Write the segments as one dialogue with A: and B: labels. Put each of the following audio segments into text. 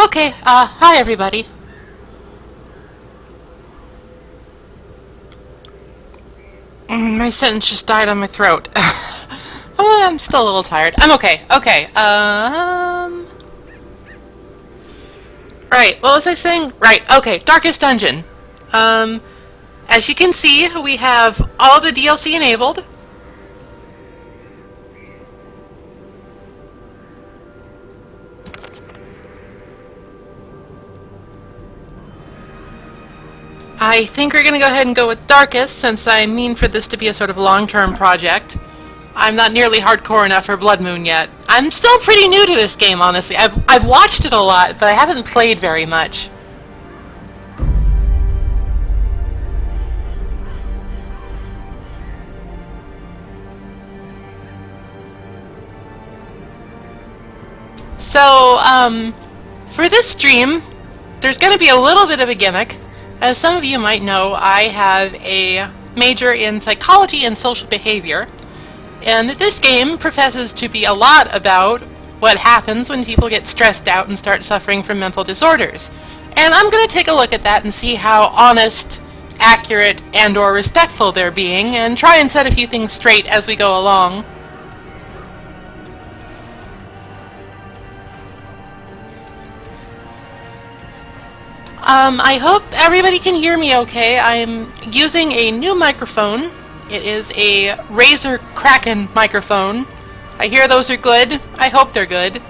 A: Okay, hi everybody. My sentence just died on my throat. Oh, I'm still a little tired. I'm okay. Okay, right, what was I saying? Right, okay, Darkest Dungeon. As you can see, we have all the DLC enabled. I think we're going to go ahead and go with Darkest, since I mean for this to be a sort of long-term project. I'm not nearly hardcore enough for Blood Moon yet. I'm still pretty new to this game, honestly. I've watched it a lot, but I haven't played very much. So, for this stream, there's going to be a little bit of a gimmick. As some of you might know, I have a major in psychology and social behavior, and this game professes to be a lot about what happens when people get stressed out and start suffering from mental disorders. And I'm going to take a look at that and see how honest, accurate, and/or respectful they're being, and try and set a few things straight as we go along. I hope everybody can hear me okay. I'm using a new microphone. It is a Razer Kraken microphone. I hear those are good. I hope they're good.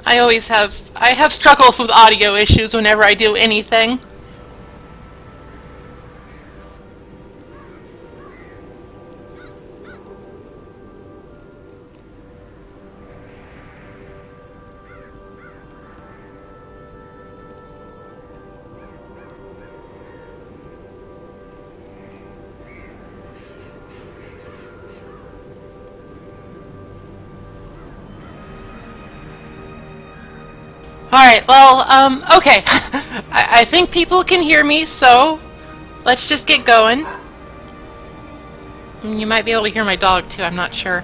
A: I have struggles with audio issues whenever I do anything. Alright, well, okay. I think people can hear me, so let's just get going. You might be able to hear my dog, too, I'm not sure.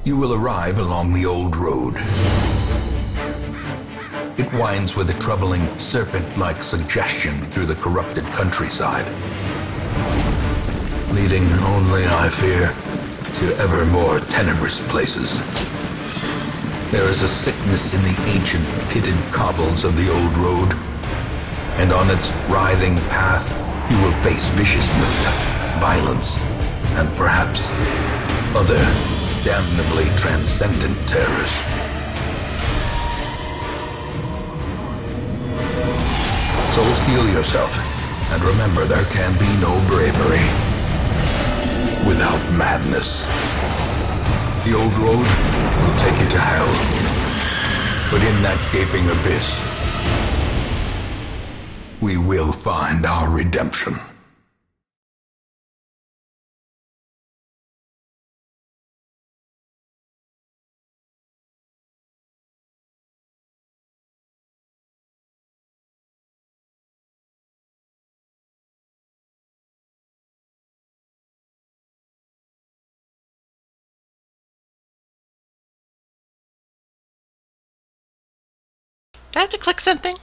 B: You will arrive along the old road. It winds with a troubling, serpent-like suggestion through the corrupted countryside, leading only, I fear, to ever more tenebrous places. There is a sickness in the ancient, pitted cobbles of the old road, and on its writhing path you will face viciousness, violence, and perhaps other damnably transcendent terrors. So steel yourself, and remember there can be no bravery without madness. The old road will take you to hell, but in that gaping abyss, we will find our redemption.
A: Do I have to click something?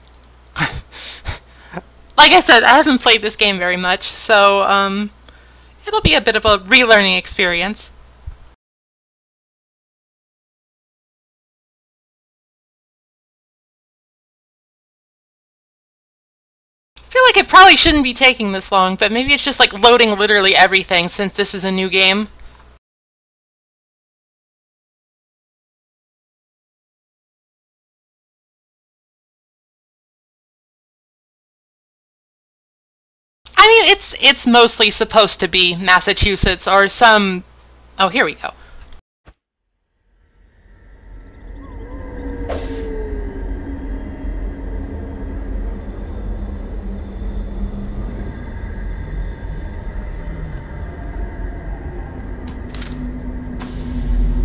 A: Like I said, I haven't played this game very much, so it'll be a bit of a relearning experience. I feel like it probably shouldn't be taking this long, but maybe it's just like loading literally everything since this is a new game. I mean, it's mostly supposed to be Massachusetts or some... Oh, here we go.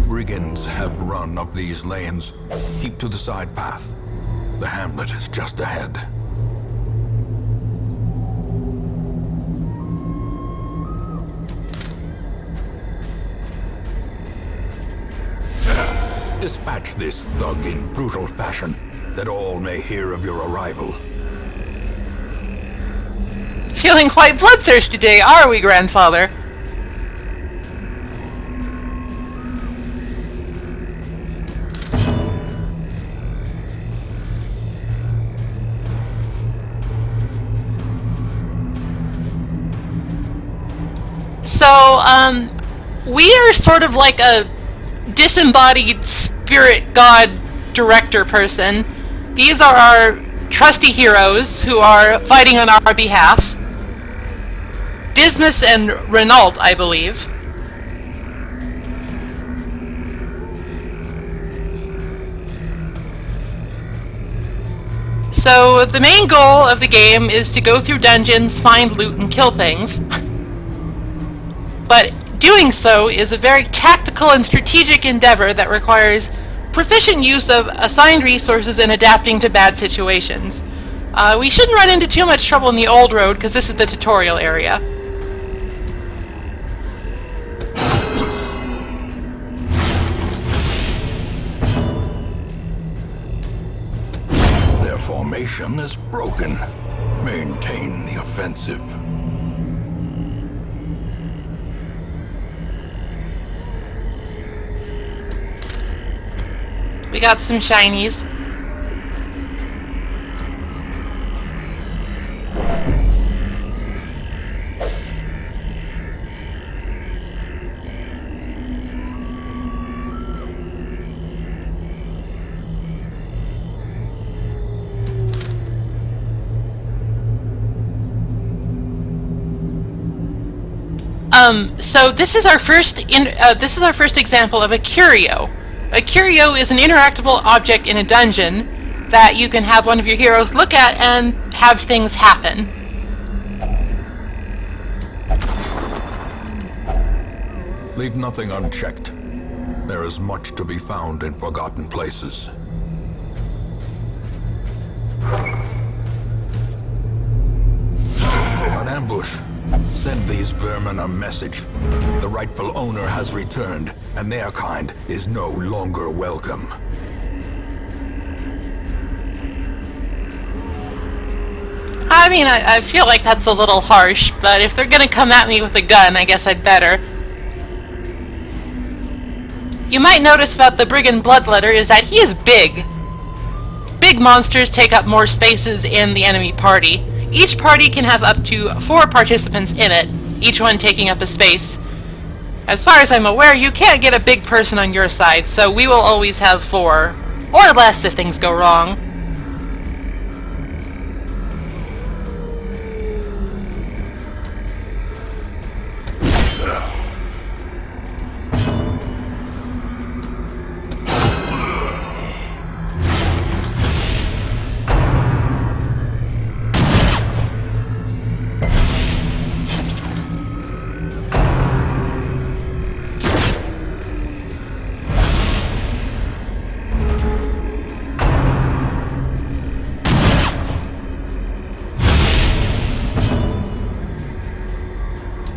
B: Brigands have run up these lanes. Keep to the side path. The hamlet is just ahead. Dispatch this thug in brutal fashion, that all may hear of your arrival.
A: Feeling quite bloodthirsty today, are we, Grandfather? So, we are sort of like a disembodied spirit god director person. These are our trusty heroes who are fighting on our behalf. Dismas and Renault, I believe. So, the main goal of the game is to go through dungeons, find loot, and kill things. But doing so is a very tactical and strategic endeavor that requires proficient use of assigned resources and adapting to bad situations. We shouldn't run into too much trouble in the old road, because this is the tutorial area.
B: Their formation is broken. Maintain the offensive.
A: We got some shinies. So this is our first example of a curio. A curio is an interactable object in a dungeon that you can have one of your heroes look at and have things happen.
B: Leave nothing unchecked. There is much to be found in forgotten places. An ambush. Send these vermin a message. The rightful owner has returned, and their kind is no longer welcome.
A: I mean, I feel like that's a little harsh, but if they're gonna come at me with a gun, I guess I'd better. You might notice about the Brigand Bloodletter is that he is big. Big monsters take up more spaces in the enemy party. Each party can have up to 4 participants in it, each one taking up a space. As far as I'm aware, you can't get a big person on your side, so we will always have 4, or less if things go wrong.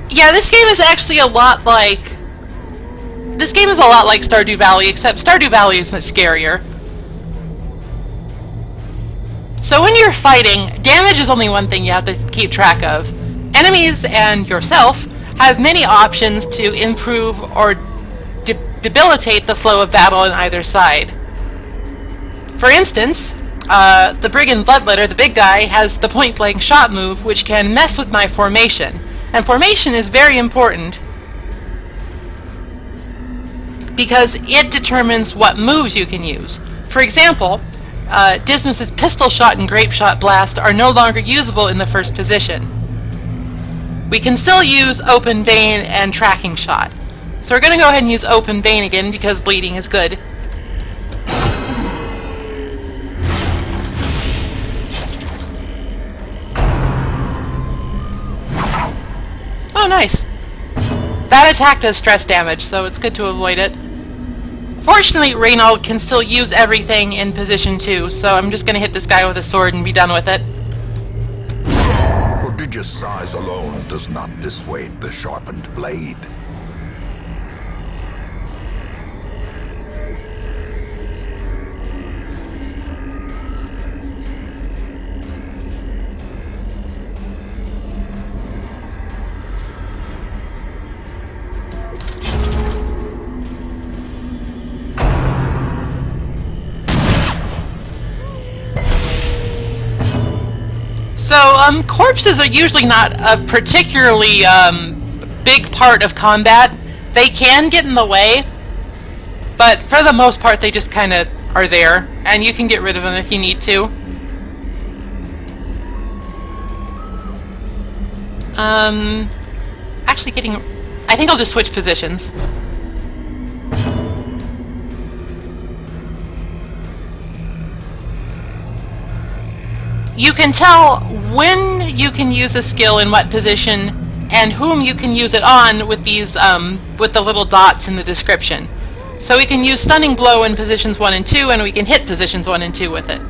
A: Yeah, this game is actually a lot like... This game is a lot like Stardew Valley, except Stardew Valley is much scarier. So when you're fighting, damage is only one thing you have to keep track of. Enemies and yourself have many options to improve or debilitate the flow of battle on either side. For instance, the Brigand Bloodletter, the big guy, has the point-blank shot move, which can mess with my formation. And formation is very important, because it determines what moves you can use. For example, Dismas's Pistol Shot and Grape Shot Blast are no longer usable in the first position. We can still use Open Vein and Tracking Shot. So we're going to go ahead and use Open Vein again, because bleeding is good. Oh, nice. That attack does stress damage, so it's good to avoid it. Fortunately, Reynald can still use everything in position 2, so I'm just going to hit this guy with a sword and be done with it.
B: Prodigious size alone does not dissuade the sharpened blade.
A: So, corpses are usually not a particularly big part of combat. They can get in the way, but for the most part they just kind of are there, and you can get rid of them if you need to. Actually I think I'll just switch positions. You can tell when you can use a skill in what position and whom you can use it on with these with the little dots in the description. So we can use Stunning Blow in positions 1 and 2, and we can hit positions 1 and 2 with it.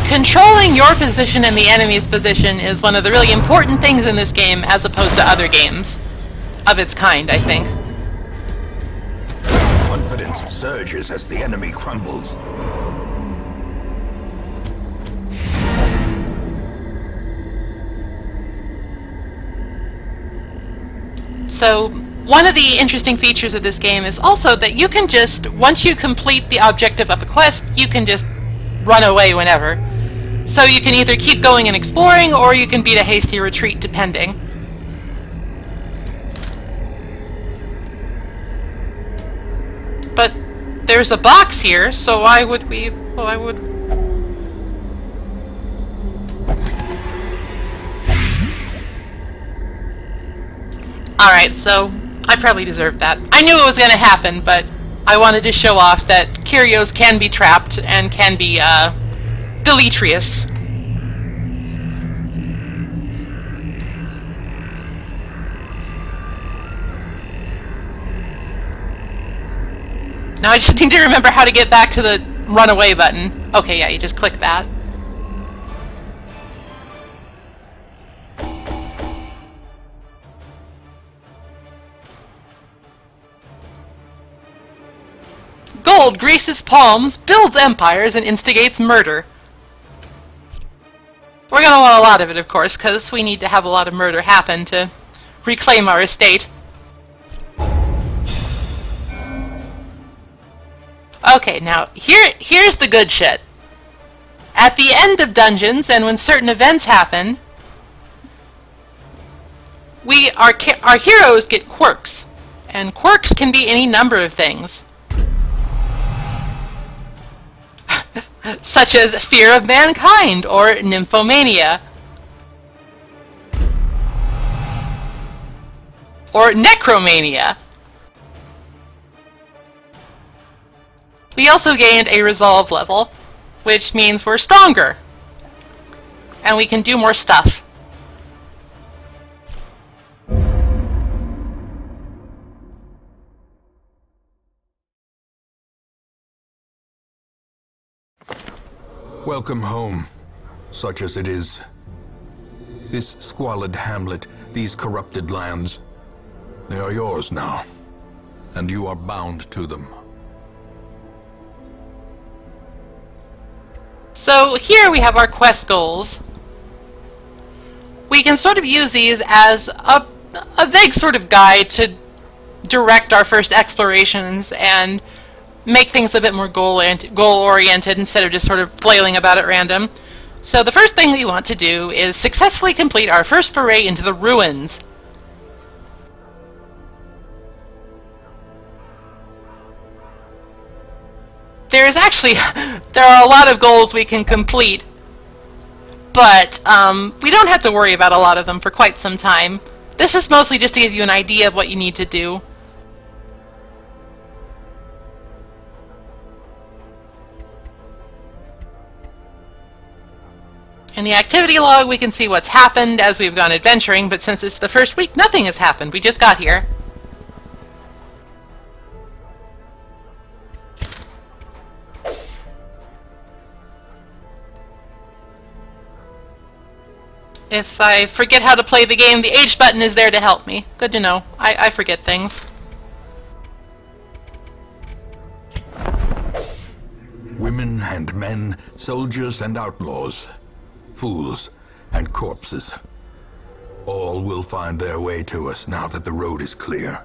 A: Controlling your position and the enemy's position is one of the really important things in this game, as opposed to other games of its kind, I think.
B: Confidence surges as the enemy crumbles.
A: So, one of the interesting features of this game is also that you can just, once you complete the objective of a quest, you can just run away whenever. So you can either keep going and exploring, or you can beat a hasty retreat, depending. But there's a box here, so why would we... Well, I would... Alright, so I probably deserved that. I knew it was going to happen, but I wanted to show off that Kyrios can be trapped and can be, deleterious. Now I just need to remember how to get back to the run away button. Okay, yeah, you just click that. Gold greases palms, builds empires, and instigates murder. We're gonna want a lot of it, of course, because we need to have a lot of murder happen to reclaim our estate. Okay, now, here's the good shit. At the end of dungeons, and when certain events happen, our heroes get quirks. And quirks can be any number of things. Such as Fear of Mankind, or Nymphomania. Or Necromania. We also gained a Resolve level, which means we're stronger. And we can do more stuff.
B: Welcome home, such as it is. This squalid hamlet, these corrupted lands, they are yours now, and you are bound to them.
A: So here we have our quest goals. We can sort of use these as a vague sort of guide to direct our first explorations and make things a bit more goal-oriented instead of just sort of flailing about at random. So the first thing we want to do is successfully complete our first foray into the ruins. There are a lot of goals we can complete, but we don't have to worry about a lot of them for quite some time. This is mostly just to give you an idea of what you need to do. In the activity log, we can see what's happened as we've gone adventuring, but since it's the first week, nothing has happened. We just got here. If I forget how to play the game, the H button is there to help me. Good to know. I forget things.
B: Women and men, soldiers and outlaws, fools and corpses. All will find their way to us now that the road is clear.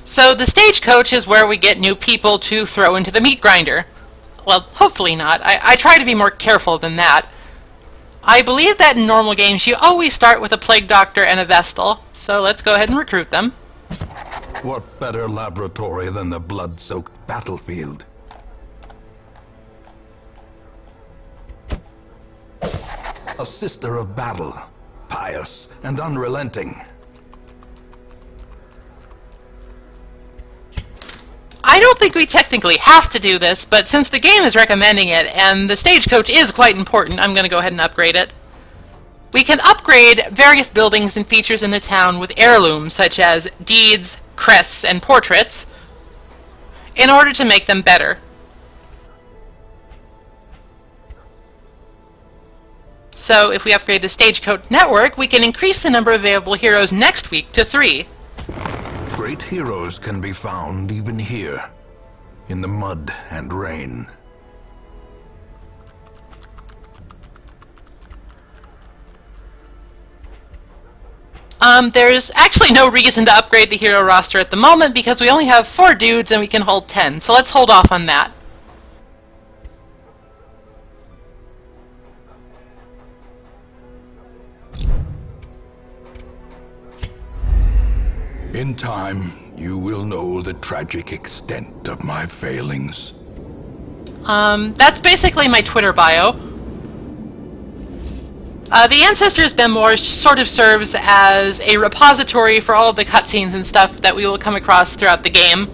A: So the stagecoach is where we get new people to throw into the meat grinder. Well, hopefully not. I try to be more careful than that. I believe that in normal games you always start with a plague doctor and a vestal, so let's go ahead and recruit them.
B: What better laboratory than the blood-soaked battlefield? A sister of battle, pious and unrelenting.
A: I don't think we technically have to do this, but since the game is recommending it, and the stagecoach is quite important, I'm going to go ahead and upgrade it. We can upgrade various buildings and features in the town with heirlooms, such as deeds, crests, and portraits, in order to make them better. So if we upgrade the stagecoach network, we can increase the number of available heroes next week to 3.
B: Great heroes can be found even here, in the mud and rain.
A: There's actually no reason to upgrade the hero roster at the moment because we only have 4 dudes and we can hold 10, so let's hold off on that.
B: In time, you will know the tragic extent of my failings.
A: That's basically my Twitter bio. The Ancestors memoir sort of serves as a repository for all of the cutscenes and stuff that we will come across throughout the game.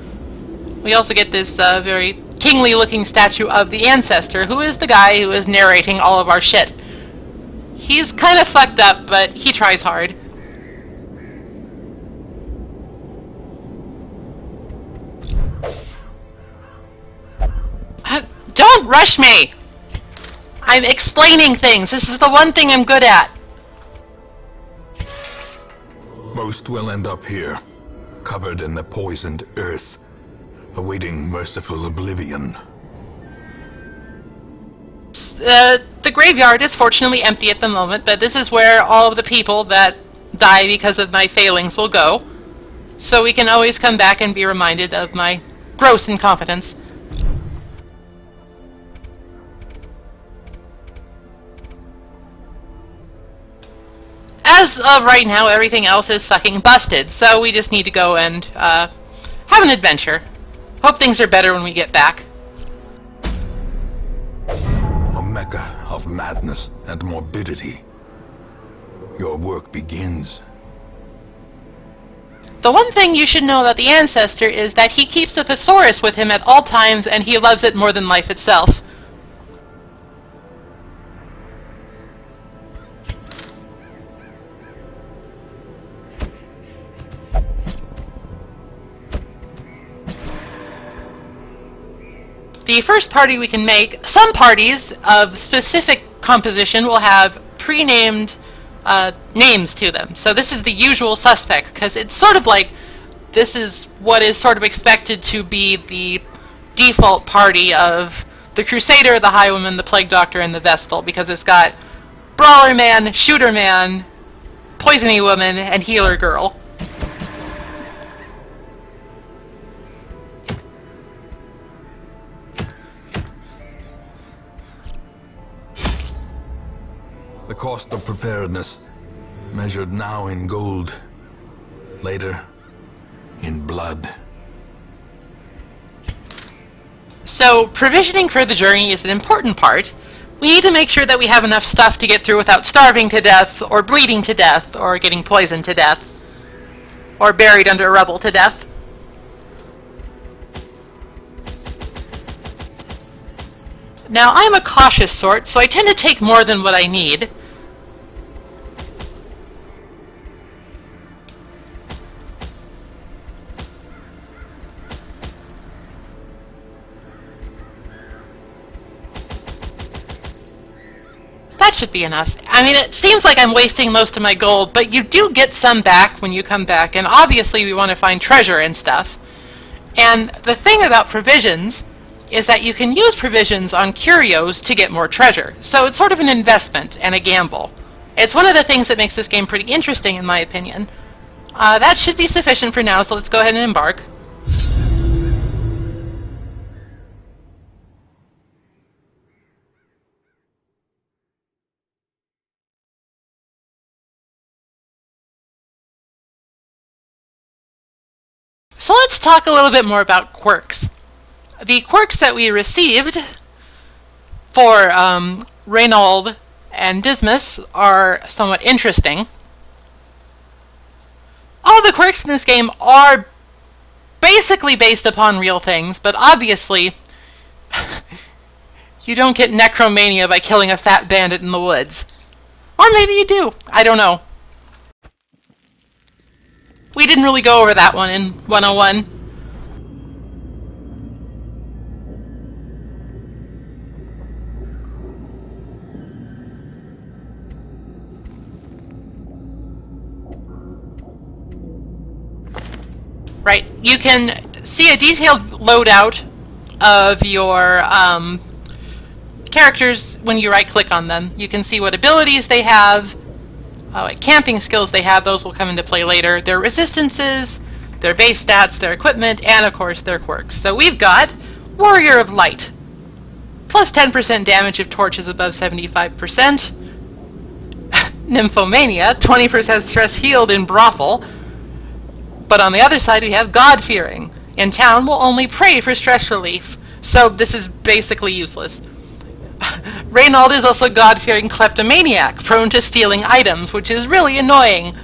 A: We also get this very kingly-looking statue of the Ancestor, who is the guy who is narrating all of our shit. He's kind of fucked up, but he tries hard. Don't rush me! I'm explaining things. This is the one thing I'm good at.
B: Most will end up here, covered in the poisoned earth, awaiting merciful oblivion.
A: The graveyard is fortunately empty at the moment, but this is where all of the people that die because of my failings will go. So we can always come back and be reminded of my gross incompetence. As of right now, everything else is fucking busted, so we just need to go and have an adventure. Hope things are better when we get back.
B: A mecca of madness and morbidity. Your work begins.
A: The one thing you should know about the Ancestor is that he keeps a thesaurus with him at all times, and he loves it more than life itself. The first party we can make, some parties of specific composition will have pre-named names to them. So this is the usual suspect, because it's sort of like this is what is sort of expected to be the default party of the Crusader, the Highwayman, the Plague Doctor, and the Vestal, because it's got Brawler Man, Shooter Man, Poisony Woman, and Healer Girl.
B: The cost of preparedness, measured now in gold, later in blood.
A: So, provisioning for the journey is an important part. We need to make sure that we have enough stuff to get through without starving to death, or bleeding to death, or getting poisoned to death, or buried under rubble to death. Now, I'm a cautious sort, so I tend to take more than what I need. That should be enough. I mean, it seems like I'm wasting most of my gold, but you do get some back when you come back, and obviously we want to find treasure and stuff. And the thing about provisions is that you can use provisions on curios to get more treasure. So it's sort of an investment and a gamble. It's one of the things that makes this game pretty interesting, in my opinion. That should be sufficient for now, so let's go ahead and embark. So let's talk a little bit more about quirks. The quirks that we received for Reynold and Dismas are somewhat interesting. All the quirks in this game are basically based upon real things, but obviously you don't get necromania by killing a fat bandit in the woods. Or maybe you do. I don't know. We didn't really go over that one in 101. Right, you can see a detailed loadout of your characters when you right-click on them. You can see what abilities they have, what camping skills they have. Those will come into play later. Their resistances, their base stats, their equipment, and of course their quirks. So we've got Warrior of Light, plus 10% damage if torch is above 75%. Nymphomania, 20% stress healed in brothel. But on the other side we have God-fearing. In town will only pray for stress relief. So this is basically useless. Reynold is also God-fearing kleptomaniac, prone to stealing items, which is really annoying.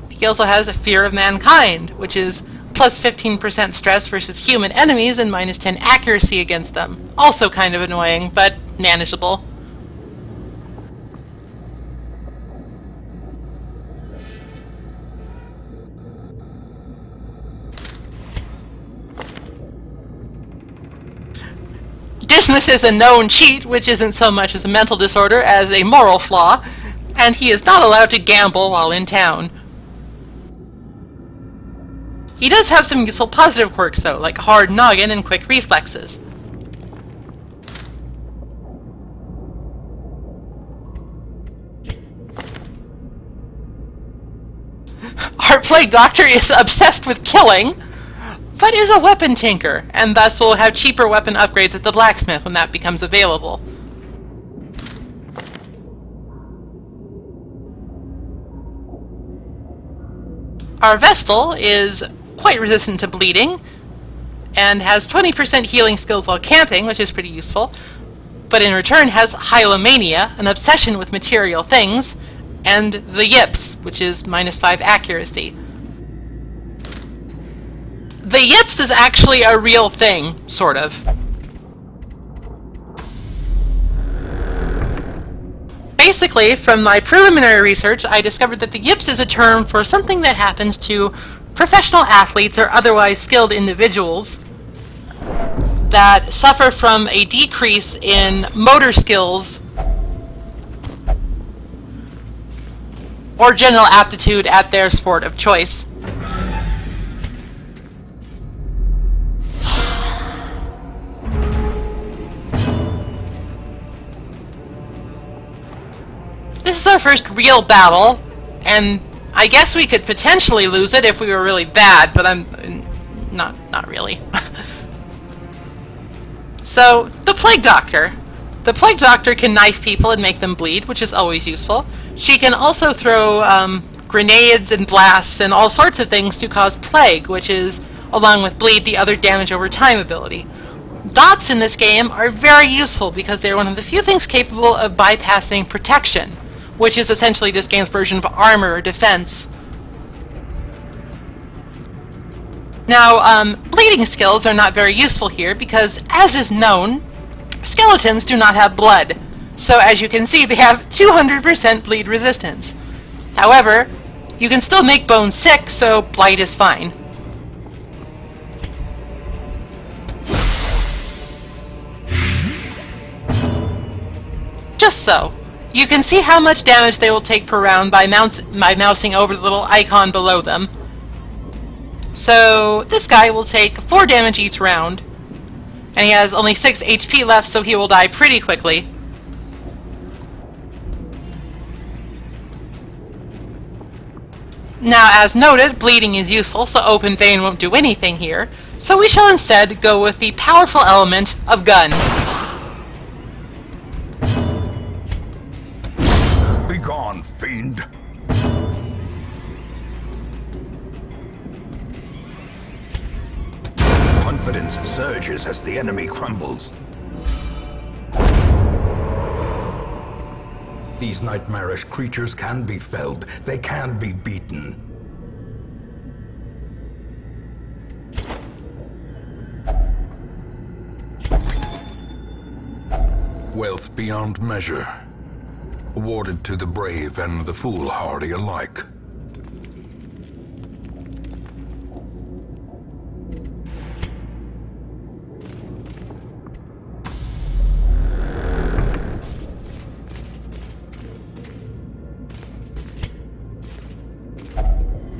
A: He also has a fear of mankind, which is plus 15% stress versus human enemies and minus 10 accuracy against them. Also kind of annoying, but manageable. Dismas is a known cheat, which isn't so much as a mental disorder as a moral flaw, and he is not allowed to gamble while in town. He does have some useful positive quirks though, like hard noggin and quick reflexes. Our Plague Doctor is obsessed with killing, but is a weapon tinker, and thus will have cheaper weapon upgrades at the blacksmith when that becomes available. Our Vestal is quite resistant to bleeding, and has 20% healing skills while camping, which is pretty useful, but in return has Hylomania, an obsession with material things, and the Yips, which is minus 5 accuracy. The Yips is actually a real thing, sort of. Basically, from my preliminary research, I discovered that the Yips is a term for something that happens to professional athletes or otherwise skilled individuals that suffer from a decrease in motor skills or general aptitude at their sport of choice. our first real battle, and I guess we could potentially lose it if we were really bad, but I'm not really. So, the Plague Doctor. The Plague Doctor can knife people and make them bleed, which is always useful. She can also throw grenades and blasts and all sorts of things to cause plague, which is, along with bleed, the other damage over time ability. Dots in this game are very useful because they're one of the few things capable of bypassing protection, which is essentially this game's version of armor or defense. Now, bleeding skills are not very useful here because, as is known, skeletons do not have blood. So, as you can see, they have 200% bleed resistance. However, you can still make bones sick, so blight is fine. Just so. You can see how much damage they will take per round by mousing over the little icon below them. So this guy will take 4 damage each round, and he has only 6 HP left, so he will die pretty quickly. Now, as noted, bleeding is useful, so open vein won't do anything here, so we shall instead go with the powerful element of gun.
B: Begone, fiend! Confidence surges as the enemy crumbles. These nightmarish creatures can be felled. They can be beaten. Wealth beyond measure, awarded to the brave and the foolhardy alike.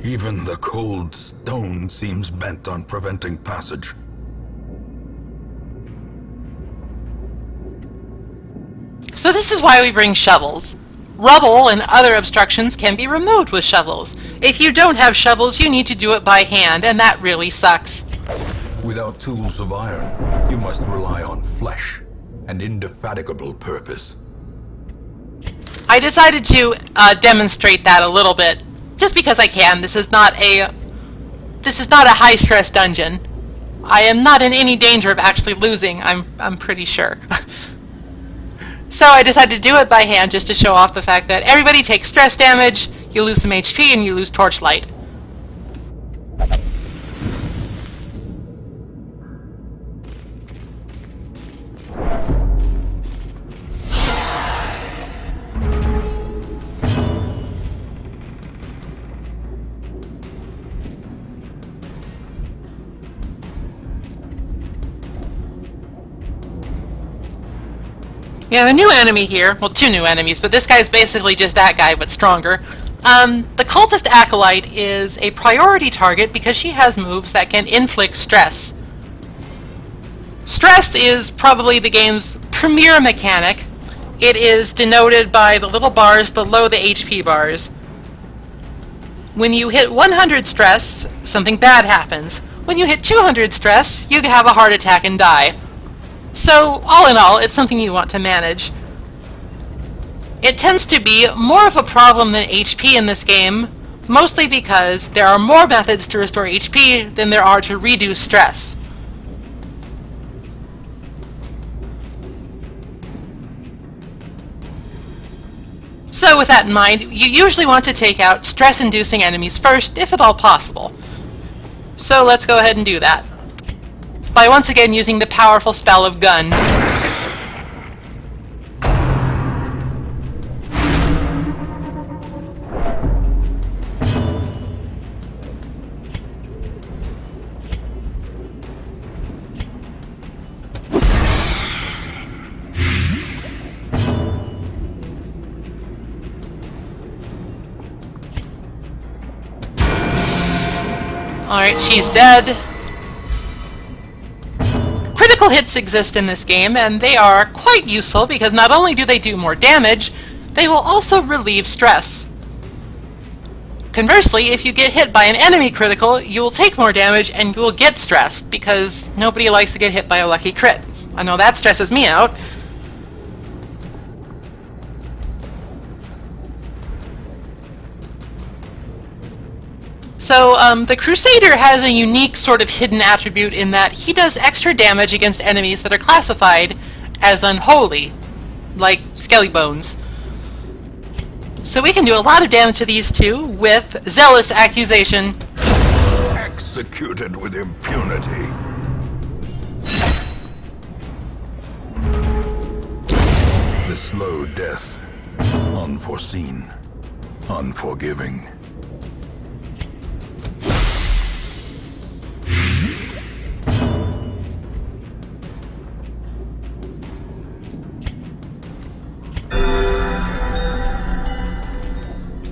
B: Even the cold stone seems bent on preventing passage.
A: So this is why we bring shovels. Rubble and other obstructions can be removed with shovels. If you don't have shovels, you need to do it by hand, and that really sucks.
B: Without tools of iron, you must rely on flesh and indefatigable purpose.
A: I decided to demonstrate that a little bit, just because I can. This is not a high-stress dungeon. I am not in any danger of actually losing, I'm pretty sure. So I decided to do it by hand just to show off the fact that everybody takes stress damage, you lose some HP, and you lose torchlight. We have a new enemy here. Well, 2 new enemies, but this guy's basically just that guy, but stronger. The Cultist Acolyte is a priority target because she has moves that can inflict stress. Stress is probably the game's premier mechanic. It is denoted by the little bars below the HP bars. When you hit 100 stress, something bad happens. When you hit 200 stress, you can have a heart attack and die. So, all in all, it's something you want to manage. It tends to be more of a problem than HP in this game, mostly because there are more methods to restore HP than there are to reduce stress. So with that in mind, you usually want to take out stress-inducing enemies first, if at all possible. So let's go ahead and do that, by once again using the powerful spell of gun. Alright, she's dead. Critical hits exist in this game, and they are quite useful because not only do they do more damage, they will also relieve stress. Conversely, if you get hit by an enemy critical, you will take more damage and you will get stressed, because nobody likes to get hit by a lucky crit. I know that stresses me out. So, the Crusader has a unique sort of hidden attribute in that he does extra damage against enemies that are classified as unholy, like Skelly Bones. So we can do a lot of damage to these two with Zealous Accusation.
B: Executed with impunity. The slow death. Unforeseen. Unforgiving.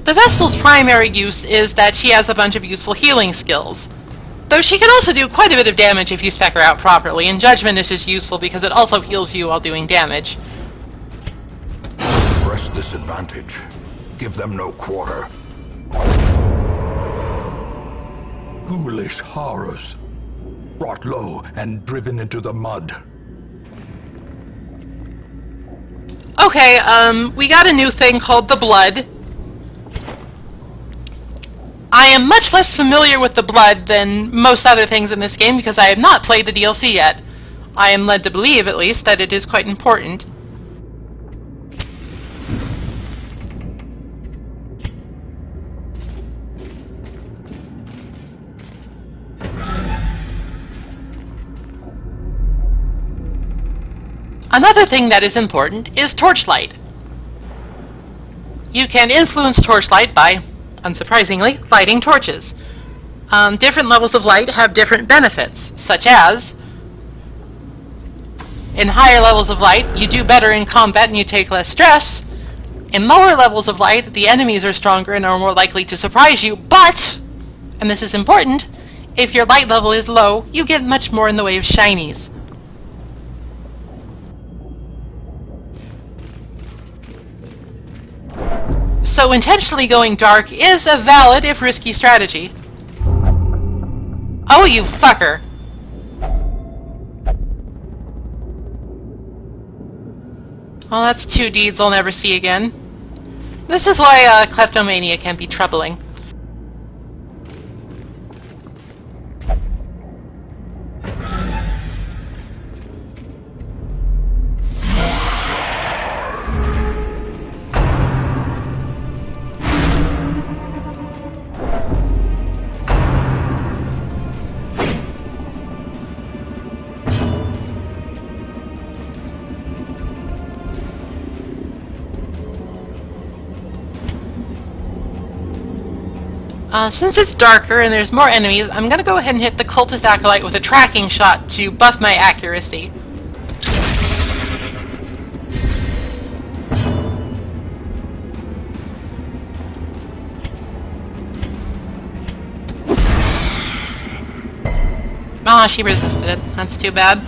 A: The Vestal's primary use is that she has a bunch of useful healing skills. Though she can also do quite a bit of damage if you spec her out properly, and Judgment is just useful because it also heals you while doing damage.
B: Press this advantage. Give them no quarter. Ghoulish horrors. Brought low and driven into the mud.
A: Okay, we got a new thing called the Blood. I am much less familiar with the Blood than most other things in this game because I have not played the DLC yet. I am led to believe, at least, that it is quite important. Another thing that is important is Torchlight. You can influence Torchlight by, unsurprisingly, lighting torches. Different levels of light have different benefits, such as, in higher levels of light, you do better in combat and you take less stress. In lower levels of light, the enemies are stronger and are more likely to surprise you, but, and this is important, if your light level is low, you get much more in the way of shinies. So intentionally going dark is a valid, if risky, strategy. Oh, you fucker! Well, that's two deeds I'll never see again. This is why kleptomania can be troubling. Since it's darker and there's more enemies, I'm gonna go ahead and hit the Cultist Acolyte with a tracking shot to buff my accuracy. Ah, she resisted it. That's too bad.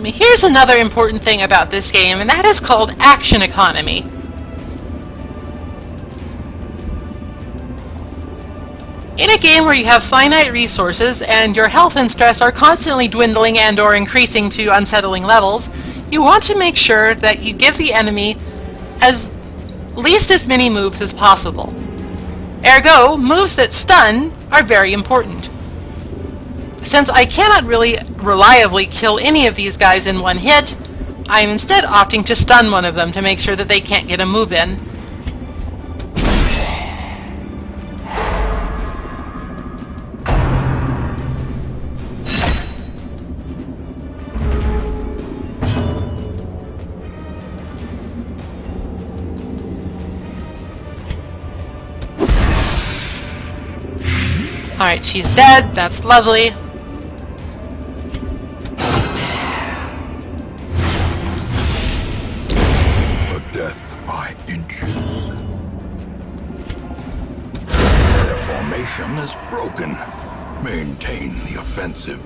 A: Here's another important thing about this game, and that is called action economy. In a game where you have finite resources and your health and stress are constantly dwindling and or increasing to unsettling levels, you want to make sure that you give the enemy at least as many moves as possible. Ergo, moves that stun are very important. Since I cannot really reliably kill any of these guys in one hit, I am instead opting to stun one of them to make sure that they can't get a move in. Alright, she's dead. That's lovely.
B: Death by inches. formation is broken. Maintain the offensive.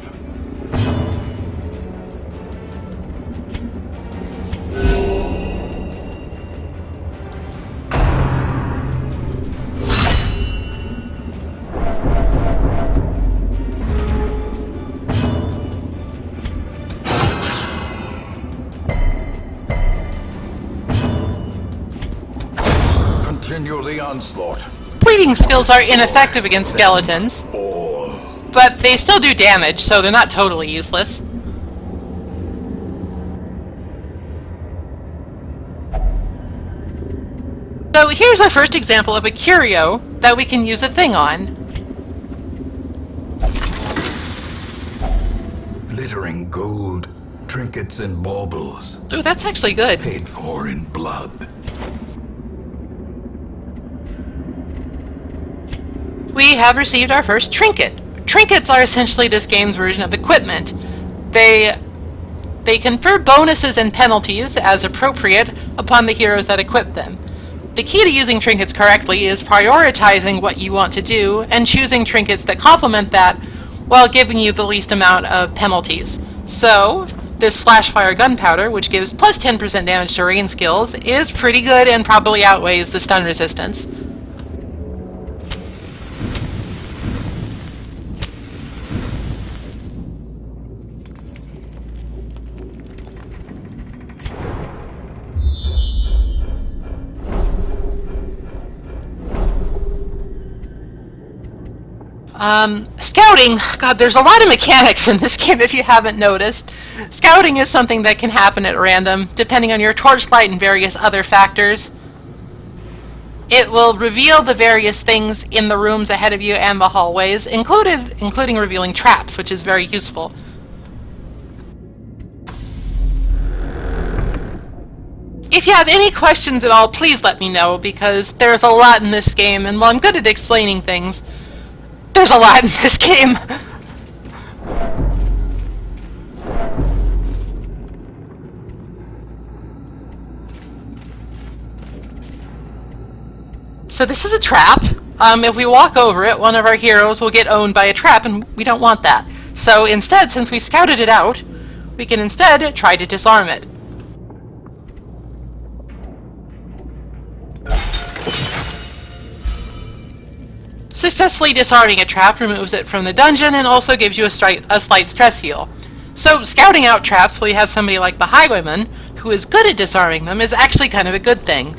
B: Continue the onslaught.
A: Bleeding skills are ineffective against skeletons, but they still do damage, so they're not totally useless. So here's our first example of a curio that we can use a thing on.
B: Glittering gold, trinkets and baubles.
A: Ooh, that's actually good.
B: Paid for in blood.
A: We have received our first trinket. Trinkets are essentially this game's version of equipment. They confer bonuses and penalties as appropriate upon the heroes that equip them. The key to using trinkets correctly is prioritizing what you want to do and choosing trinkets that complement that while giving you the least amount of penalties. So, this flashfire gunpowder, which gives plus 10% damage to rain skills, is pretty good and probably outweighs the stun resistance. Scouting, God, there's a lot of mechanics in this game if you haven't noticed. Scouting is something that can happen at random, depending on your torchlight and various other factors. It will reveal the various things in the rooms ahead of you and the hallways, including revealing traps, which is very useful. If you have any questions at all, please let me know, because there's a lot in this game, and while I'm good at explaining things, there's a lot in this game. So this is a trap. If we walk over it, one of our heroes will get owned by a trap, and we don't want that. So instead, since we scouted it out, we can instead try to disarm it. Successfully disarming a trap removes it from the dungeon and also gives you a slight stress heal. So scouting out traps while you have somebody like the Highwayman, who is good at disarming them, is actually kind of a good thing.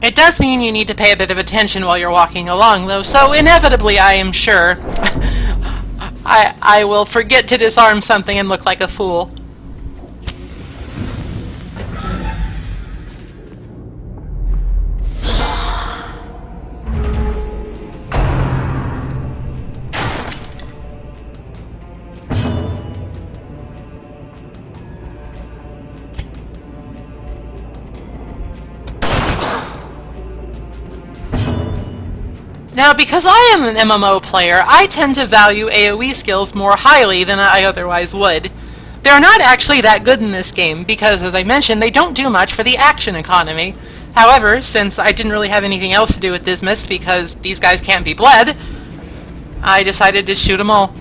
A: It does mean you need to pay a bit of attention while you're walking along, though, so inevitably, I am sure, I will forget to disarm something and look like a fool. Now, because I am an MMO player, I tend to value AoE skills more highly than I otherwise would. They're not actually that good in this game, because, as I mentioned, they don't do much for the action economy. However, since I didn't really have anything else to do with Dismas, because these guys can't be bled, I decided to shoot them all.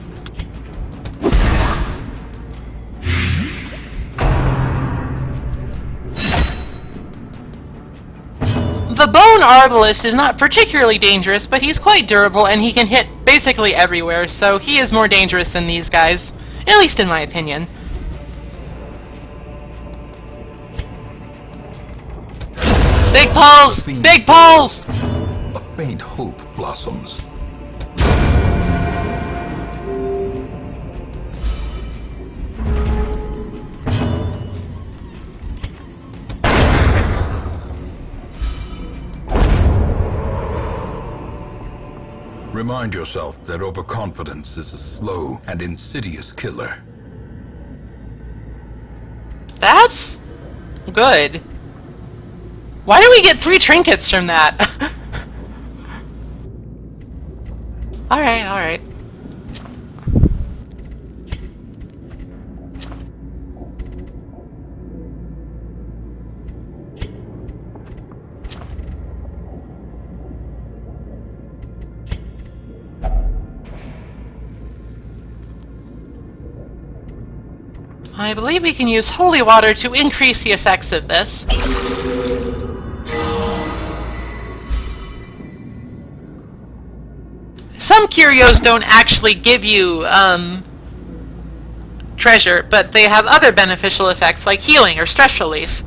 A: The Bone Arbalist is not particularly dangerous, but he's quite durable and he can hit basically everywhere, so he is more dangerous than these guys, at least in my opinion. Big pulls! Big pulls!
B: A faint hope blossoms. Remind yourself that overconfidence is a slow and insidious killer.
A: That's good. Why do we get 3 trinkets from that? Alright, alright. I believe we can use holy water to increase the effects of this. Some curios don't actually give you treasure, but they have other beneficial effects like healing or stress relief.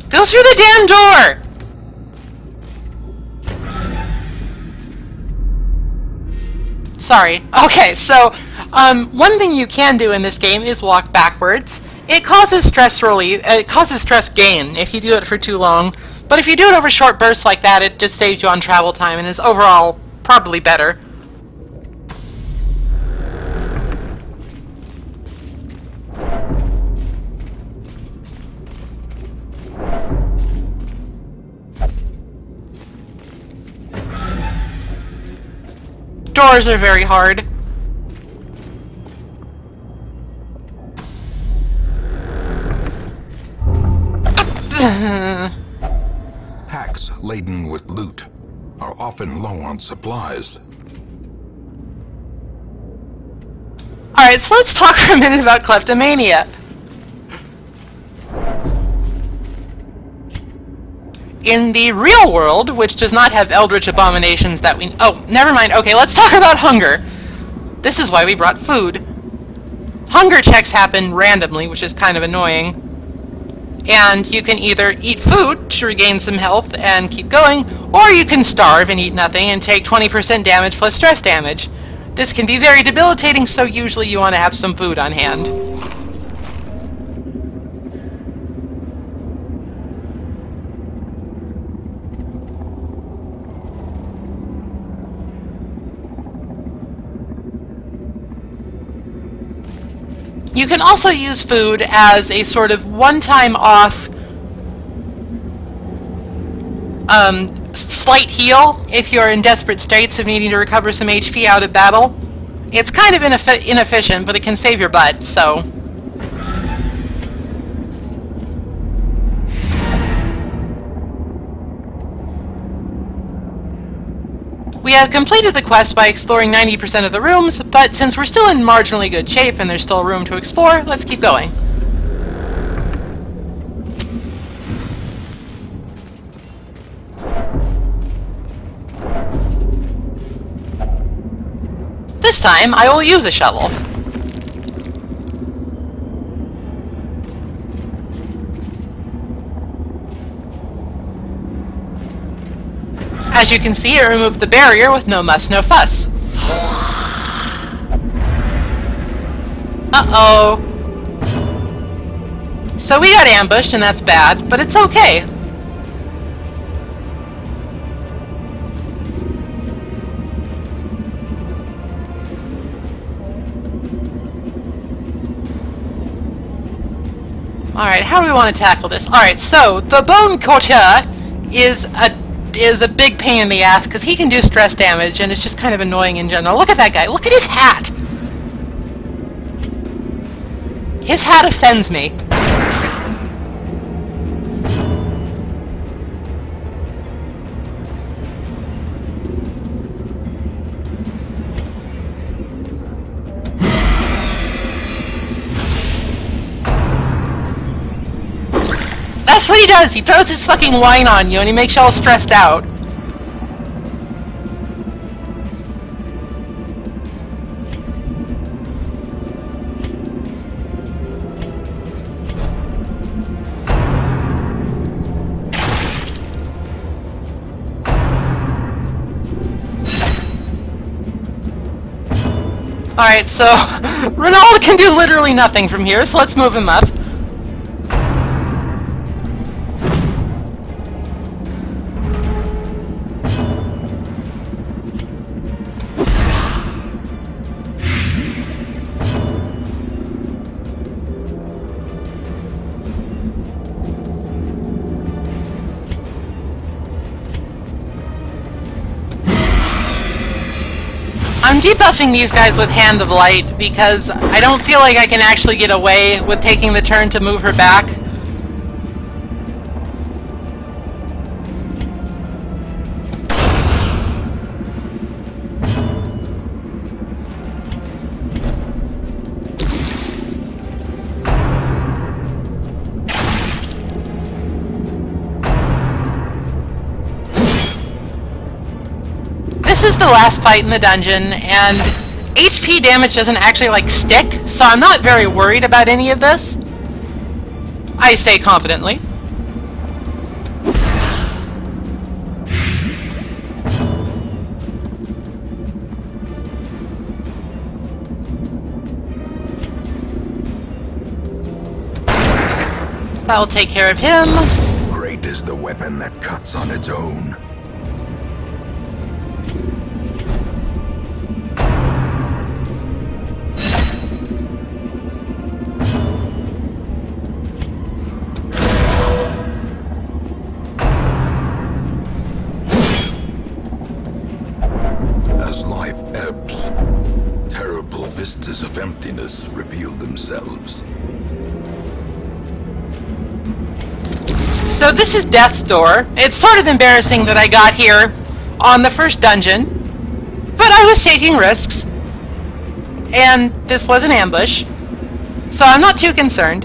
A: Go through the damn door! Sorry. Okay, so, one thing you can do in this game is walk backwards. It causes stress relief, it causes stress gain if you do it for too long, but if you do it over short bursts like that, it just saves you on travel time and is overall probably better. Doors are very hard.
B: Packs laden with loot are often low on supplies.
A: Alright, so let's talk for a minute about kleptomania. In the real world, which does not have eldritch abominations that we... Oh, never mind. Okay, let's talk about hunger. This is why we brought food. Hunger checks happen randomly, which is kind of annoying. And you can either eat food to regain some health and keep going, or you can starve and eat nothing and take 20% damage plus stress damage. This can be very debilitating, so usually you want to have some food on hand. You can also use food as a sort of one-time off slight heal if you're in desperate straits of needing to recover some HP out of battle. It's kind of inefficient, but it can save your butt, so... We have completed the quest by exploring 90% of the rooms, but since we're still in marginally good shape and there's still room to explore, let's keep going. This time, I will use a shovel. As you can see, it removed the barrier with no muss, no fuss. Uh-oh. So we got ambushed, and that's bad, but it's okay. Alright, how do we want to tackle this? Alright, so the Bone Courtier is a big pain in the ass because he can do stress damage and it's just kind of annoying in general. Look at that guy. Look at his hat. His hat offends me. That's what he does! He throws his fucking wine on you and he makes you all stressed out. Alright, so Ronald can do literally nothing from here, so let's move him up. I'm debuffing these guys with Hand of Light because I don't feel like I can actually get away with taking the turn to move her back. This is the last fight in the dungeon, and HP damage doesn't actually, like, stick, so I'm not very worried about any of this. I say confidently. That'll take care of him.
B: Great is the weapon that cuts on its own. Vistas of emptiness reveal themselves.
A: So this is Death's Door. It's sort of embarrassing that I got here on the first dungeon, but I was taking risks, and this was an ambush, so I'm not too concerned.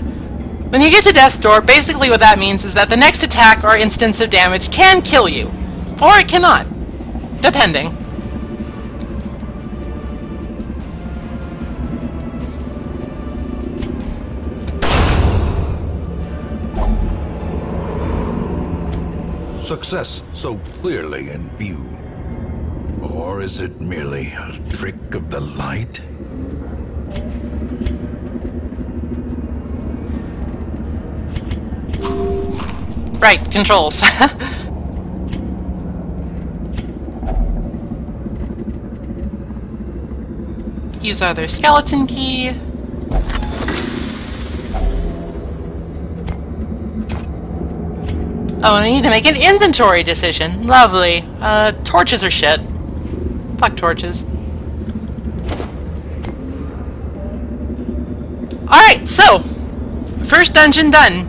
A: When you get to Death's Door, basically what that means is that the next attack or instance of damage can kill you, or it cannot, depending.
B: Success so clearly in view. Or is it merely a trick of the light?
A: Right, controls. Use other skeleton key. Oh, and I need to make an inventory decision. Lovely. Torches are shit. Fuck torches. Alright, so, first dungeon done.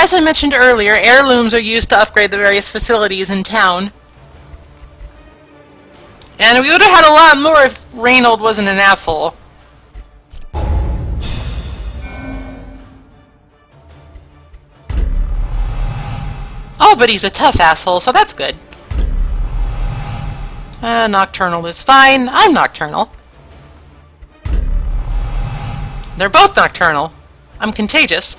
A: As I mentioned earlier, heirlooms are used to upgrade the various facilities in town. And we would have had a lot more if Reynold wasn't an asshole. Oh, but he's a tough asshole, so that's good. Nocturnal is fine. I'm nocturnal. They're both nocturnal. I'm contagious.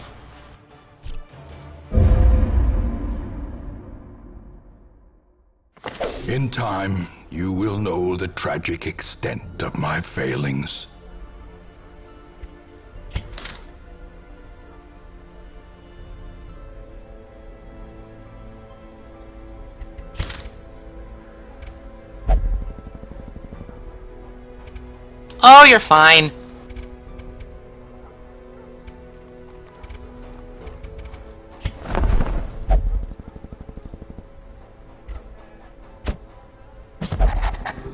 B: In time, you will know the tragic extent of my failings.
A: Oh, you're fine.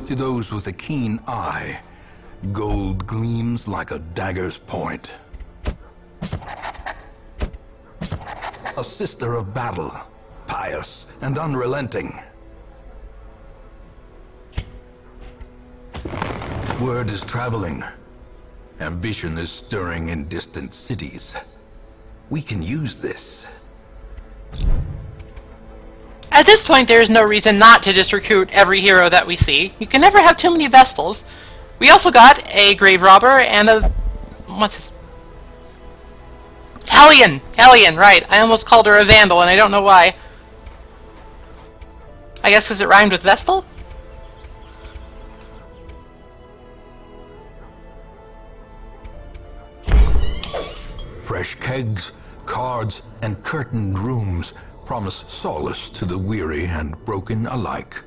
B: To those with a keen eye, gold gleams like a dagger's point. A sister of battle, pious and unrelenting. Word is traveling. Ambition is stirring in distant cities. We can use this.
A: At this point, there is no reason not to just recruit every hero that we see. You can never have too many Vestals. We also got a Grave Robber and a... what's his... Hellion! Hellion, right. I almost called her a Vandal, and I don't know why. I guess because it rhymed with Vestal?
B: Fresh kegs, cards, and curtained rooms promise solace to the weary and broken alike.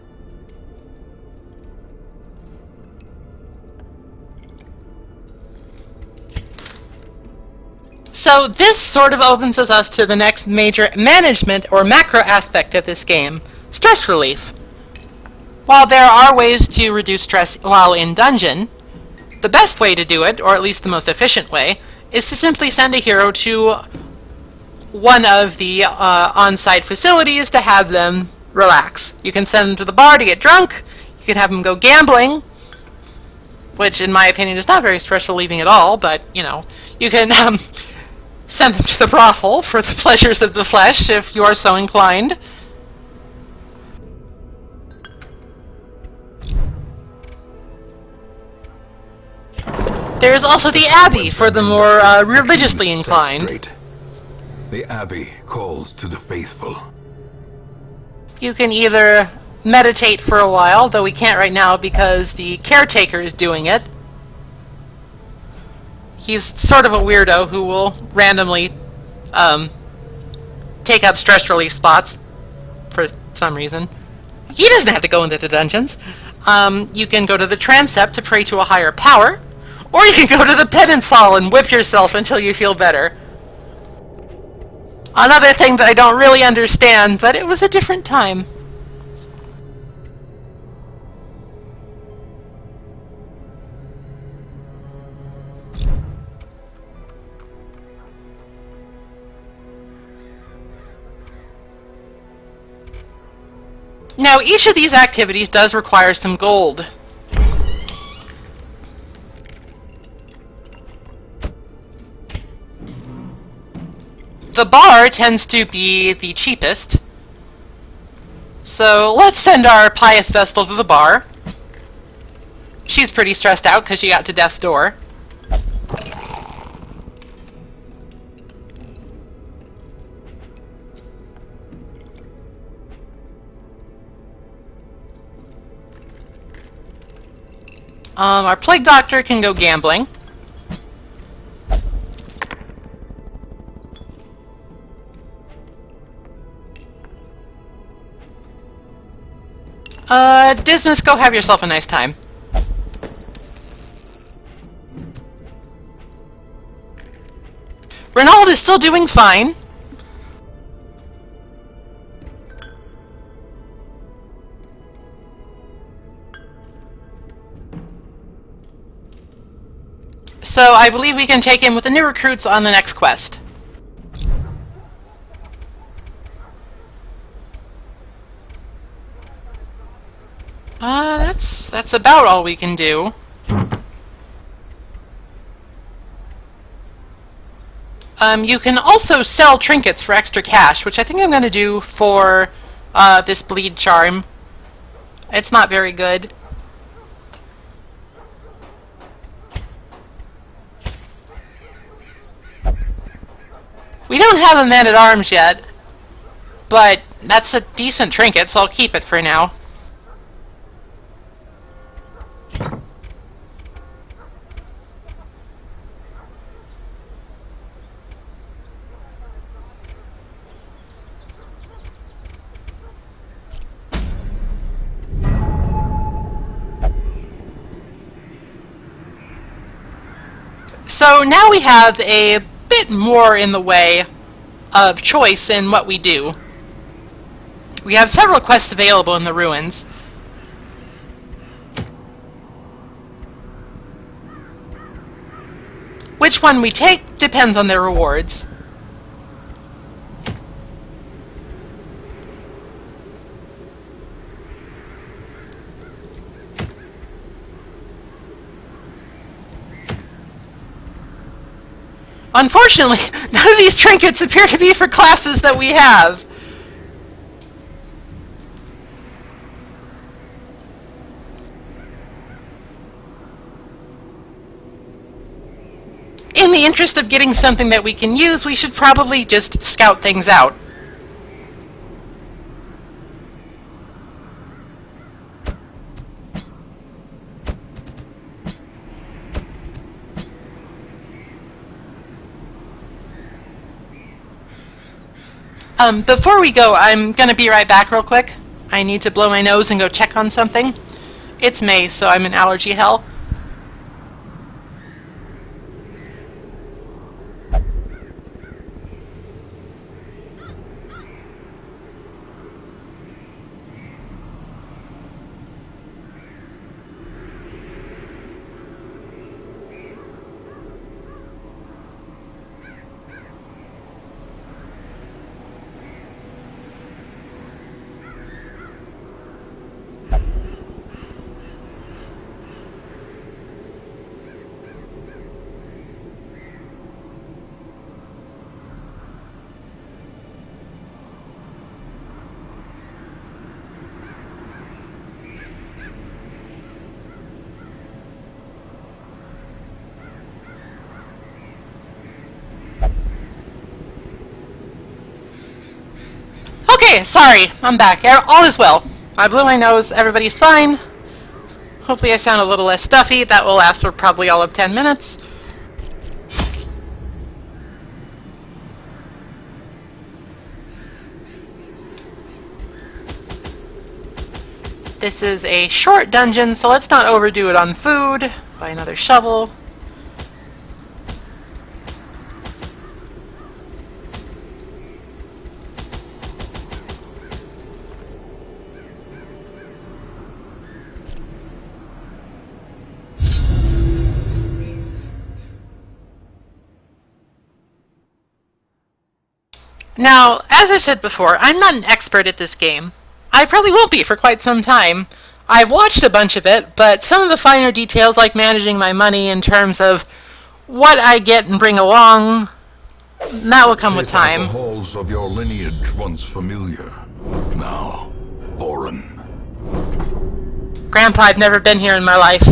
A: So this sort of opens us to the next major management or macro aspect of this game, stress relief. While there are ways to reduce stress while in dungeon, the best way to do it, or at least the most efficient way, is to simply send a hero to one of the on-site facilities to have them relax. You can send them to the bar to get drunk, you can have them go gambling, which in my opinion is not very stress relieving at all, but, you know, you can send them to the brothel for the pleasures of the flesh if you are so inclined. There is also the Abbey for the more religiously inclined.
B: The Abbey calls to the faithful.
A: You can either meditate for a while, though we can't right now because the caretaker is doing it. He's sort of a weirdo who will randomly take up stress relief spots for some reason. He doesn't have to go into the dungeons. You can go to the transept to pray to a higher power, or you can go to the penance hall and whip yourself until you feel better. Another thing that I don't really understand, but it was a different time. Now, each of these activities does require some gold. The bar tends to be the cheapest, so let's send our pious Vestal to the bar. She's pretty stressed out because she got to death's door. Our Plague Doctor can go gambling. Dismas, go have yourself a nice time. Renaud is still doing fine. So I believe we can take him with the new recruits on the next quest. That's about all we can do. You can also sell trinkets for extra cash, which I think I'm going to do for this bleed charm. It's not very good. We don't have a man-at-arms yet, but that's a decent trinket, so I'll keep it for now. So now we have a bit more in the way of choice in what we do. We have several quests available in the ruins. Which one we take depends on their rewards. Unfortunately, none of these trinkets appear to be for classes that we have. in the interest of getting something that we can use, we should probably just scout things out. Before we go, I'm gonna be right back real quick. I need to blow my nose and go check on something. It's May, so I'm in allergy hell. Okay, sorry, I'm back. All is well. I blew my nose, everybody's fine. Hopefully I sound a little less stuffy. That will last for probably all of 10 minutes. This is a short dungeon, so let's not overdo it on food. Buy another shovel. Now, as I've said before, I'm not an expert at this game. I probably won't be for quite some time. I've watched a bunch of it, but some of the finer details, like managing my money in terms of what I get and bring along, that will come with time.
B: The halls of your lineage once familiar, now foreign.
A: Grandpa, I've never been here in my life.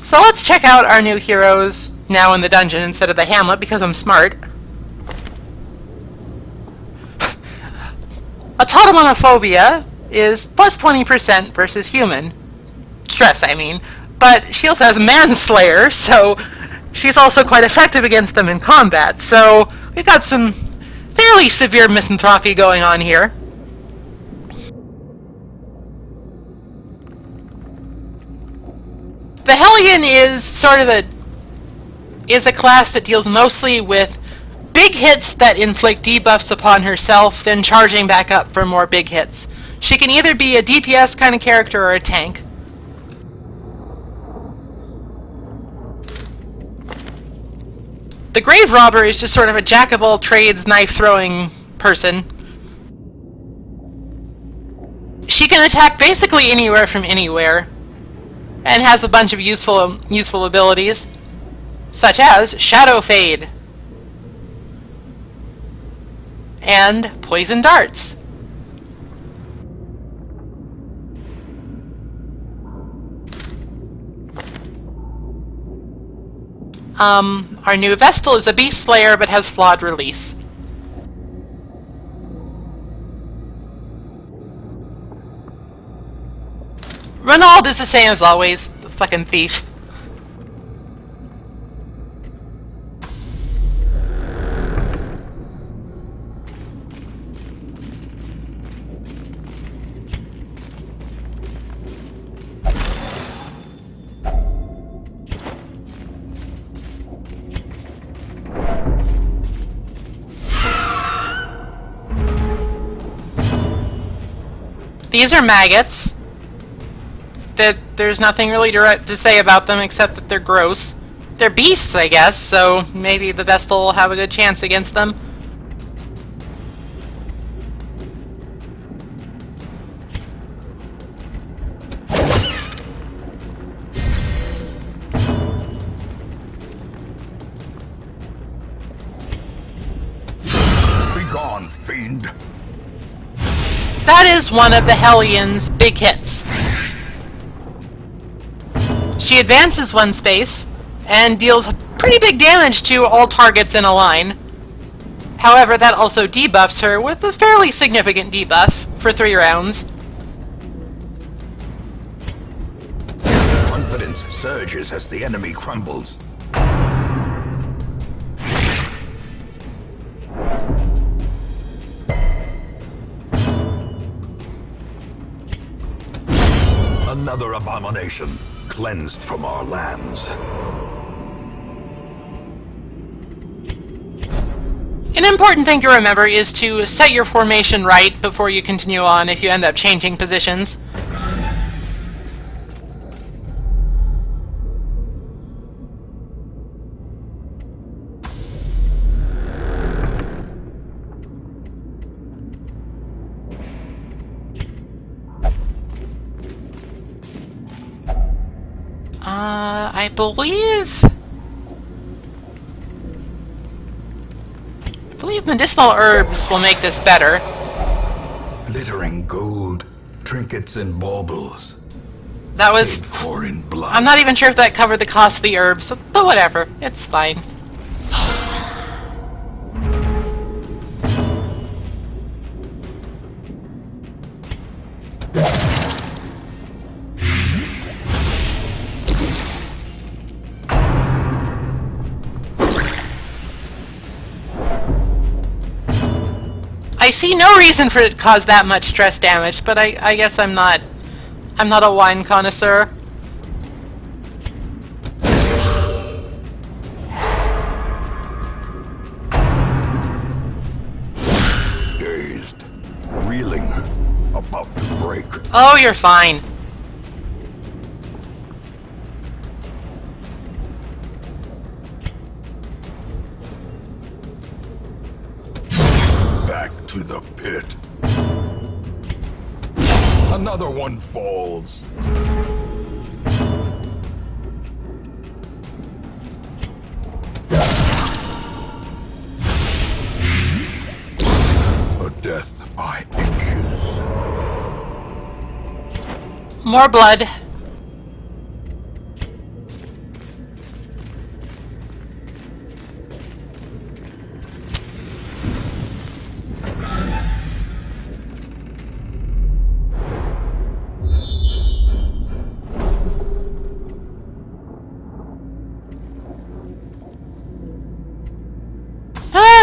A: So let's check out our new heroes now in the dungeon instead of the hamlet, because I'm smart. Autotomonophobia is plus 20% versus human. Stress, I mean. But she also has Manslayer, so she's also quite effective against them in combat. So we've got some fairly severe misanthropy going on here. The Hellion is sort of a class that deals mostly with big hits that inflict debuffs upon herself, then charging back up for more big hits. She can either be a DPS kind of character or a tank. The Grave Robber is just sort of a jack-of-all-trades, knife-throwing person. She can attack basically anywhere from anywhere, and has a bunch of useful abilities, such as Shadow Fade and Poison Darts. Our new Vestal is a Beast Slayer but has flawed release. Ronald is the same as always, the fucking thief. These are maggots. There's nothing really to say about them except that they're gross. They're beasts, I guess, so maybe the Vestal will have a good chance against them.
B: Be gone, fiend.
A: That is one of the Hellion's big hits. She advances one space and deals pretty big damage to all targets in a line. However, that also debuffs her with a fairly significant debuff for 3 rounds.
B: Confidence surges as the enemy crumbles. Another abomination cleansed from our lands.
A: An important thing to remember is to set your formation right before you continue on if you end up changing positions. I believe medicinal herbs will make this better.
B: Glittering gold, trinkets and baubles.
A: That was...
B: Paid for in blood.
A: I'm not even sure if that covered the cost of the herbs, but whatever. It's fine. I see no reason for it to cause that much stress damage, but I guess I'm not a wine connoisseur.
B: Dazed, reeling, about to break.
A: Oh, you're fine.
B: Back to the pit. Another one falls. A death by inches.
A: More blood.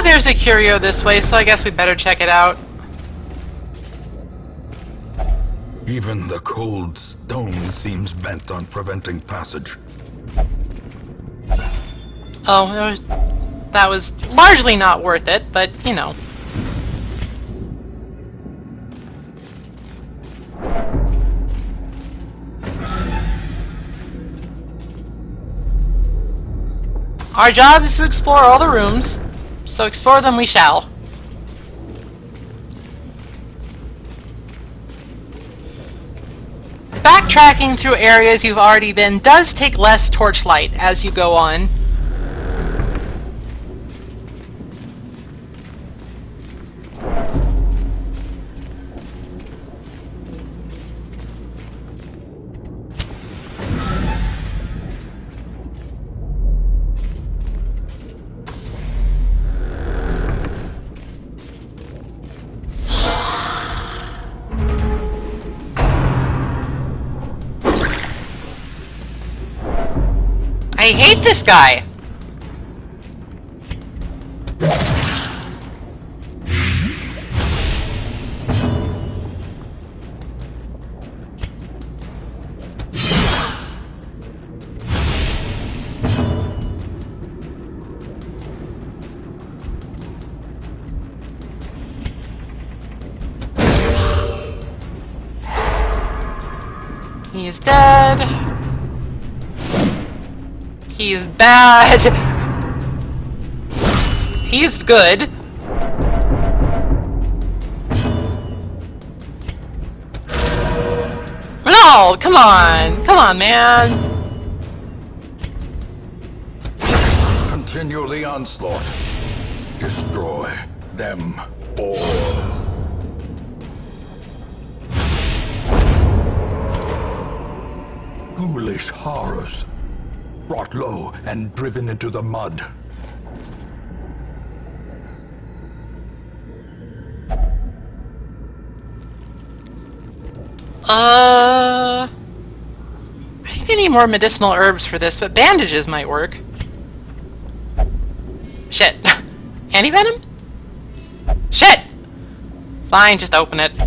A: There's a curio this way, so I guess we better check it out.
B: Even the cold stone seems bent on preventing passage.
A: Oh, that was largely not worth it, but, you know. Our job is to explore all the rooms. So explore them we shall. Backtracking through areas you've already been does take less torchlight as you go on. I hate this guy! He's dead. He's bad. He's good. No, come on. Come on, man.
B: Continue the onslaught. Destroy them all.
C: foolish horrors, brought low and driven into the mud.
A: I think I need more medicinal herbs for this, but bandages might work. Shit. Anti-venom? Shit! Fine, just open it.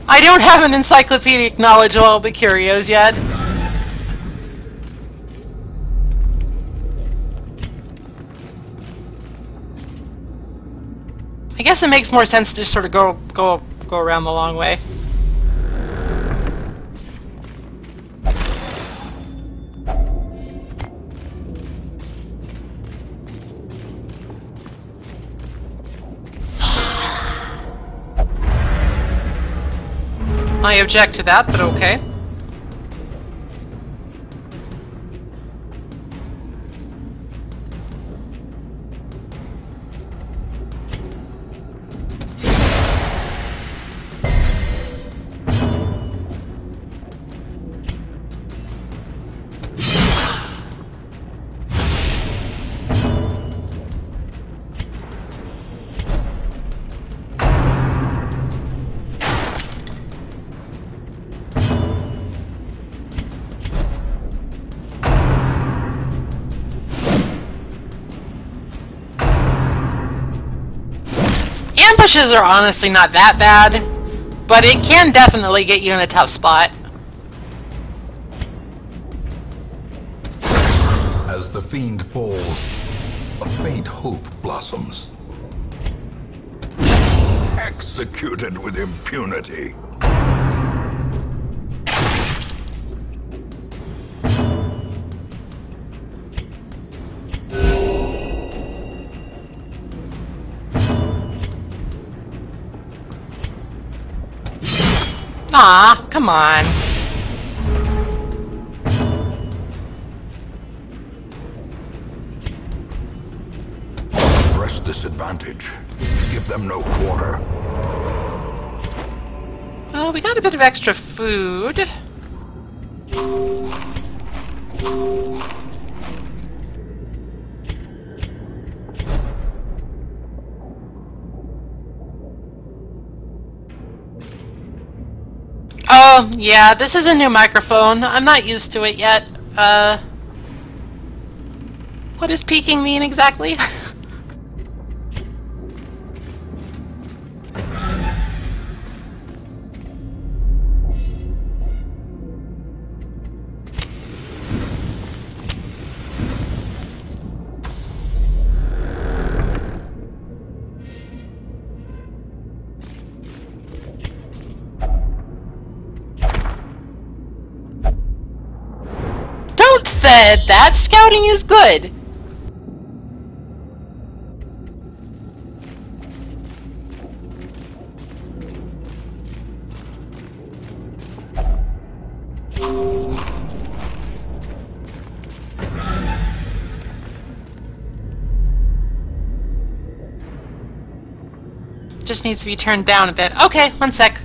A: I don't have an encyclopedic knowledge of all the curios yet. I guess it makes more sense to just sort of go around the long way. I object to that, but okay. Ambushes are honestly not that bad, but it can definitely get you in a tough spot.
C: As the fiend falls, a faint hope blossoms. Executed with impunity.
A: Aw, come on.
C: Press this advantage. Give them no quarter.
A: Well, we got a bit of extra food. Oh, yeah, this is a new microphone. I'm not used to it yet. What does peeking mean exactly? Don't say that! Scouting is good! Just needs to be turned down a bit. Okay, one sec.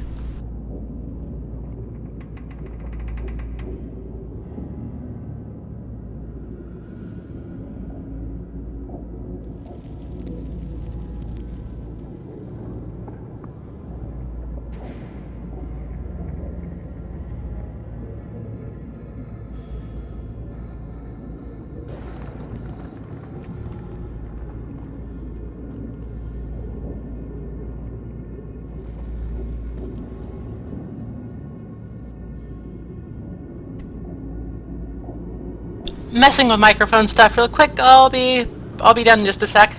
A: Messing with microphone stuff real quick. I'll be done in just a sec.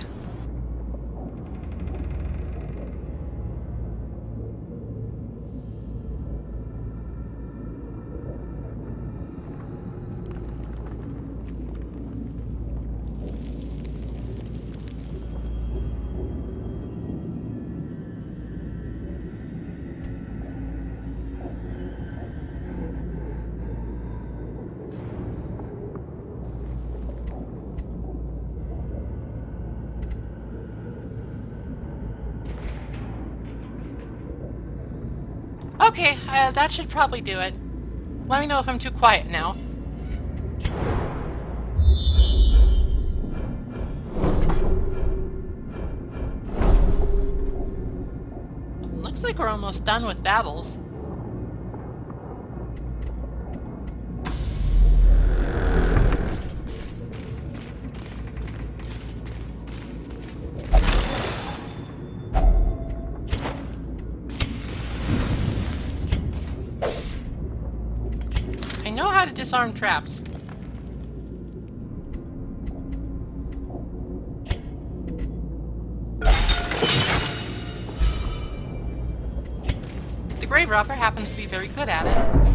A: Okay, that should probably do it. Let me know if I'm too quiet now. Looks like we're almost done with battles. I know how to disarm traps. The Grave Robber happens to be very good at it.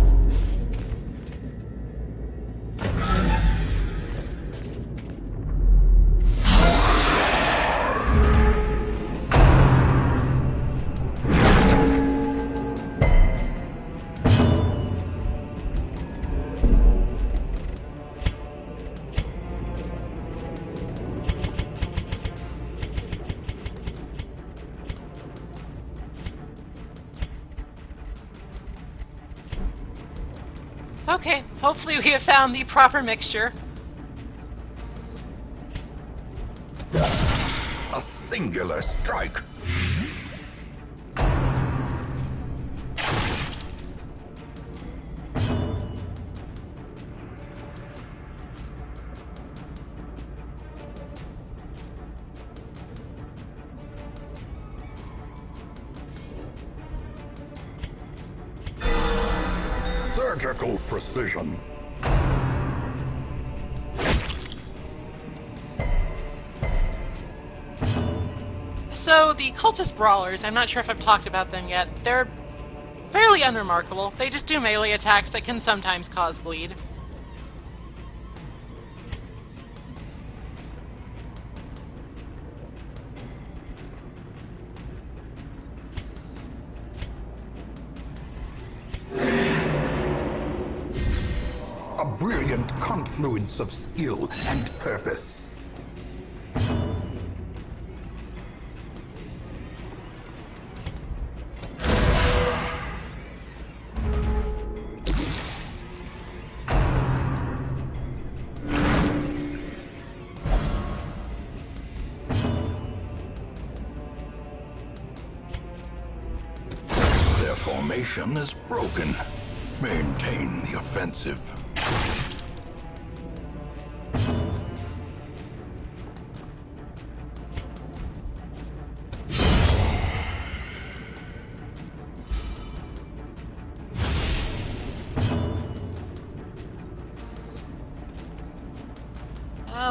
A: Okay, hopefully we have found the proper mixture.
C: A singular strike. Surgical precision.
A: So, the cultist brawlers, I'm not sure if I've talked about them yet, they're fairly unremarkable. They just do melee attacks that can sometimes cause bleed.
C: A brilliant confluence of skill and purpose. Their formation is broken. Maintain the offensive.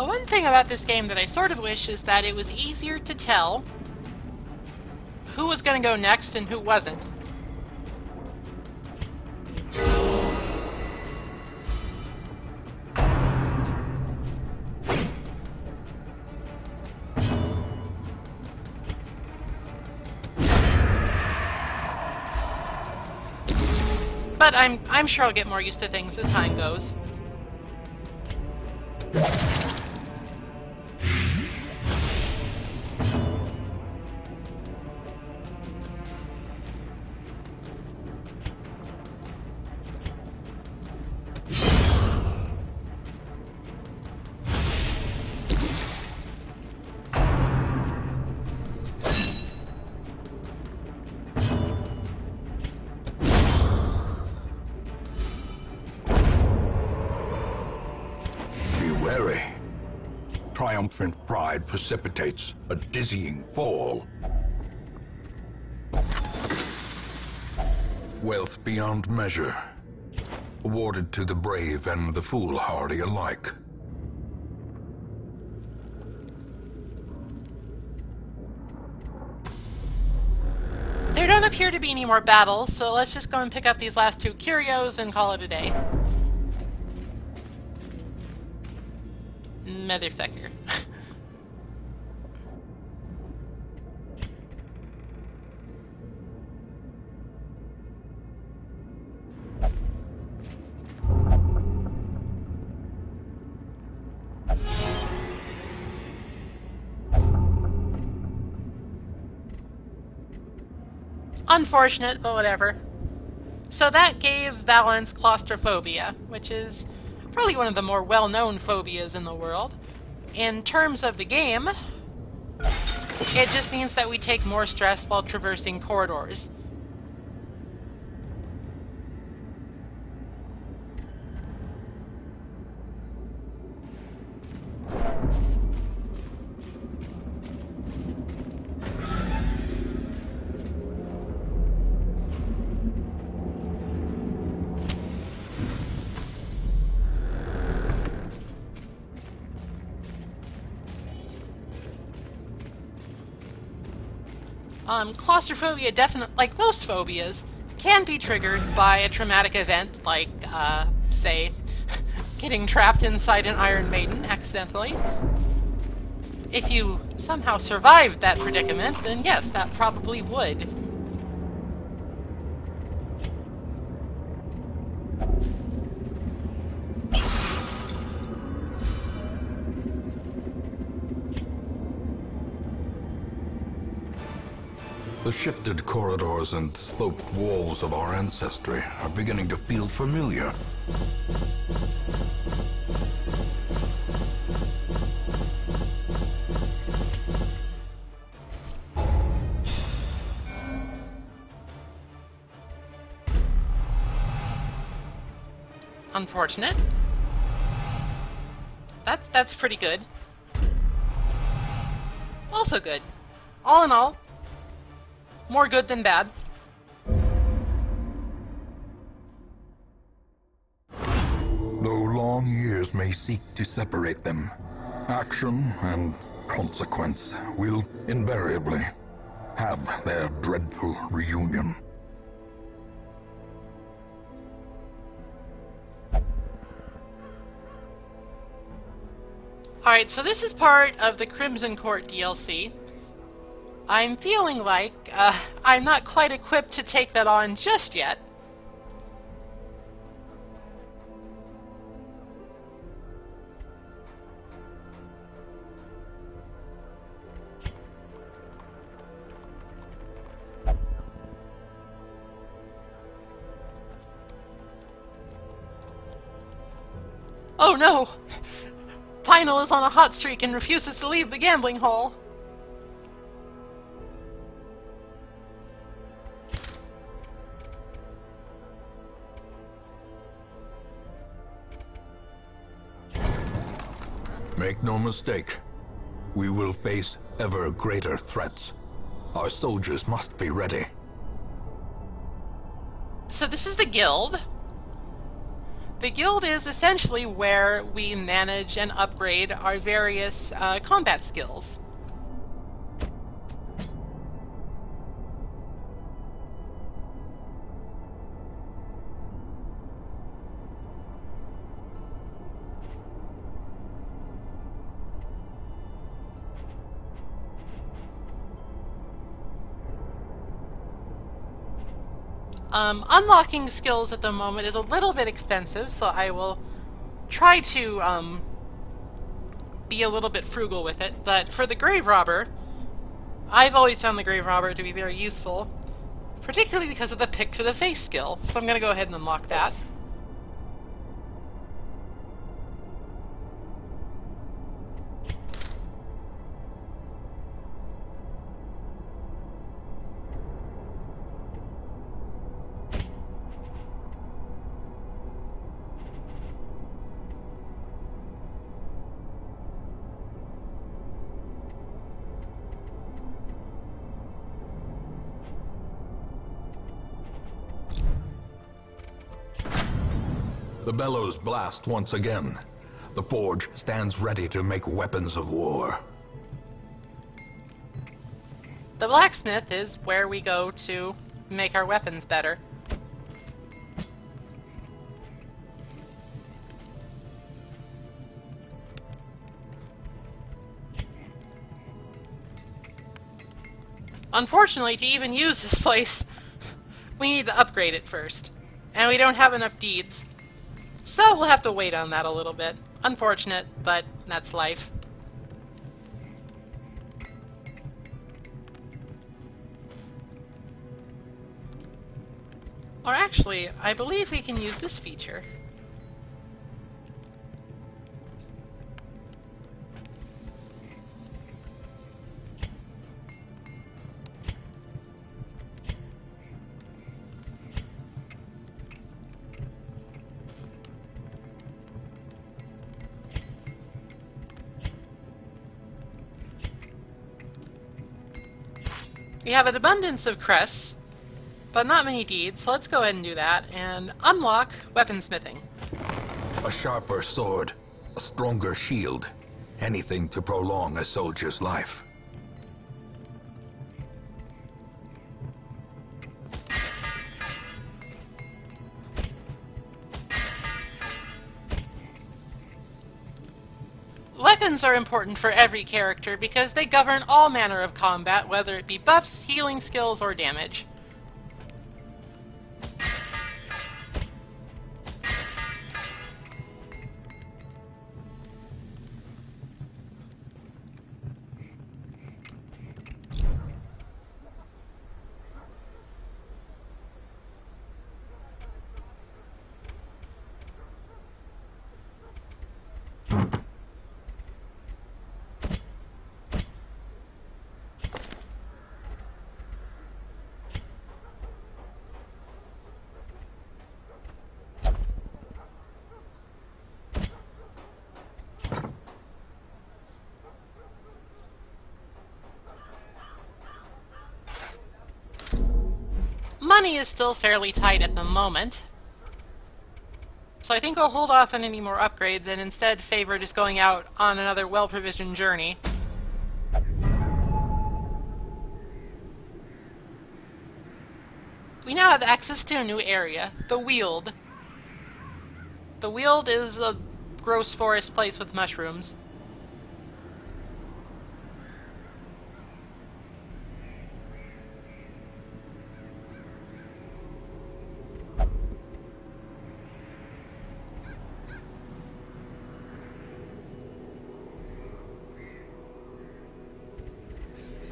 A: One thing about this game that I sort of wish is that it was easier to tell who was going to go next and who wasn't. But I'm sure I'll get more used to things as time goes.
C: Wary. Triumphant pride precipitates a dizzying fall. Wealth beyond measure, awarded to the brave and the foolhardy alike.
A: There don't appear to be any more battles, so let's just go and pick up these last two curios and call it a day. Motherfucker. Unfortunate, but whatever. So that gave Valance claustrophobia, which is probably one of the more well-known phobias in the world. In terms of the game, it just means that we take more stress while traversing corridors. Claustrophobia, definitely, like most phobias, can be triggered by a traumatic event, like, say, getting trapped inside an Iron Maiden accidentally. If you somehow survived that predicament, then yes, that probably would.
C: The shifted corridors and sloped walls of our ancestry are beginning to feel familiar.
A: Unfortunate. That's pretty good. Also good. All in all, more good than bad.
C: Though long years may seek to separate them, action and consequence will invariably have their dreadful reunion.
A: Alright, so this is part of the Crimson Court DLC. I'm feeling like I'm not quite equipped to take that on just yet. Oh no! Final is on a hot streak and refuses to leave the gambling hall.
C: Make no mistake, we will face ever greater threats. Our soldiers must be ready.
A: So this is the guild. The guild is essentially where we manage and upgrade our various combat skills. Unlocking skills at the moment is a little bit expensive, so I will try to be a little bit frugal with it. But for the Grave Robber, I've always found the Grave Robber to be very useful, particularly because of the Pick to the Face skill. So I'm going to go ahead and unlock that.
C: The bellows blast once again. The forge stands ready to make weapons of war.
A: The blacksmith is where we go to make our weapons better. Unfortunately, to even use this place, we need to upgrade it first. And we don't have enough deeds. So we'll have to wait on that a little bit. Unfortunate, but that's life. Or actually, I believe we can use this feature. We have an abundance of crests, but not many deeds, so let's go ahead and do that, and unlock weaponsmithing.
C: A sharper sword, a stronger shield, anything to prolong a soldier's life.
A: Weapons are important for every character because they govern all manner of combat, whether it be buffs, healing skills, or damage. Money is still fairly tight at the moment, so I think I'll hold off on any more upgrades and instead favor just going out on another well-provisioned journey. We now have access to a new area, the Weald. The Weald is a gross forest place with mushrooms.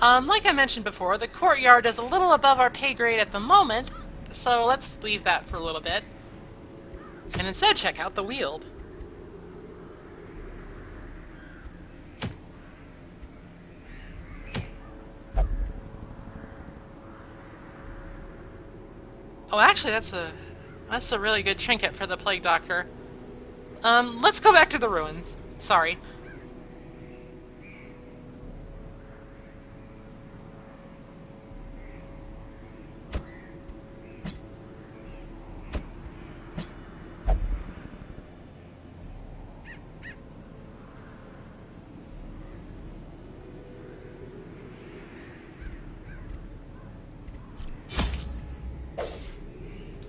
A: Like I mentioned before, the courtyard is a little above our pay grade at the moment, so let's leave that for a little bit. And instead check out the Weald. Oh, actually, that's a really good trinket for the Plague Doctor. Let's go back to the ruins. Sorry.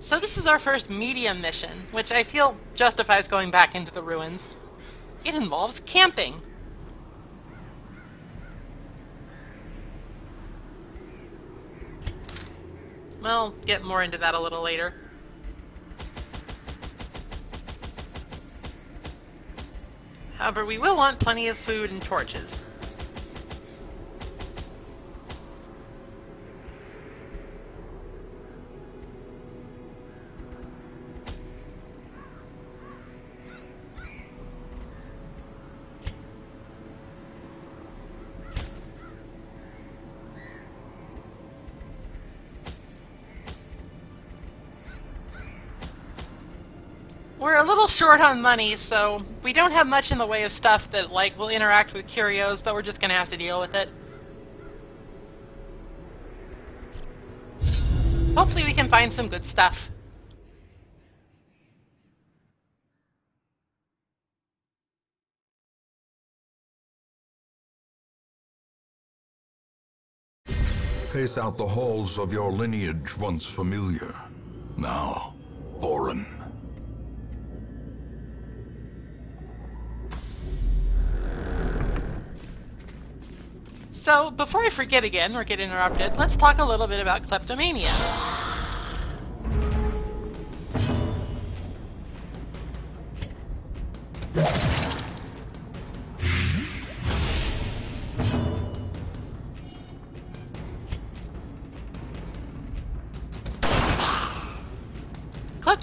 A: So this is our first medium mission, which I feel justifies going back into the ruins. It involves camping. We'll get more into that a little later. However, we will want plenty of food and torches. We're a little short on money, so we don't have much in the way of stuff that, like, will interact with curios, but we're just gonna have to deal with it. Hopefully we can find some good stuff.
C: Pace out the halls of your lineage once familiar, now foreign.
A: So, before I forget again or get interrupted, let's talk a little bit about kleptomania.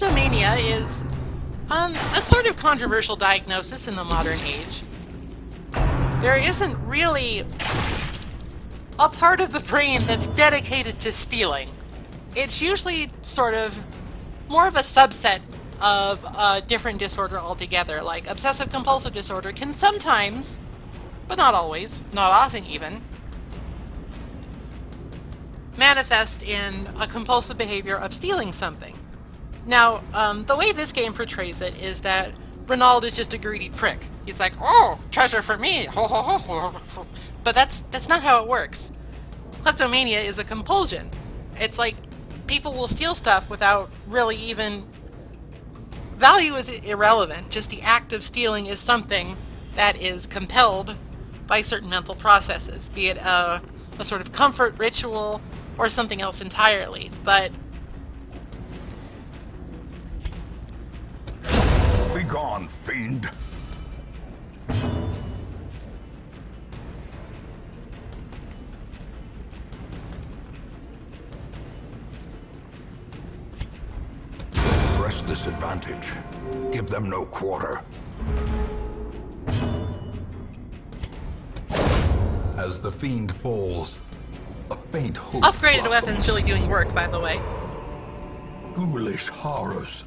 A: kleptomania is a sort of controversial diagnosis in the modern age. There isn't really a part of the brain that's dedicated to stealing. It's usually sort of more of a subset of a different disorder altogether. Like obsessive-compulsive disorder can sometimes, but not always, not often even, manifest in a compulsive behavior of stealing something. Now, the way this game portrays it is that Renaud is just a greedy prick. He's like, oh, treasure for me! But that's not how it works. Kleptomania is a compulsion. It's like people will steal stuff without really even... Value is irrelevant. Just the act of stealing is something that is compelled by certain mental processes, be it a sort of comfort ritual or something else entirely. But
C: Be gone, fiend! Press this advantage. Give them no quarter. As the fiend falls, a faint hope
A: upgraded
C: blossoms.
A: weapons really doing work, by the way.
C: Ghoulish horrors,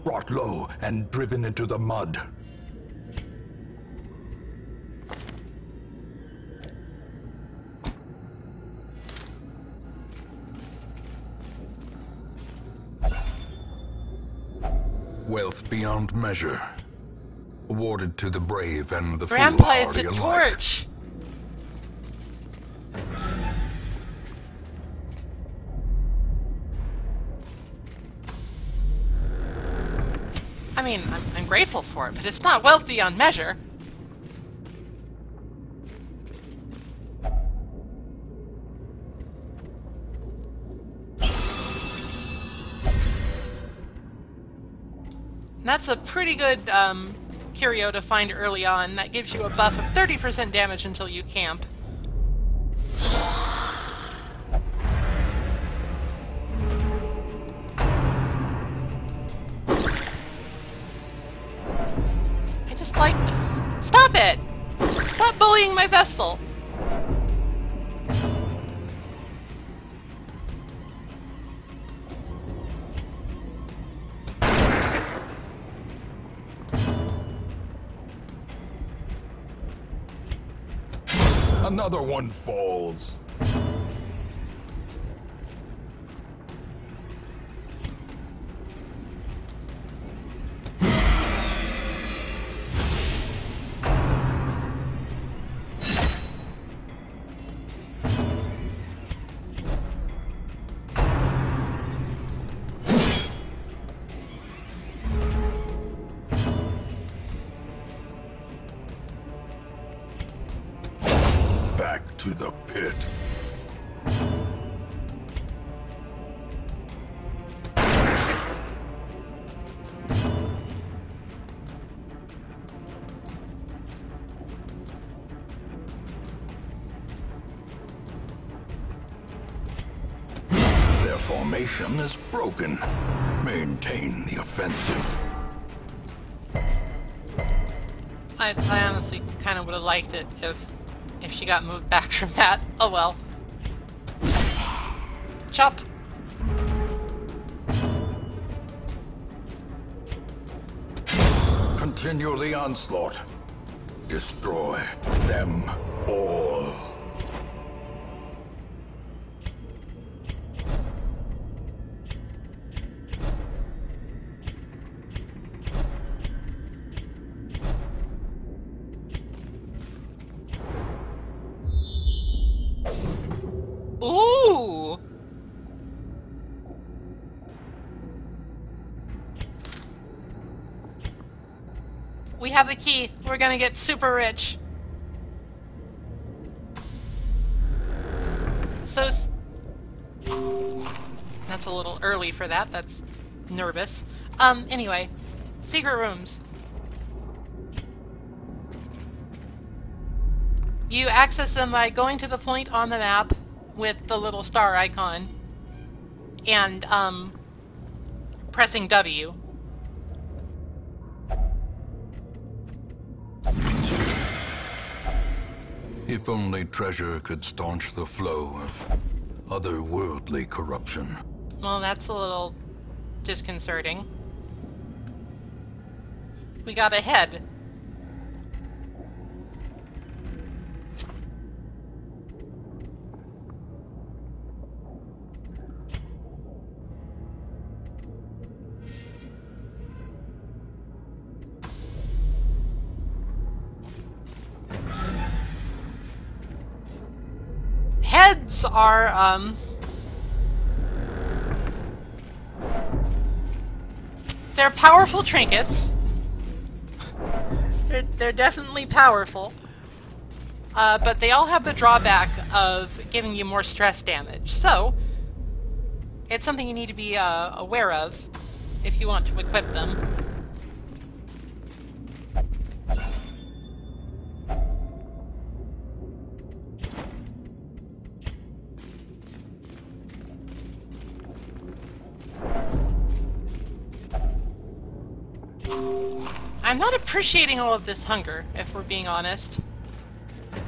C: brought low and driven into the mud. Wealth beyond measure, awarded to the brave and the
A: Grandpa, it's
C: foolhardy
A: a
C: alike.
A: torch! I mean, I'm grateful for it, but it's not wealth beyond measure. That's a pretty good curio to find early on. That gives you a buff of 30% damage until you camp. I just like this. Stop it! Stop bullying my Vestal!
C: Another one falls. Back to the pit. Their formation is broken. Maintain the offensive.
A: I honestly kind of would have liked it if she got moved back from that. Oh well. Chop!
C: Continue the onslaught. Destroy them all.
A: Ooh! We have the key. We're gonna get super rich. So... That's a little early for that. That's nervous. Anyway. Secret rooms. You access them by going to the point on the map with the little star icon and pressing W.
C: If only treasure could staunch the flow of otherworldly corruption.
A: Well, that's a little disconcerting. We got a head. Heads are, they're powerful trinkets. They're definitely powerful. But they all have the drawback of giving you more stress damage. So, it's something you need to be aware of if you want to equip them. I'm not appreciating all of this hunger, if we're being honest. I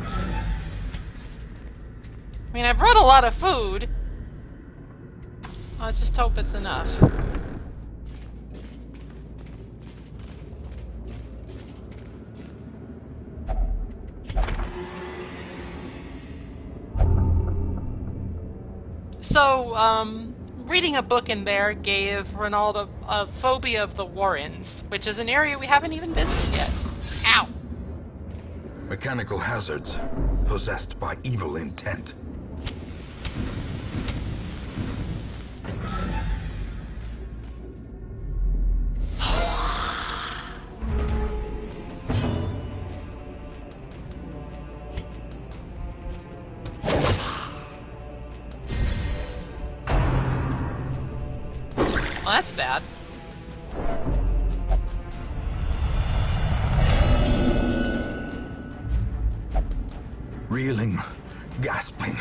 A: mean, I brought a lot of food. I just hope it's enough. So, reading a book in there gave Ronaldo a phobia of the Warrens, which is an area we haven't even visited yet. Ow!
C: Mechanical hazards, possessed by evil intent.
A: Well, that's bad.
C: Reeling, gasping,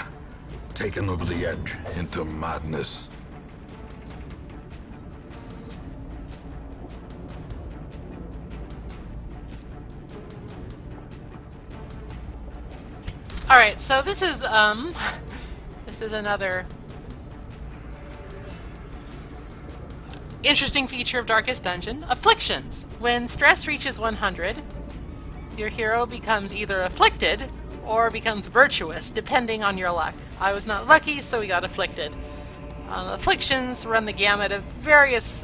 C: taken over the edge into madness.
A: Alright, so this is another interesting feature of Darkest Dungeon. Afflictions. When stress reaches 100, your hero becomes either afflicted or becomes virtuous, depending on your luck. I was not lucky, so we got afflicted. Afflictions run the gamut of various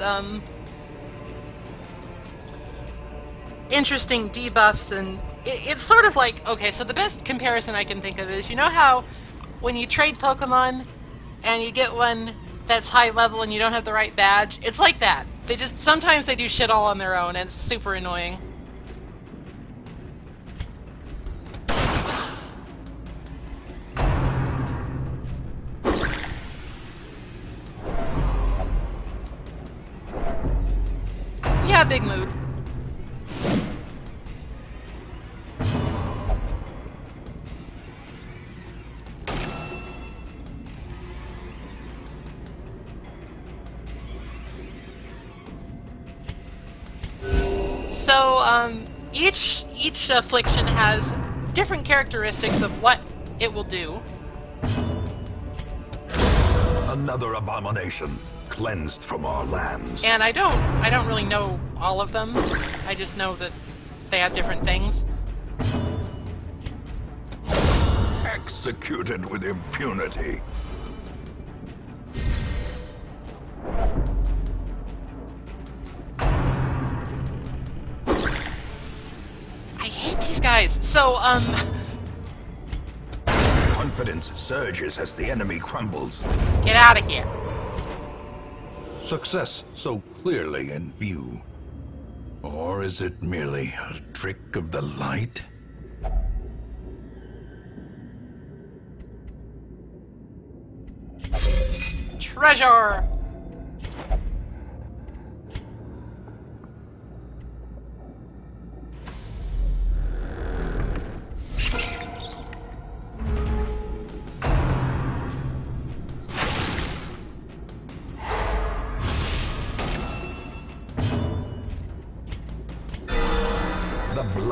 A: interesting debuffs, and it's sort of like, okay, so the best comparison I can think of is, you know how when you trade Pokemon and you get one that's high level and you don't have the right badge? It's like that. They just, sometimes they do shit all on their own, and it's super annoying. Yeah, big mood. So, each affliction has different characteristics of what it will do.
C: Another abomination, cleansed from our lands.
A: And I don't really know all of them. I just know that they have different things.
C: Executed with impunity.
A: I hate these guys. So,
C: Confidence surges as the enemy crumbles.
A: get out of here.
C: Success so clearly in view. Or is it merely a trick of the light?
A: Treasure!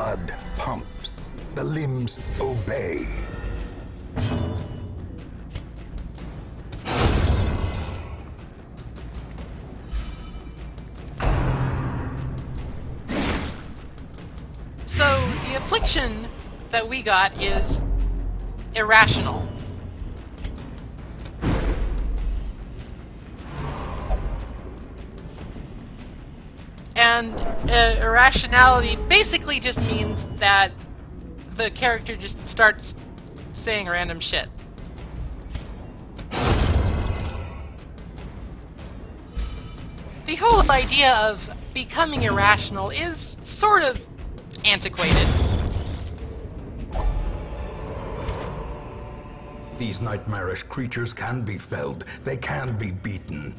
C: blood pumps, the limbs obey.
A: So, the affliction that we got is irrational. And irrationality basically just means that the character just starts saying random shit. The whole idea of becoming irrational is sort of antiquated.
C: These nightmarish creatures can be felled. They can be beaten.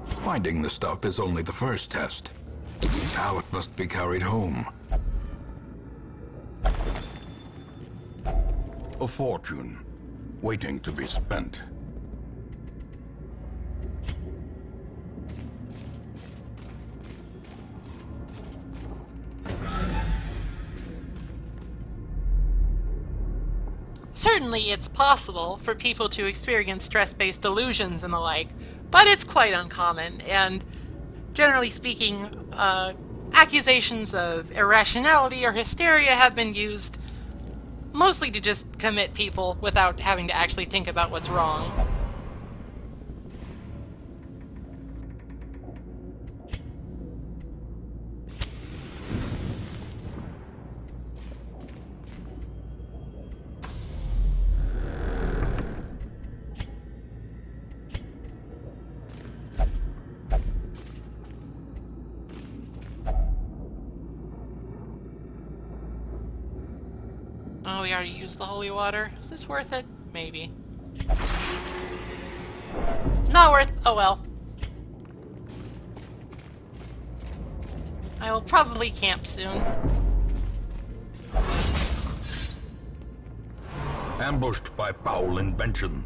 C: Finding the stuff is only the first test. Now it must be carried home. A fortune, waiting to be spent.
A: Certainly it's possible for people to experience stress-based delusions and the like, but it's quite uncommon, and generally speaking, accusations of irrationality or hysteria have been used mostly to just commit people without having to actually think about what's wrong. Oh, we already used the holy water. Is this worth it? Maybe. Not worth... oh well. I will probably camp soon.
C: Ambushed by foul invention.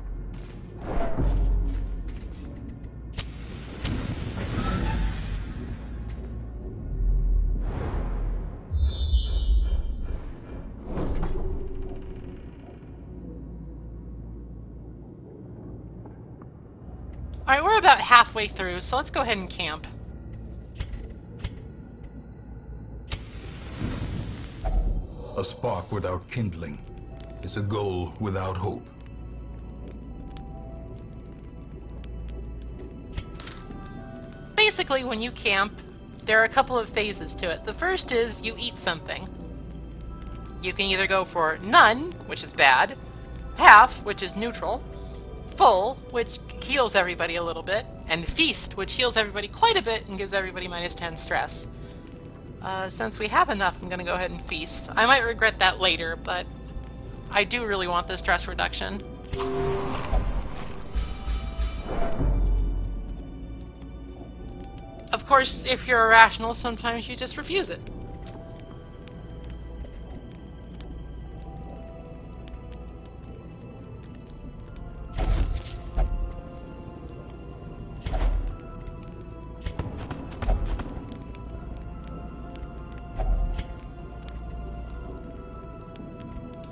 A: Alright, we're about halfway through, so let's go ahead and camp.
C: A spark without kindling is a goal without hope.
A: Basically, when you camp, there are a couple of phases to it. The first is you eat something. You can either go for none, which is bad, half, which is neutral, full, which heals everybody a little bit, and feast, which heals everybody quite a bit and gives everybody -10 stress. Since we have enough, I'm going to go ahead and feast. I might regret that later, but I do really want the stress reduction. Of course, if you're irrational, sometimes you just refuse it.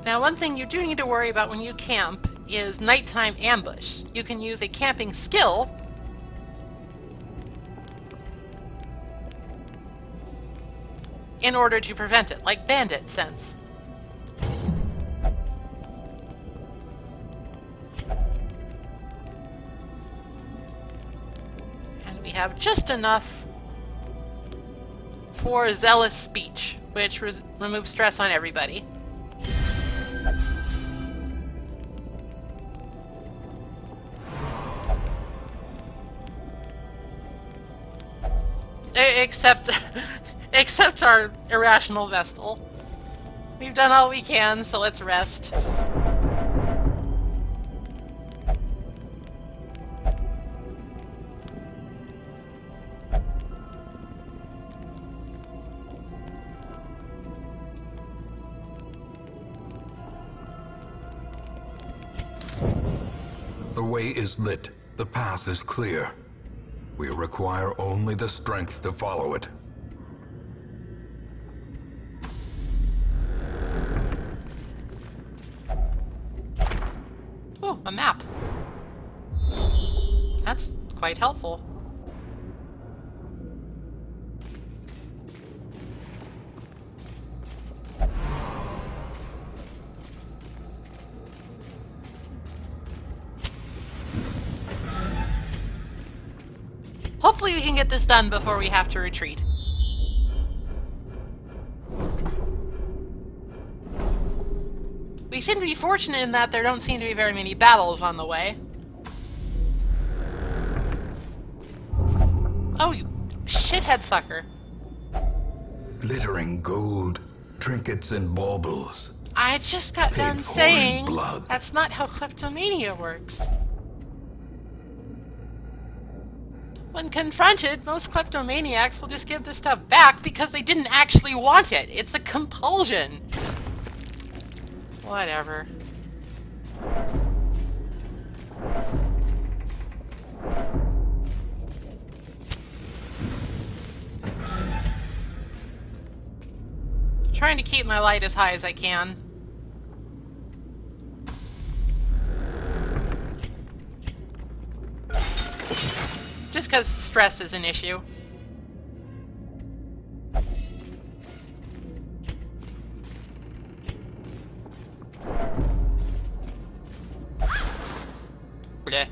A: Now, one thing you do need to worry about when you camp is nighttime ambush. You can use a camping skill in order to prevent it, like Bandit Sense. And we have just enough for Zealous Speech, which removes stress on everybody. Except our irrational Vestal. We've done all we can, so let's rest.
C: The way is lit. The path is clear. We require only the strength to follow it.
A: Oh, a map. That's quite helpful. Hopefully we can get this done before we have to retreat. We seem to be fortunate in that there don't seem to be very many battles on the way. Oh, you shithead fucker.
C: Glittering gold, trinkets and baubles.
A: I just got
C: Paid
A: done
C: for in
A: saying
C: blood.
A: that's not how kleptomania works. When confronted, most kleptomaniacs will just give this stuff back because they didn't actually want it. It's a compulsion. Whatever. Trying to keep my light as high as I can. Just because stress is an issue. Bleh.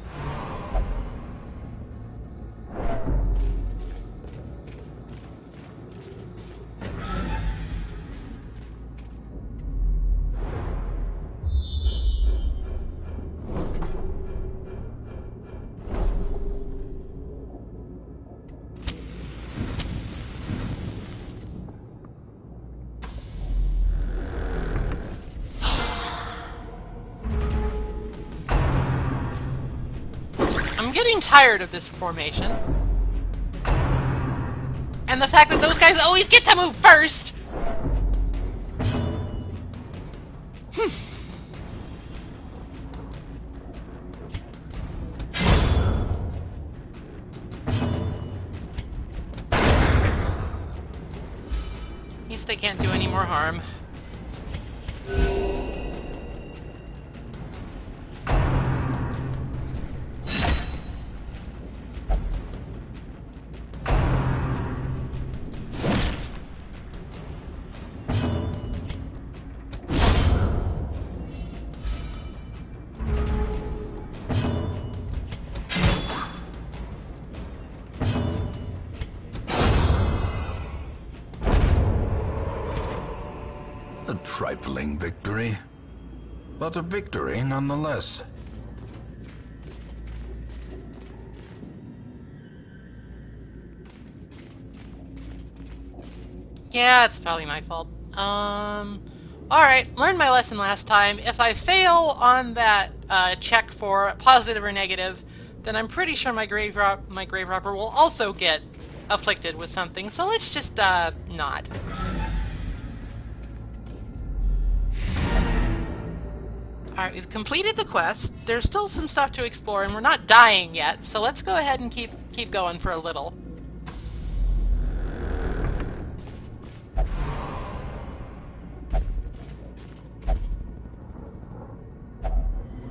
A: I'm getting tired of this formation. And the fact that those guys always get to move first! At least they can't do any more harm.
C: A trifling victory, but a victory nonetheless.
A: Yeah, it's probably my fault. Alright, learned my lesson last time. If I fail on that check for positive or negative, then I'm pretty sure my grave robber will also get afflicted with something, so let's just, not. Alright, we've completed the quest. There's still some stuff to explore, and we're not dying yet, so let's go ahead and keep going for a little.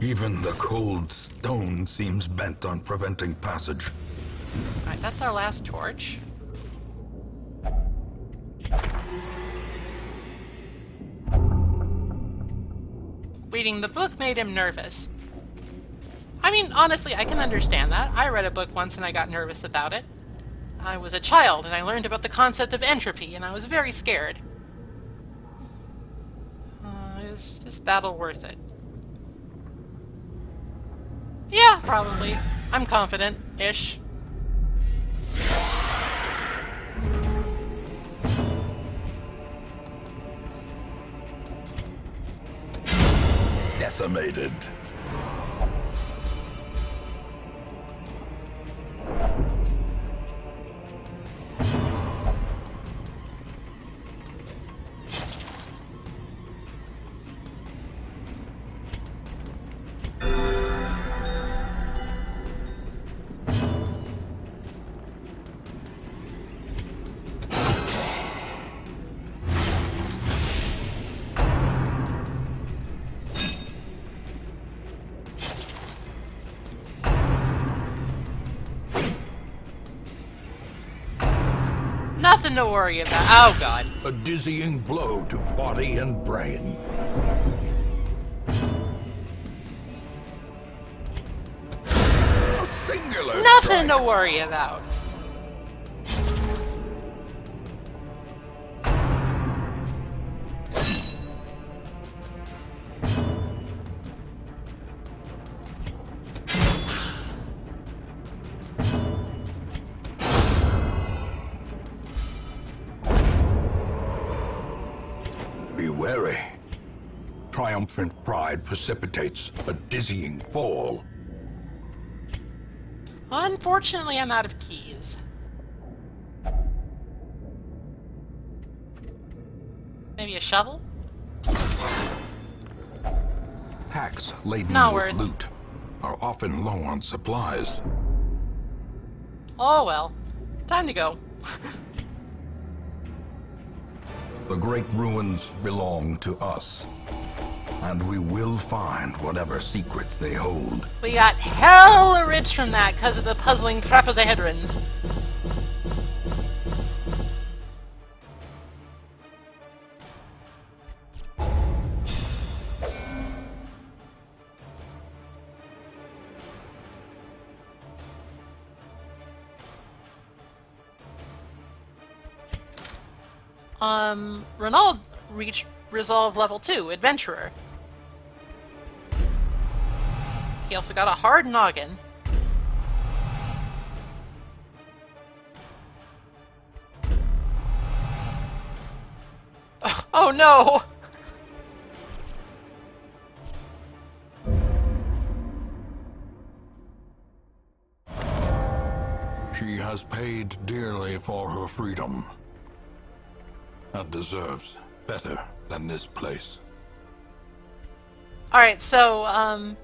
C: Even the cold stone seems bent on preventing passage.
A: Alright, that's our last torch. Reading the book made him nervous. I mean, honestly, I can understand that. I read a book once and I got nervous about it. I was a child and I learned about the concept of entropy and I was very scared. Is this battle worth it? Yeah, probably. I'm confident-ish.
C: Decimated.
A: Nothing to worry about. Oh, God.
C: A dizzying blow to body and brain. A singular
A: Nothing
C: strike.
A: to worry about.
C: Be wary. Triumphant pride precipitates a dizzying fall.
A: Unfortunately, I'm out of keys. Maybe a shovel?
C: Packs laden
A: Not
C: with
A: worth.
C: loot are often low on supplies.
A: Oh well. Time to go.
C: The great ruins belong to us, and we will find whatever secrets they hold.
A: We got hella rich from that because of the puzzling trapezohedrons. Renaud reached Resolve level 2, Adventurer. He also got a hard noggin. Oh no!
C: She has paid dearly for her freedom, and deserves better than this place.
A: Alright, so,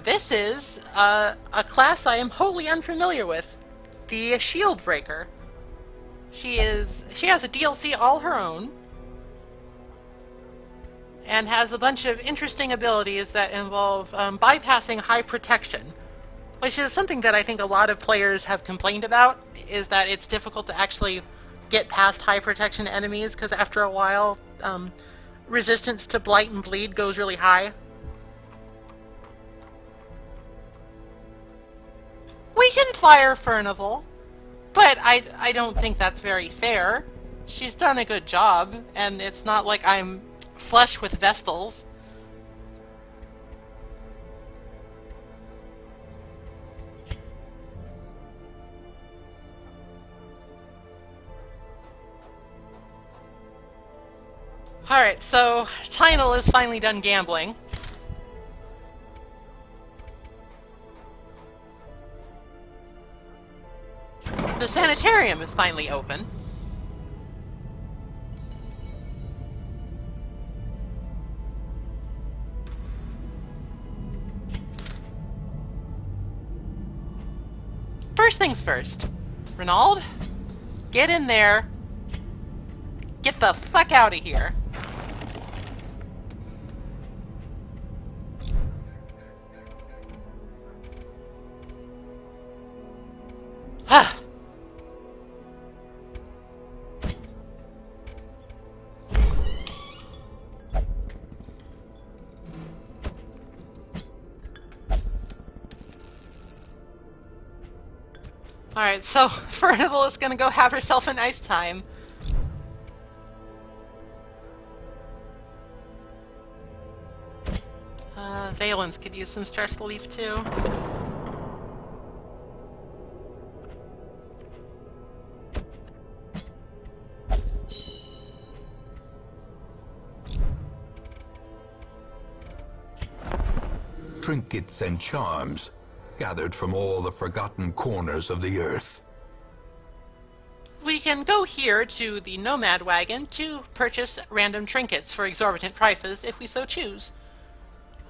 A: this is a class I am wholly unfamiliar with. The Shield Breaker. She has a DLC all her own, and has a bunch of interesting abilities that involve bypassing high protection, which is something that I think a lot of players have complained about, is that it's difficult to actually get past high protection enemies, because after a while, resistance to blight and bleed goes really high. We can fire Furnival, but I don't think that's very fair. She's done a good job, and it's not like I'm flush with Vestals. Alright, so Tynel is finally done gambling. The sanitarium is finally open. First things first. Renaud, get in there. Get the fuck out of here. Ah. Alright, so Furnival is gonna go have herself a nice time. Valence could use some stress relief too.
C: Trinkets and charms gathered from all the forgotten corners of the earth.
A: We can go here to the Nomad Wagon to purchase random trinkets for exorbitant prices if we so choose.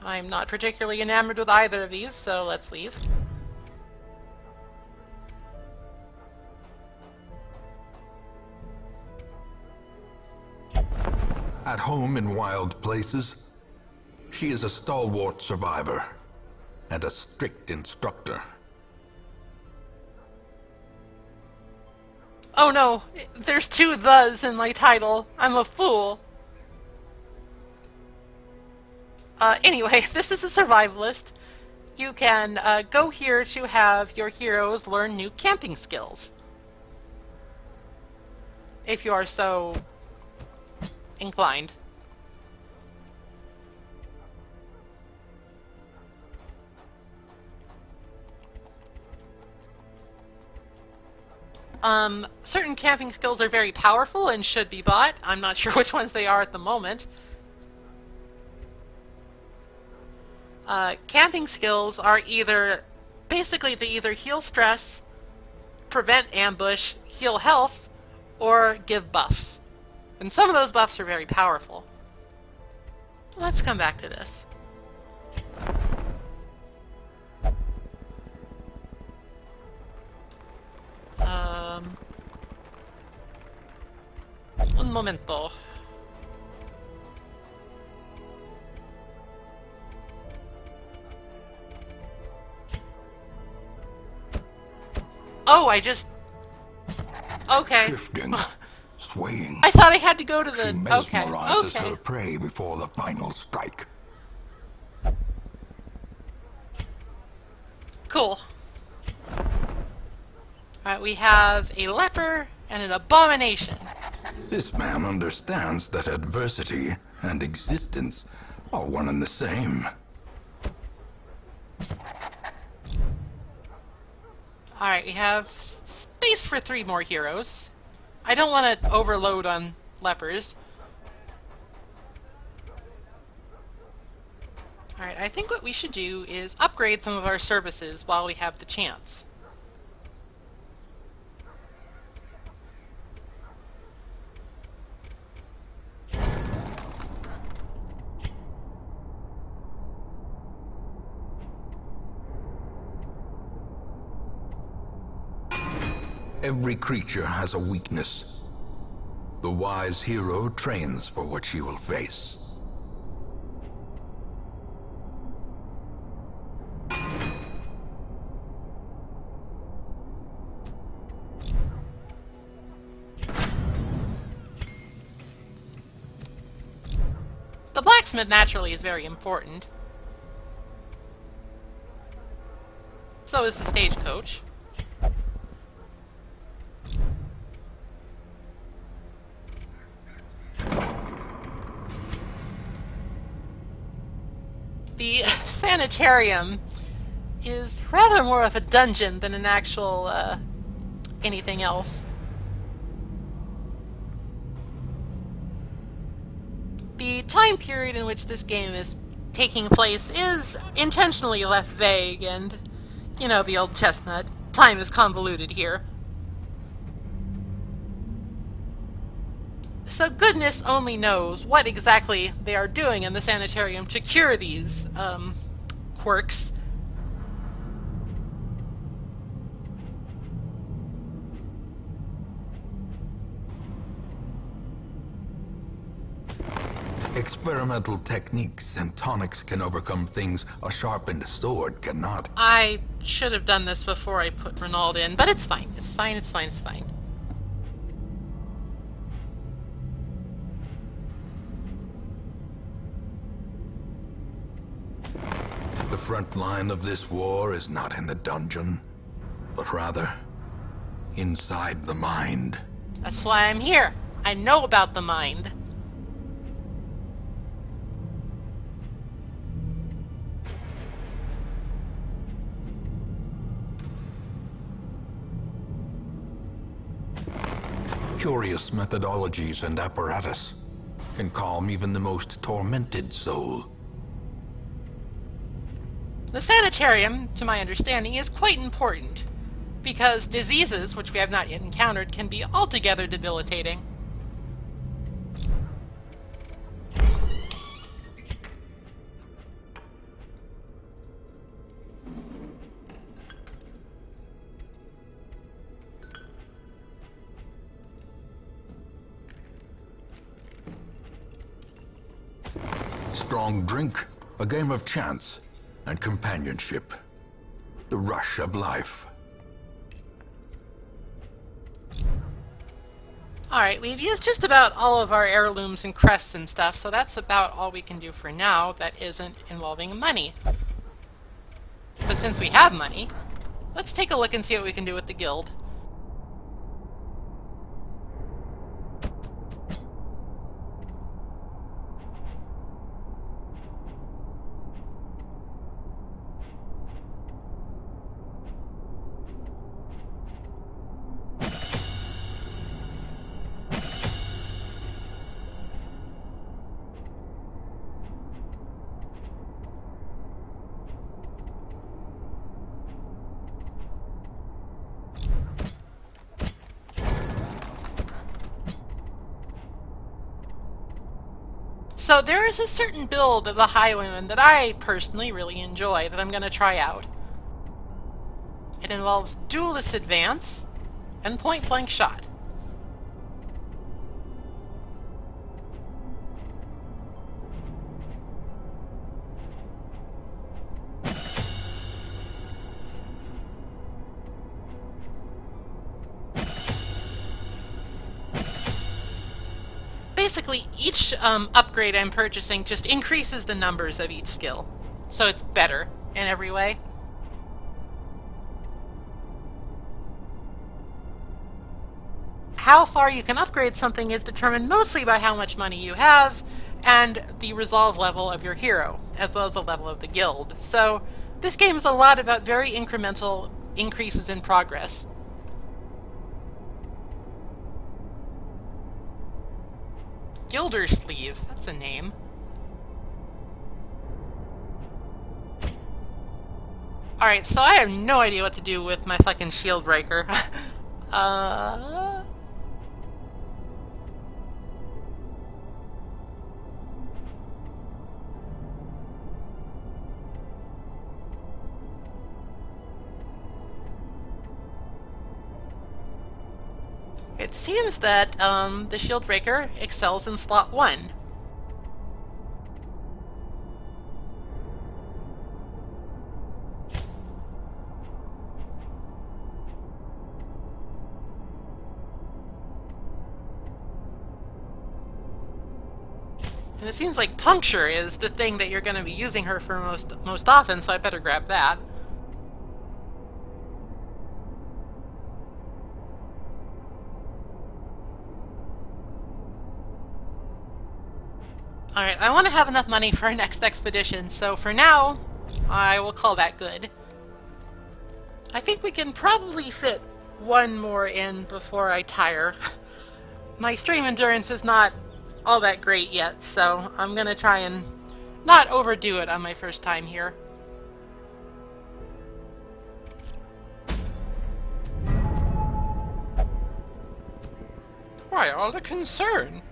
A: I'm not particularly enamored with either of these, so let's leave.
C: At home in wild places, she is a stalwart survivor and a strict instructor.
A: Oh no, there's two thes in my title. I'm a fool. Anyway, this is a survivalist. You can go here to have your heroes learn new camping skills. If you are so inclined. Certain camping skills are very powerful and should be bought. I'm not sure which ones they are at the moment. Camping skills are basically they either heal stress, prevent ambush, heal health, or give buffs. And some of those buffs are very powerful. Let's come back to this. Un momento. Oh, okay.
C: Shifting, swaying.
A: I thought I had to go to
C: She
A: the...
C: mesmerizes
A: Okay.
C: her prey before the final strike.
A: Cool. Alright, we have a leper and an abomination.
C: This man understands that adversity and existence are one and the same.
A: Alright, we have space for 3 more heroes. I don't want to overload on lepers. Alright, I think what we should do is upgrade some of our services while we have the chance.
B: Every creature has a weakness. The wise hero trains for what she will face.
A: The blacksmith naturally is very important. So is the stagecoach. The sanitarium is rather more of a dungeon than an actual, anything else. The time period in which this game is taking place is intentionally left vague, and, you know, the old chestnut, time is convoluted here. So goodness only knows what exactly they are doing in the sanitarium to cure these, quirks.
B: Experimental techniques and tonics can overcome things a sharpened sword cannot.
A: I should have done this before I put Renault in, but it's fine. It's fine, it's fine, it's fine.
B: The front line of this war is not in the dungeon, but rather inside the mind.
A: That's why I'm here. I know about the mind.
B: Curious methodologies and apparatus can calm even the most tormented soul.
A: The sanitarium, to my understanding, is quite important, because diseases, which we have not yet encountered, can be altogether debilitating.
B: Strong drink, a game of chance, and companionship. The rush of life.
A: Alright, we've used just about all of our heirlooms and crests and stuff, so that's about all we can do for now that isn't involving money. But since we have money, let's take a look and see what we can do with the guild. So there is a certain build of the Highwayman that I personally really enjoy that I'm going to try out. It involves Duelist Advance and Point Blank Shot. Basically, each upgrade I'm purchasing just increases the numbers of each skill, so it's better in every way. How far you can upgrade something is determined mostly by how much money you have and the resolve level of your hero, as well as the level of the guild. So this game is a lot about very incremental increases in progress. Gildersleeve, that's a name. Alright, so I have no idea what to do with my fucking shield breaker. It seems that the shield breaker excels in slot 1. And it seems like puncture is the thing that you're going to be using her for most often, so I better grab that. Alright, I want to have enough money for our next expedition, so for now, I will call that good. I think we can probably fit one more in before I tire. My stream endurance is not all that great yet, so I'm gonna try and not overdo it on my first time here. Why all the concern?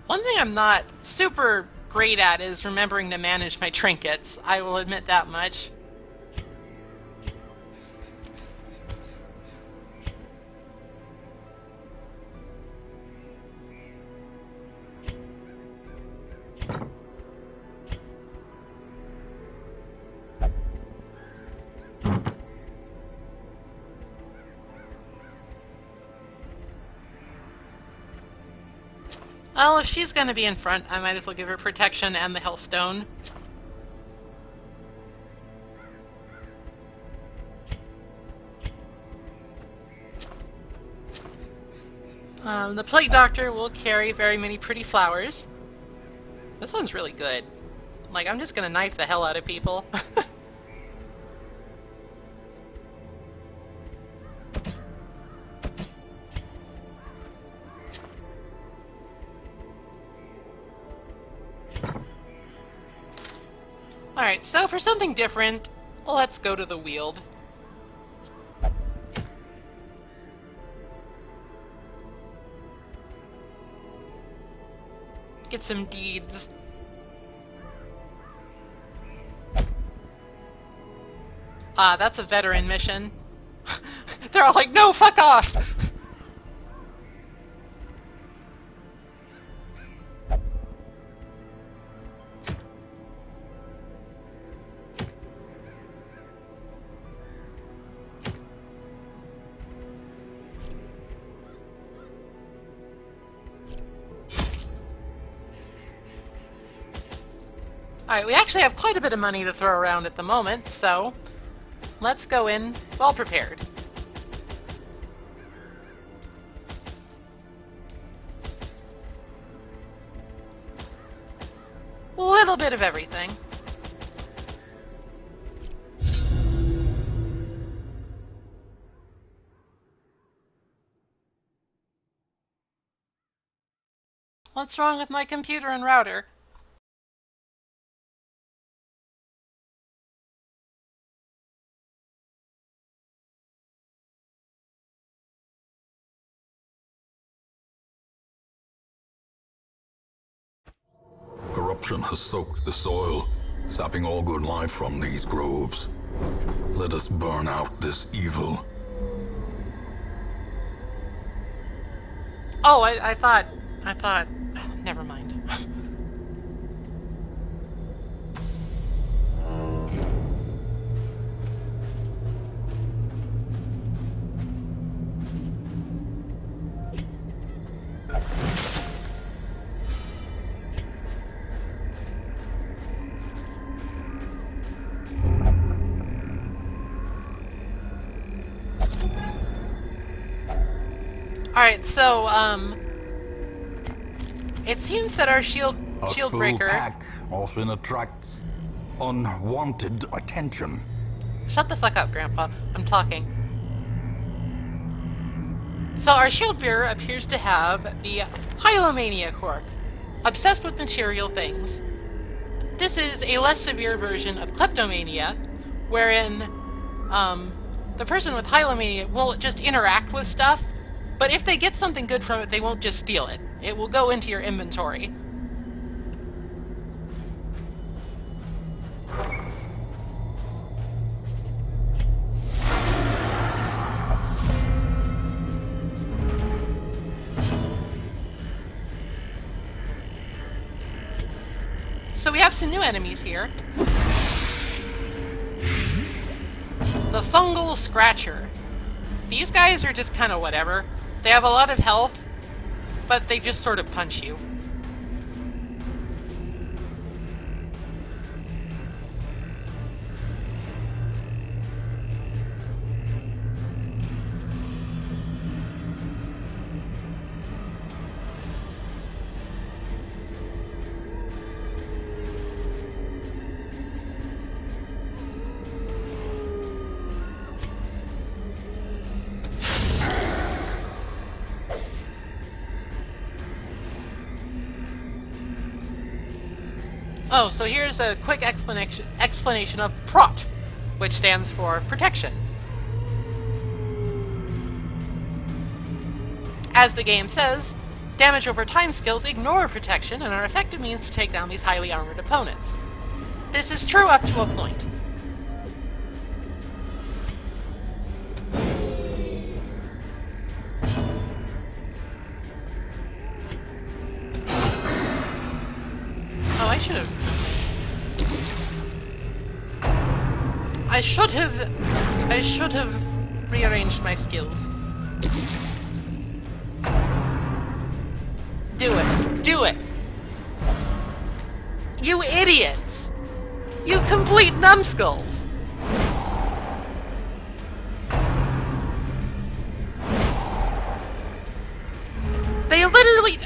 A: One thing I'm not super great at is remembering to manage my trinkets. I will admit that much. Well, if she's gonna be in front, I might as well give her protection and the health stone. The Plague Doctor will carry very many pretty flowers. This one's really good. Like, I'm just gonna knife the hell out of people. Alright, so for something different, let's go to the Weald. Get some deeds. Ah, that's a veteran mission. They're all like, no, fuck off! Alright, we actually have quite a bit of money to throw around at the moment, so let's go in well prepared. A little bit of everything. What's wrong with my computer and router?
C: Corruption has soaked the soil, sapping all good life from these groves. Let us burn out this evil.
A: Oh, I thought, never mind. Alright, so, it seems that our shield breaker...
C: A full pack often attracts unwanted attention.
A: Shut the fuck up, Grandpa. I'm talking. So our shield bearer appears to have the Hylomania quirk, obsessed with material things. This is a less severe version of kleptomania, wherein the person with Hylomania will just interact with stuff, but if they get something good from it, they won't just steal it. It will go into your inventory. So we have some new enemies here. The Fungal Scratcher. These guys are just kind of whatever. They have a lot of health, but they just sort of punch you. Oh, so here's a quick explanation of PROT, which stands for protection. As the game says, damage over time skills ignore protection and are effective means to take down these highly armored opponents. This is true up to a point. Oh, I should have rearranged my skills. Do it. Do it. You idiots! You complete numbskulls! They literally...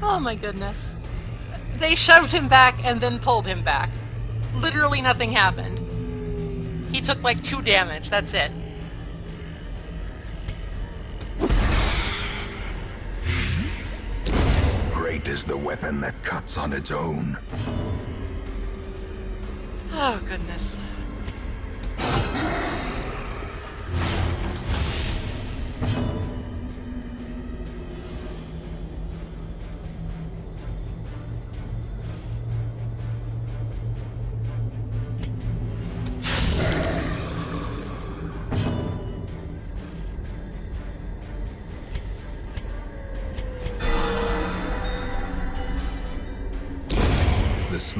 A: Oh my goodness. They shoved him back and then pulled him back. Literally nothing happened. He took like 2 damage, that's it.
B: Great is the weapon that cuts on its own.
A: Oh goodness.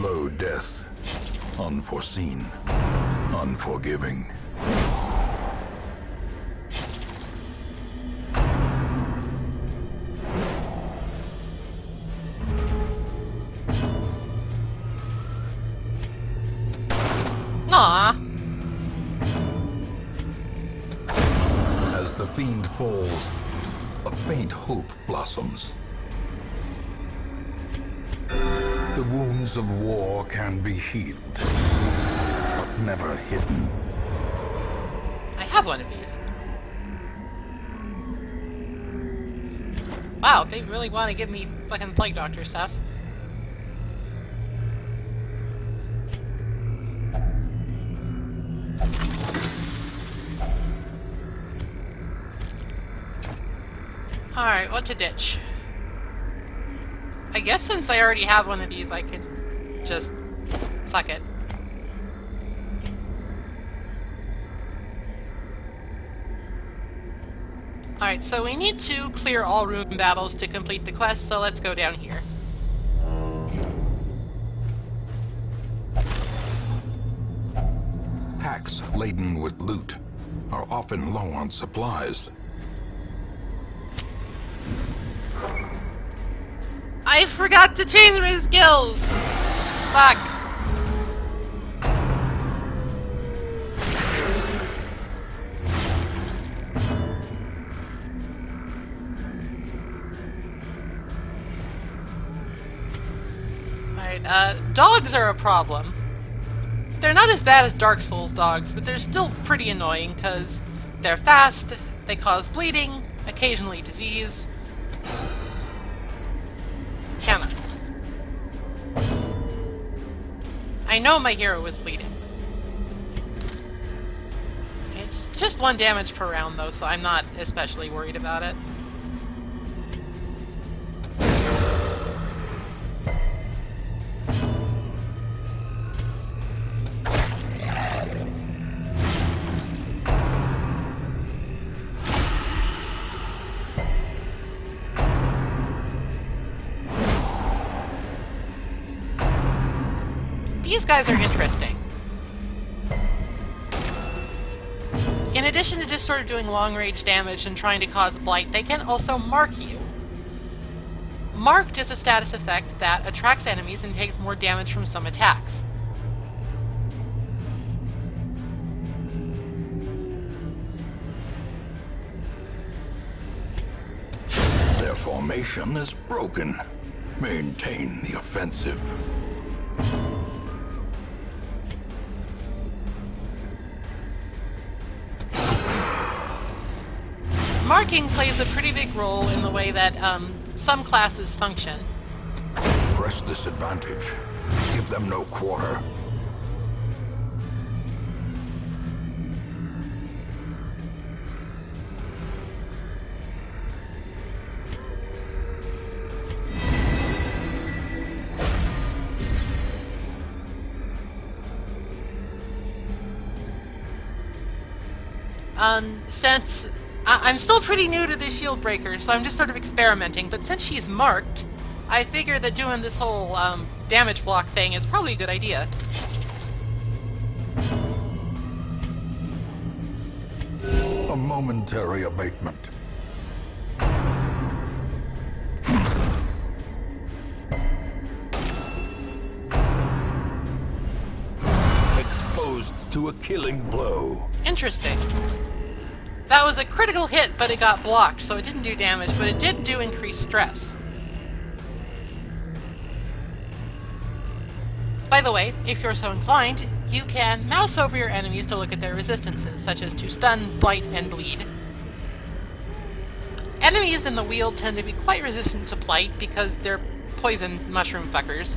C: slow death. Unforeseen. Unforgiving.
A: Aww.
C: As the fiend falls, a faint hope blossoms. The wounds of war can be healed, but never hidden.
A: I have one of these. Wow, they really want to give me fucking Plague Doctor stuff. Alright, what to ditch? I guess since I already have one of these, I can just fuck it. Alright, so we need to clear all room battles to complete the quest, so let's go down here.
C: Packs laden with loot are often low on supplies.
A: I forgot to change my skills! Fuck. Alright, dogs are a problem. They're not as bad as Dark Souls dogs, but they're still pretty annoying because they're fast, they cause bleeding, occasionally disease. Canna. I know my hero was bleeding. It's just 1 damage per round though, so I'm not especially worried about it. These guys are interesting. In addition to just sort of doing long-range damage and trying to cause blight, they can also mark you. Marked is a status effect that attracts enemies and takes more damage from some attacks.
C: Their formation is broken. Maintain the offensive.
A: Marking plays a pretty big role in the way that some classes function.
C: Press this advantage. Give them no quarter.
A: Since I'm still pretty new to this shield breaker, so I'm just sort of experimenting, but since she's marked, I figure that doing this whole damage block thing is probably a good idea.
C: A momentary abatement. Exposed to a killing blow.
A: Interesting. That was a critical hit, but it got blocked, so it didn't do damage, but it did do increased stress. By the way, if you're so inclined, you can mouse over your enemies to look at their resistances, such as to stun, blight, and bleed. Enemies in the Weald tend to be quite resistant to blight because they're poison mushroom fuckers.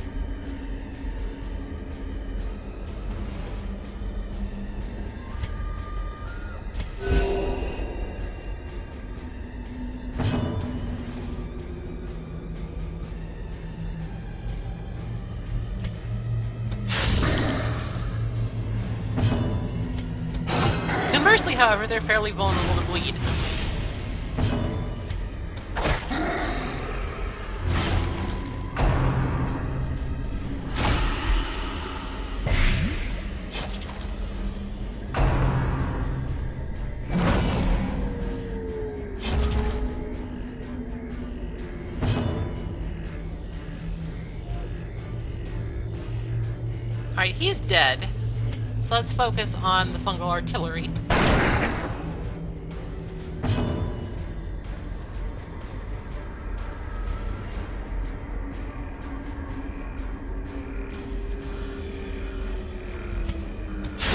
A: Conversely, however, they're fairly vulnerable to bleed. Alright, he's dead. So let's focus on the fungal artillery.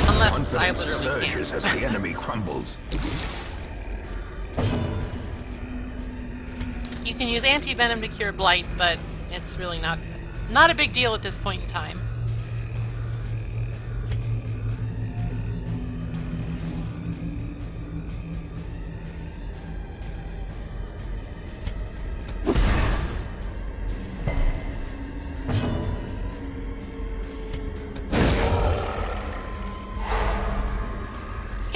A: Unless I literally
B: surges
A: can't.
B: as the enemy crumbles.
A: You can use anti-venom to cure blight, but it's really not a big deal at this point in time.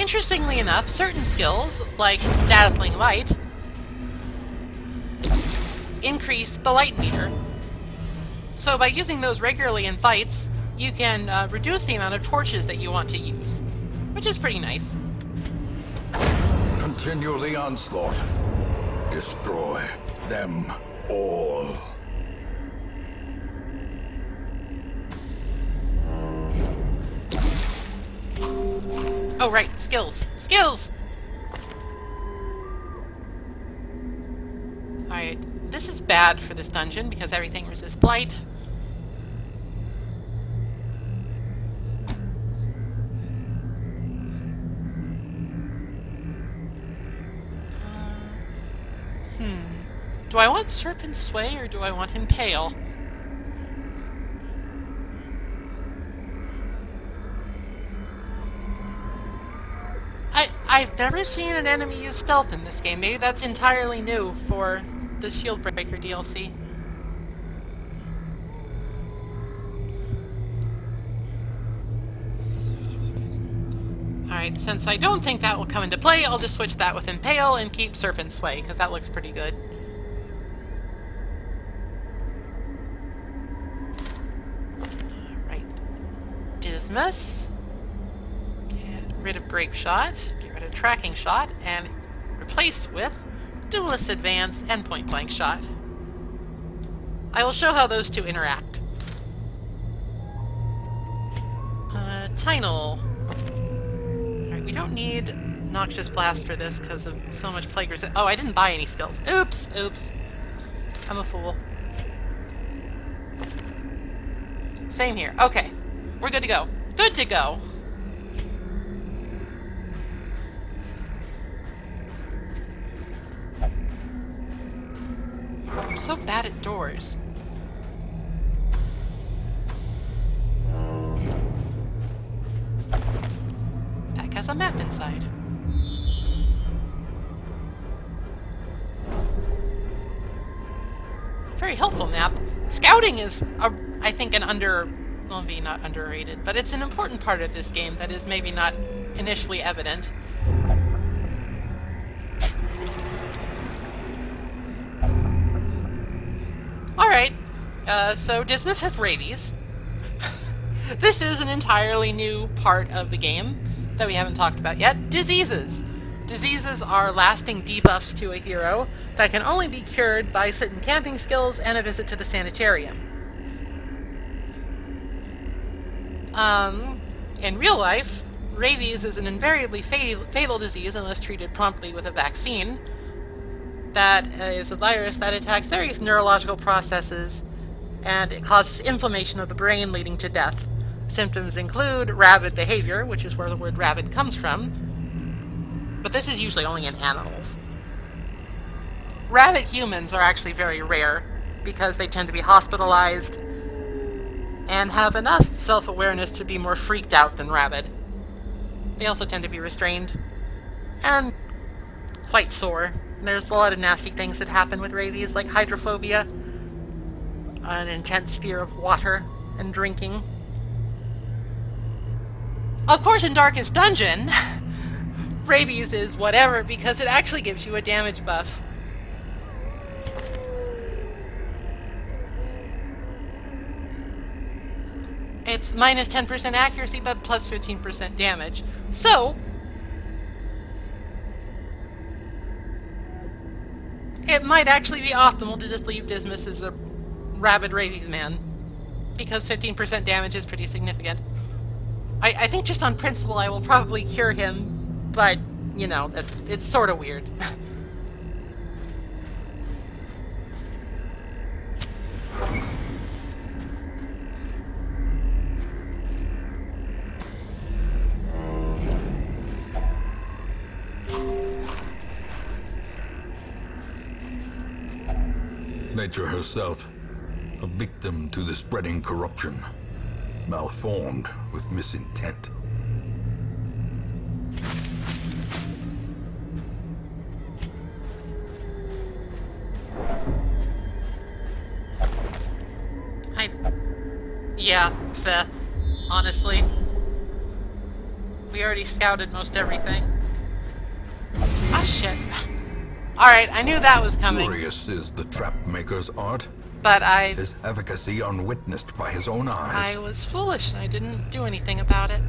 A: Interestingly enough, certain skills, like Dazzling Light, increase the light meter. So by using those regularly in fights, you can reduce the amount of torches that you want to use, which is pretty nice.
C: Continue the onslaught. Destroy them all.
A: Oh right, skills! Skills! Alright, this is bad for this dungeon because everything resists blight. Do I want Serpent Sway or do I want Impale? I've never seen an enemy use stealth in this game. Maybe that's entirely new for the Shield Breaker DLC. Alright, since I don't think that will come into play, I'll just switch that with Impale and keep Serpent Sway, because that looks pretty good. Alright. Dismas. Get rid of Grape Shot. Get rid of Tracking Shot, and replace with Duelist Advance and Point Blank Shot. I will show how those two interact. Tynal. Alright, we don't need Noxious Blast for this because of so much Plague Resist. Oh, I didn't buy any skills. Oops! Oops. I'm a fool. Same here. Okay. We're good to go. Good to go! I'm so bad at doors. That has a map inside. Very helpful map. Scouting is, I think, well, maybe not underrated, but it's an important part of this game that is maybe not initially evident. Alright, so Dismas has rabies. This is an entirely new part of the game that we haven't talked about yet. Diseases. Diseases are lasting debuffs to a hero that can only be cured by certain camping skills and a visit to the sanitarium. In real life, rabies is an invariably fatal disease unless treated promptly with a vaccine. That is a virus that attacks various neurological processes, and it causes inflammation of the brain leading to death. Symptoms include rabid behavior, which is where the word rabid comes from, but this is usually only in animals. Rabid humans are actually very rare, because they tend to be hospitalized and have enough self-awareness to be more freaked out than rabid. They also tend to be restrained and quite sore. There's a lot of nasty things that happen with rabies, like hydrophobia, an intense fear of water and drinking. Of course, in Darkest Dungeon, rabies is whatever because it actually gives you a damage buff. It's minus 10% accuracy, but plus 15% damage. So, it might actually be optimal to just leave Dismas as a rabid rabies man. because 15% damage is pretty significant. I think just on principle I will probably cure him, but, you know, it's sort of weird.
C: Nature herself, a victim to the spreading corruption, malformed with misintent.
A: Yeah, fair. Honestly. We already scouted most everything. Ah, shit. Alright, I knew that was coming.
C: Glorious is the trap maker's art,
A: but
C: his efficacy unwitnessed by his own eyes.
A: I was foolish. I didn't do anything about it.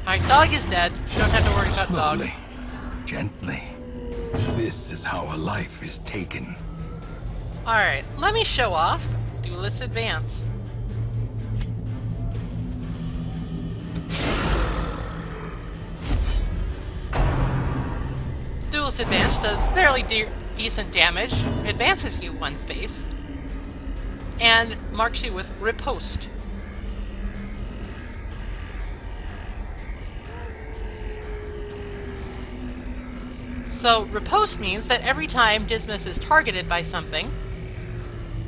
A: Alright, dog is dead. You don't have to worry about dog.
C: Slowly, gently. This is how a life is taken.
A: Alright, let me show off. Duelist Advance. Duelist Advance does fairly decent damage, advances you 1 space, and marks you with Riposte. So, Riposte means that every time Dismas is targeted by something,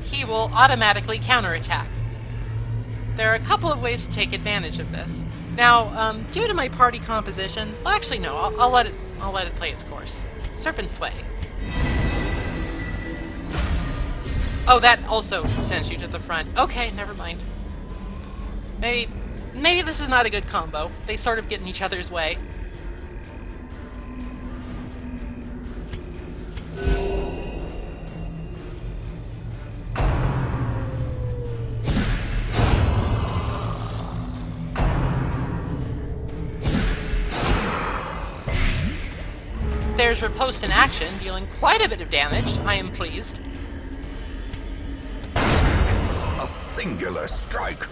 A: he will automatically counterattack. There are a couple of ways to take advantage of this. Now, due to my party composition, well, actually no, I'll let it play its course. Serpent Sway. Oh, that also sends you to the front. Okay, never mind. Maybe this is not a good combo. They sort of get in each other's way. There's Riposte in action, dealing quite a bit of damage. I am pleased.
C: A singular strike.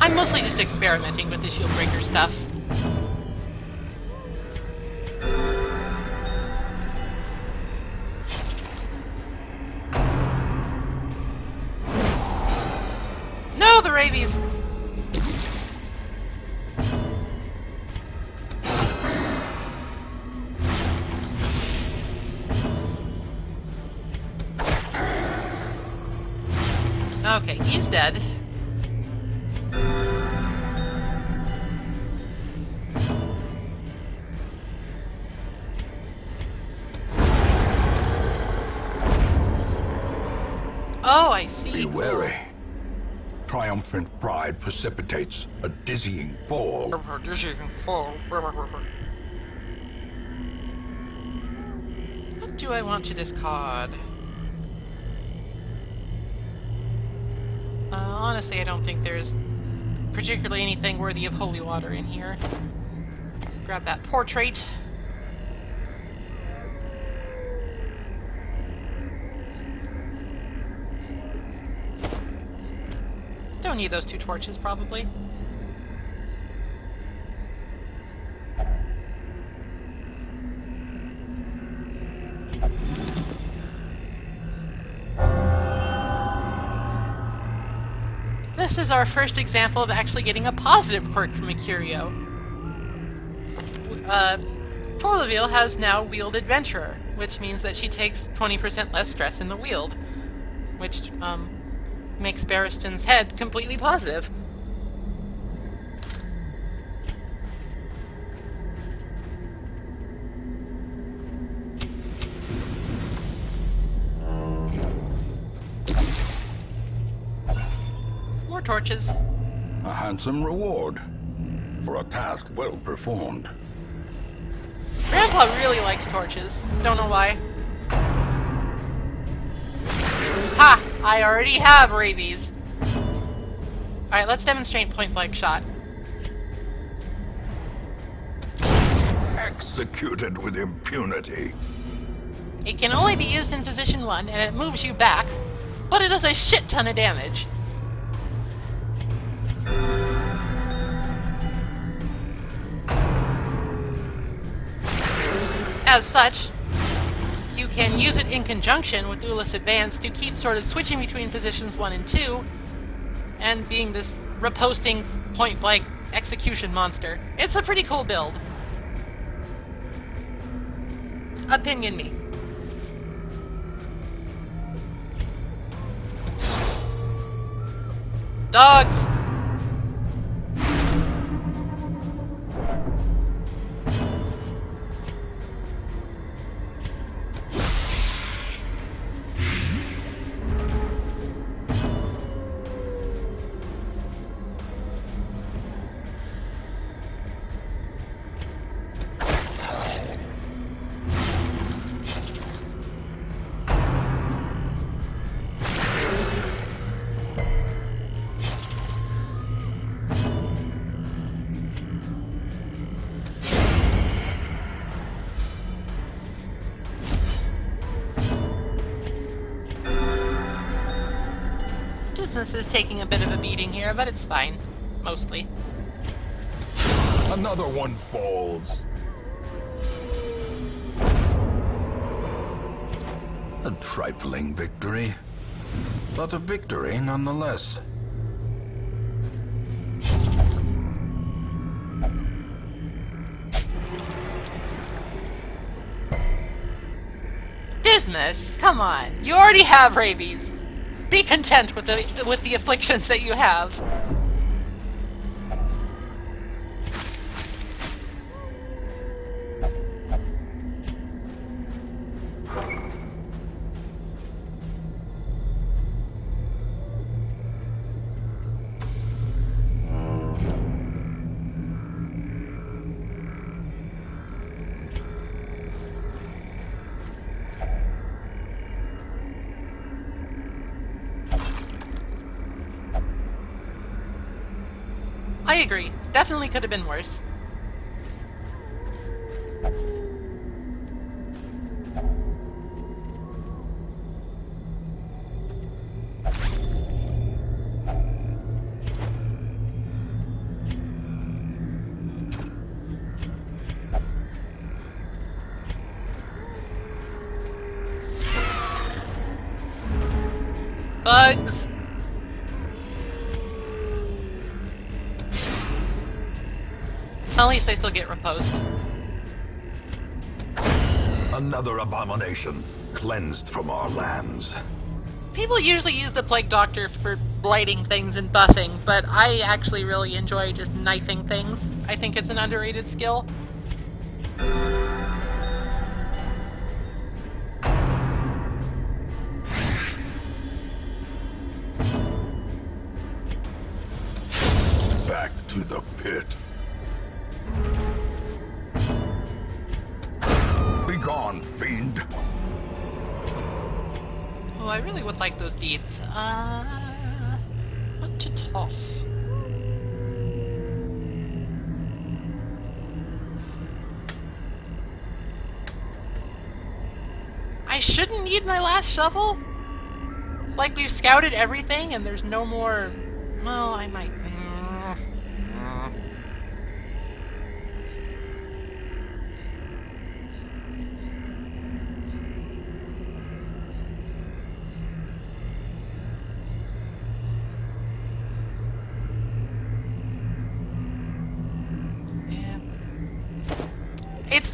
A: I'm mostly just experimenting with the shield breaker stuff. No, the rabies! Okay, he's dead. Oh, I see.
C: Be wary. Triumphant pride precipitates a dizzying fall.
A: What do I want to discard? Honestly, I don't think there's particularly anything worthy of holy water in here. Grab that portrait. Don't need those 2 torches, probably. This is our first example of actually getting a positive quirk from a curio. Torlaville has now Wield Adventurer, which means that she takes 20% less stress in the wield, which, makes Barristan's head completely positive. More torches.
C: A handsome reward for a task well performed.
A: Grandpa really likes torches. Don't know why. Ha! I already have rabies. Alright, let's demonstrate point-blank shot.
C: Executed with impunity.
A: It can only be used in position 1, and it moves you back, but it does a shit ton of damage. As such, you can use it in conjunction with Duelist Advance to keep sort of switching between positions 1 and 2, and being this riposting point-blank execution monster. It's a pretty cool build. Opinion me. Dogs! Business is taking a bit of a beating here, but it's fine. Mostly.
C: Another one falls. A trifling victory, but a victory nonetheless.
A: Dismas, come on. You already have rabies. Be content with the afflictions that you have. I agree. Definitely could have been worse. Bugs! At least I still get riposte.
C: Another abomination cleansed from our lands.
A: People usually use the Plague Doctor for blighting things and buffing, but I actually really enjoy just knifing things. I think it's an underrated skill.
C: Back to the pit. Begone, fiend!
A: Oh, I really would like those deeds. What to toss? I shouldn't need my last shovel? Like, we've scouted everything and there's no more... Well, I might...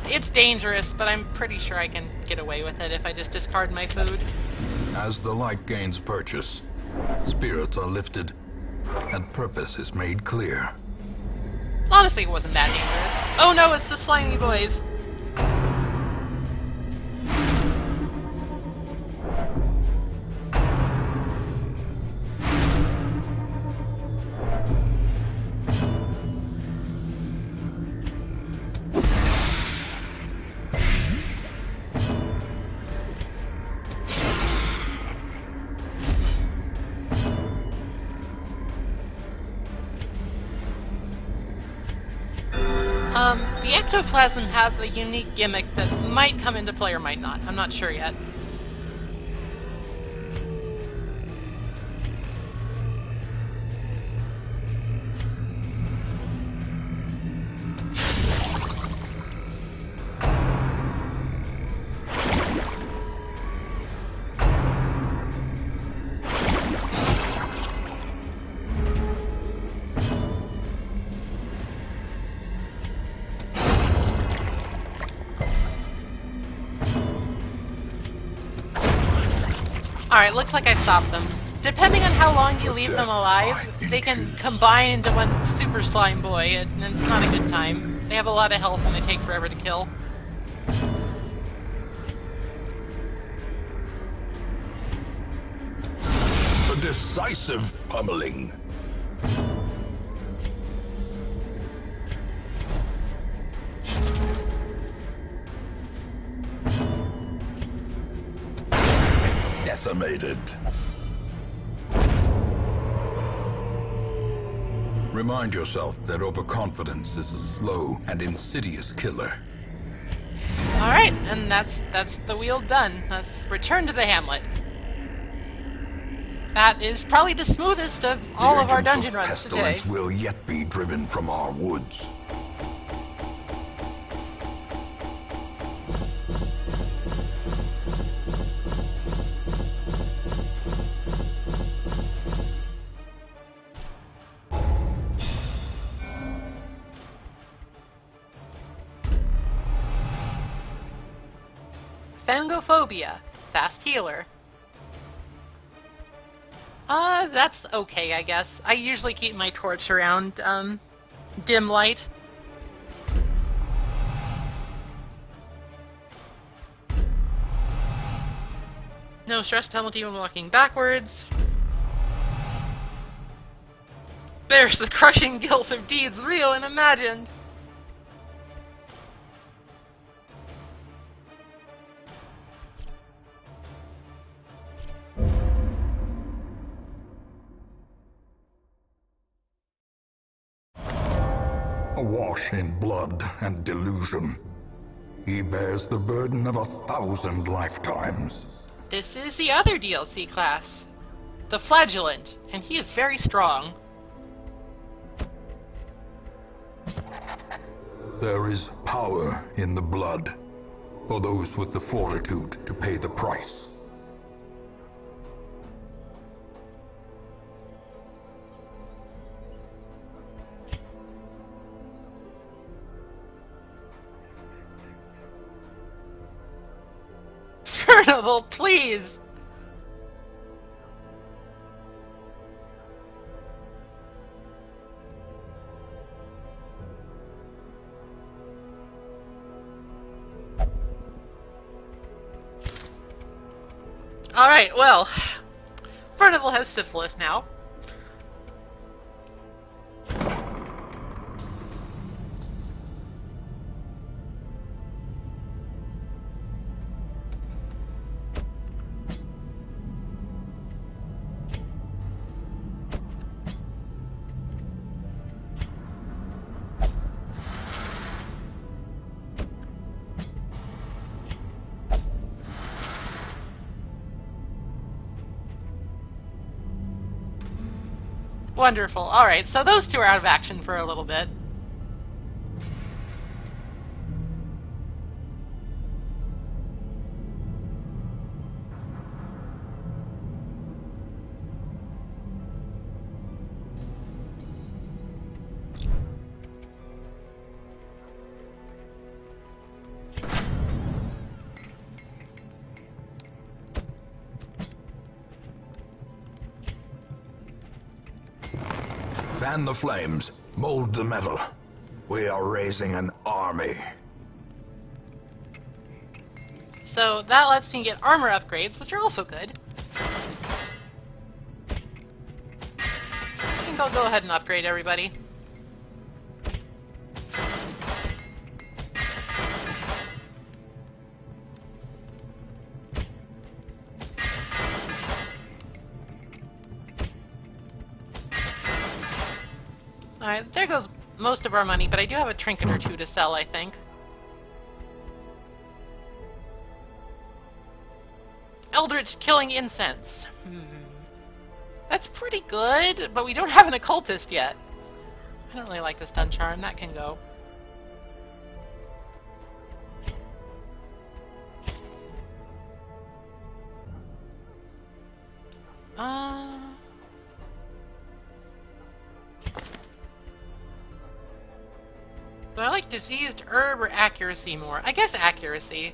A: It's dangerous, but I'm pretty sure I can get away with it if I just discard my food.
C: As the light gains purchase, spirits are lifted, and purpose is made clear.
A: Honestly, it wasn't that dangerous. Oh no, it's the slimy boys. The ectoplasm have a unique gimmick that might come into play or might not. I'm not sure yet. Alright, looks like I stopped them. Depending on how long you leave them alive, they can combine into one super slime boy, and it's not a good time. They have a lot of health and they take forever to kill.
C: A decisive pummeling. Decimated. Remind yourself that overconfidence is a slow and insidious killer.
A: Alright, and that's the wheel done. Let's return to the hamlet. That is probably the smoothest of all of our dungeon runs today.
C: Pestilence will yet be driven from our woods.
A: Phangophobia. Fast healer. That's okay, I guess. I usually keep my torch around, dim light. No stress penalty when walking backwards. There's the crushing guilt of deeds real and imagined.
C: Awash in blood and delusion, he bears the burden of 1,000 lifetimes.
A: This is the other DLC class, the Flagellant, and he is very strong.
C: There is power in the blood, for those with the fortitude to pay the price.
A: Carnival, please! Alright, well, Furnival has syphilis now. Wonderful. Alright, so those two are out of action for a little bit.
C: Fan the flames, mold the metal. We are raising an army.
A: So that lets me get armor upgrades, which are also good. I think I'll go ahead and upgrade everybody. Alright, there goes most of our money, but I do have a trinket or two to sell, I think. Eldritch killing incense. That's pretty good, but we don't have an occultist yet. I don't really like the stun charm. That can go. Do I like diseased herb or accuracy more? I guess accuracy.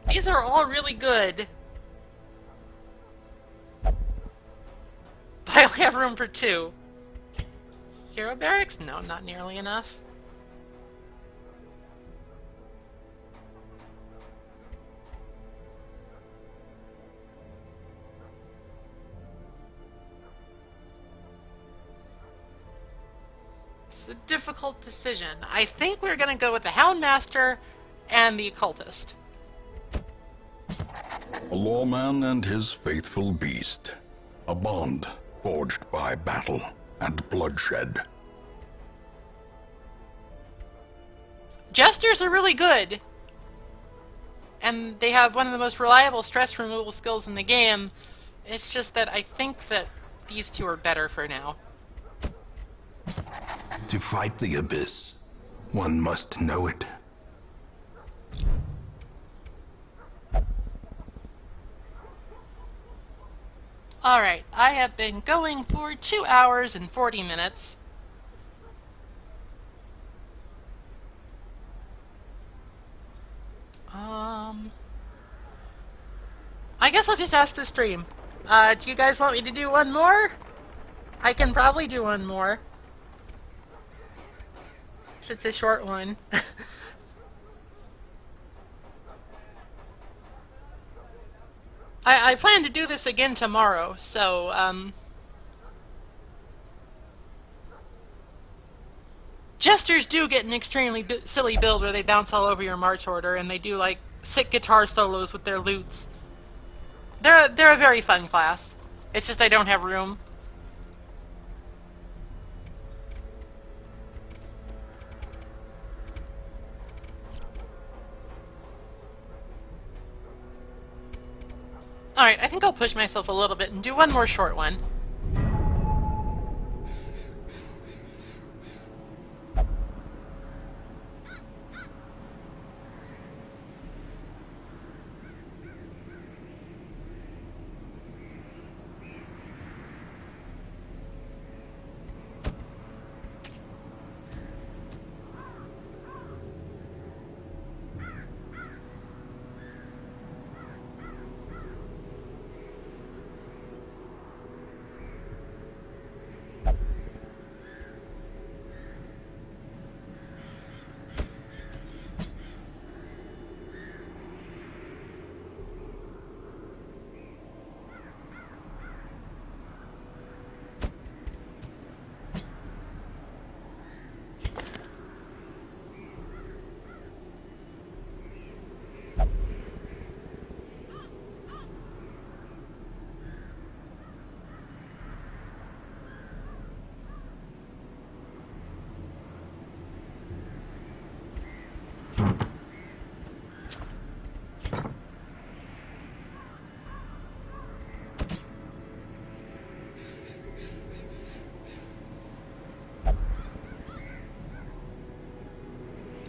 A: These are all really good. But I only have room for 2. Hero barracks? No, not nearly enough. It's a difficult decision. I think we're going to go with the Houndmaster and the Occultist.
C: A lawman and his faithful beast. A bond forged by battle and bloodshed.
A: Jesters are really good. And they have one of the most reliable stress removal skills in the game. It's just that I think that these two are better for now.
B: To fight the abyss, one must know it.
A: Alright, I have been going for 2 hours and 40 minutes. I guess I'll just ask the stream. Do you guys want me to do one more? I can probably do one more. If it's a short one. I plan to do this again tomorrow, so, Jesters do get an extremely silly build where they bounce all over your march order, and they do, like, sick guitar solos with their lutes. They're a very fun class. It's just I don't have room. Alright, I think I'll push myself a little bit and do one more short one.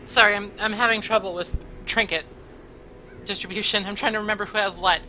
A: Sorry, I'm having trouble with trinket distribution. I'm trying to remember who has what.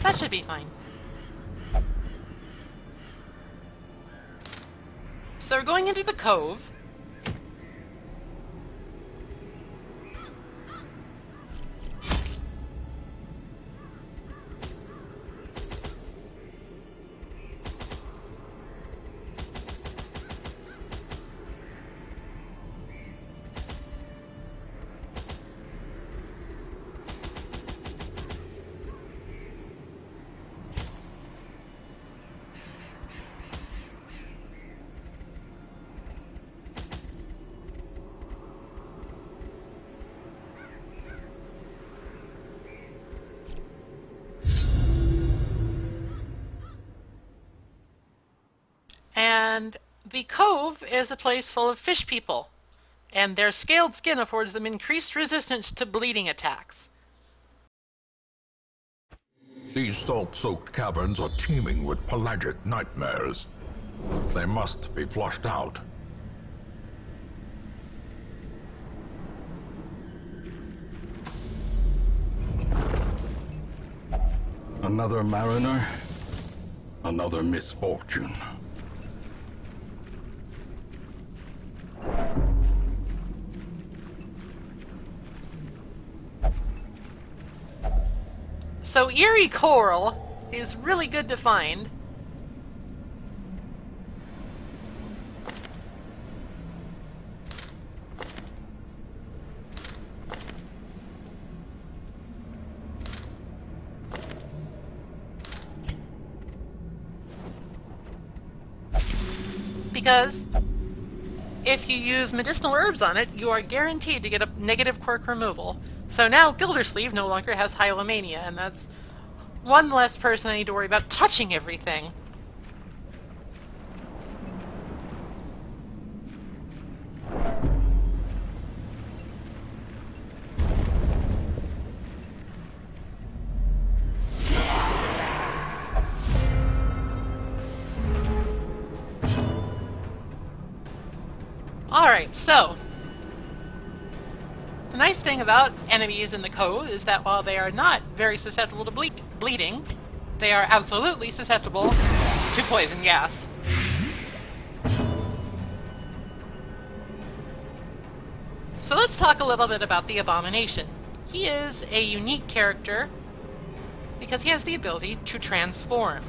A: That should be fine. So we're going into the cove. And the cove is a place full of fish people, and their scaled skin affords them increased resistance to bleeding attacks.
C: These salt-soaked caverns are teeming with pelagic nightmares. They must be flushed out. Another mariner, another misfortune.
A: So eerie coral is really good to find. Because if you use medicinal herbs on it, you are guaranteed to get a negative quirk removal. So now Gildersleeve no longer has Hylomania, and that's one less person I need to worry about touching everything. Alright, so the nice thing about enemies in the cove is that while they are not very susceptible to bleeding, they are absolutely susceptible to poison gas. So let's talk a little bit about the Abomination. He is a unique character because he has the ability to transform.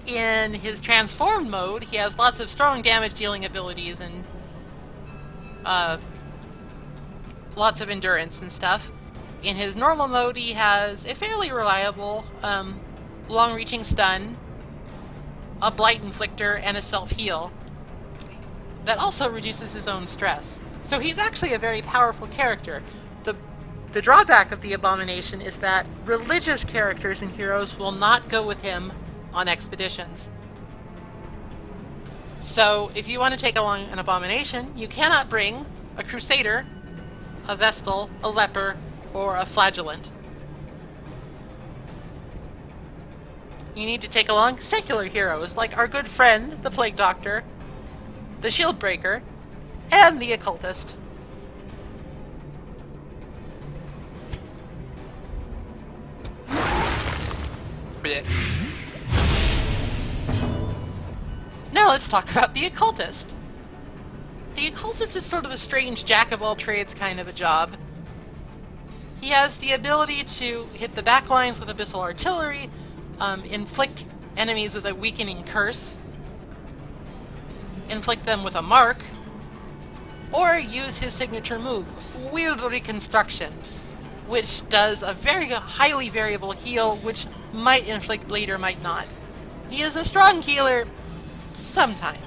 A: In his transformed mode, he has lots of strong damage dealing abilities and lots of endurance and stuff. In his normal mode, he has a fairly reliable long-reaching stun, a blight inflictor, and a self-heal that also reduces his own stress. So he's actually a very powerful character. The drawback of the Abomination is that religious characters and heroes will not go with him on expeditions. So if you want to take along an Abomination, you cannot bring a Crusader, a Vestal, a Leper, or a Flagellant. You need to take along secular heroes like our good friend, the Plague Doctor, the Shield Breaker, and the Occultist. Now let's talk about the Occultist. The Occultist is sort of a strange jack-of-all-trades kind of a job. He has the ability to hit the back lines with Abyssal Artillery, inflict enemies with a weakening curse, inflict them with a mark, or use his signature move, Weird Reconstruction, which does a very highly variable heal, which might inflict bleed or might not. He is a strong healer, sometimes.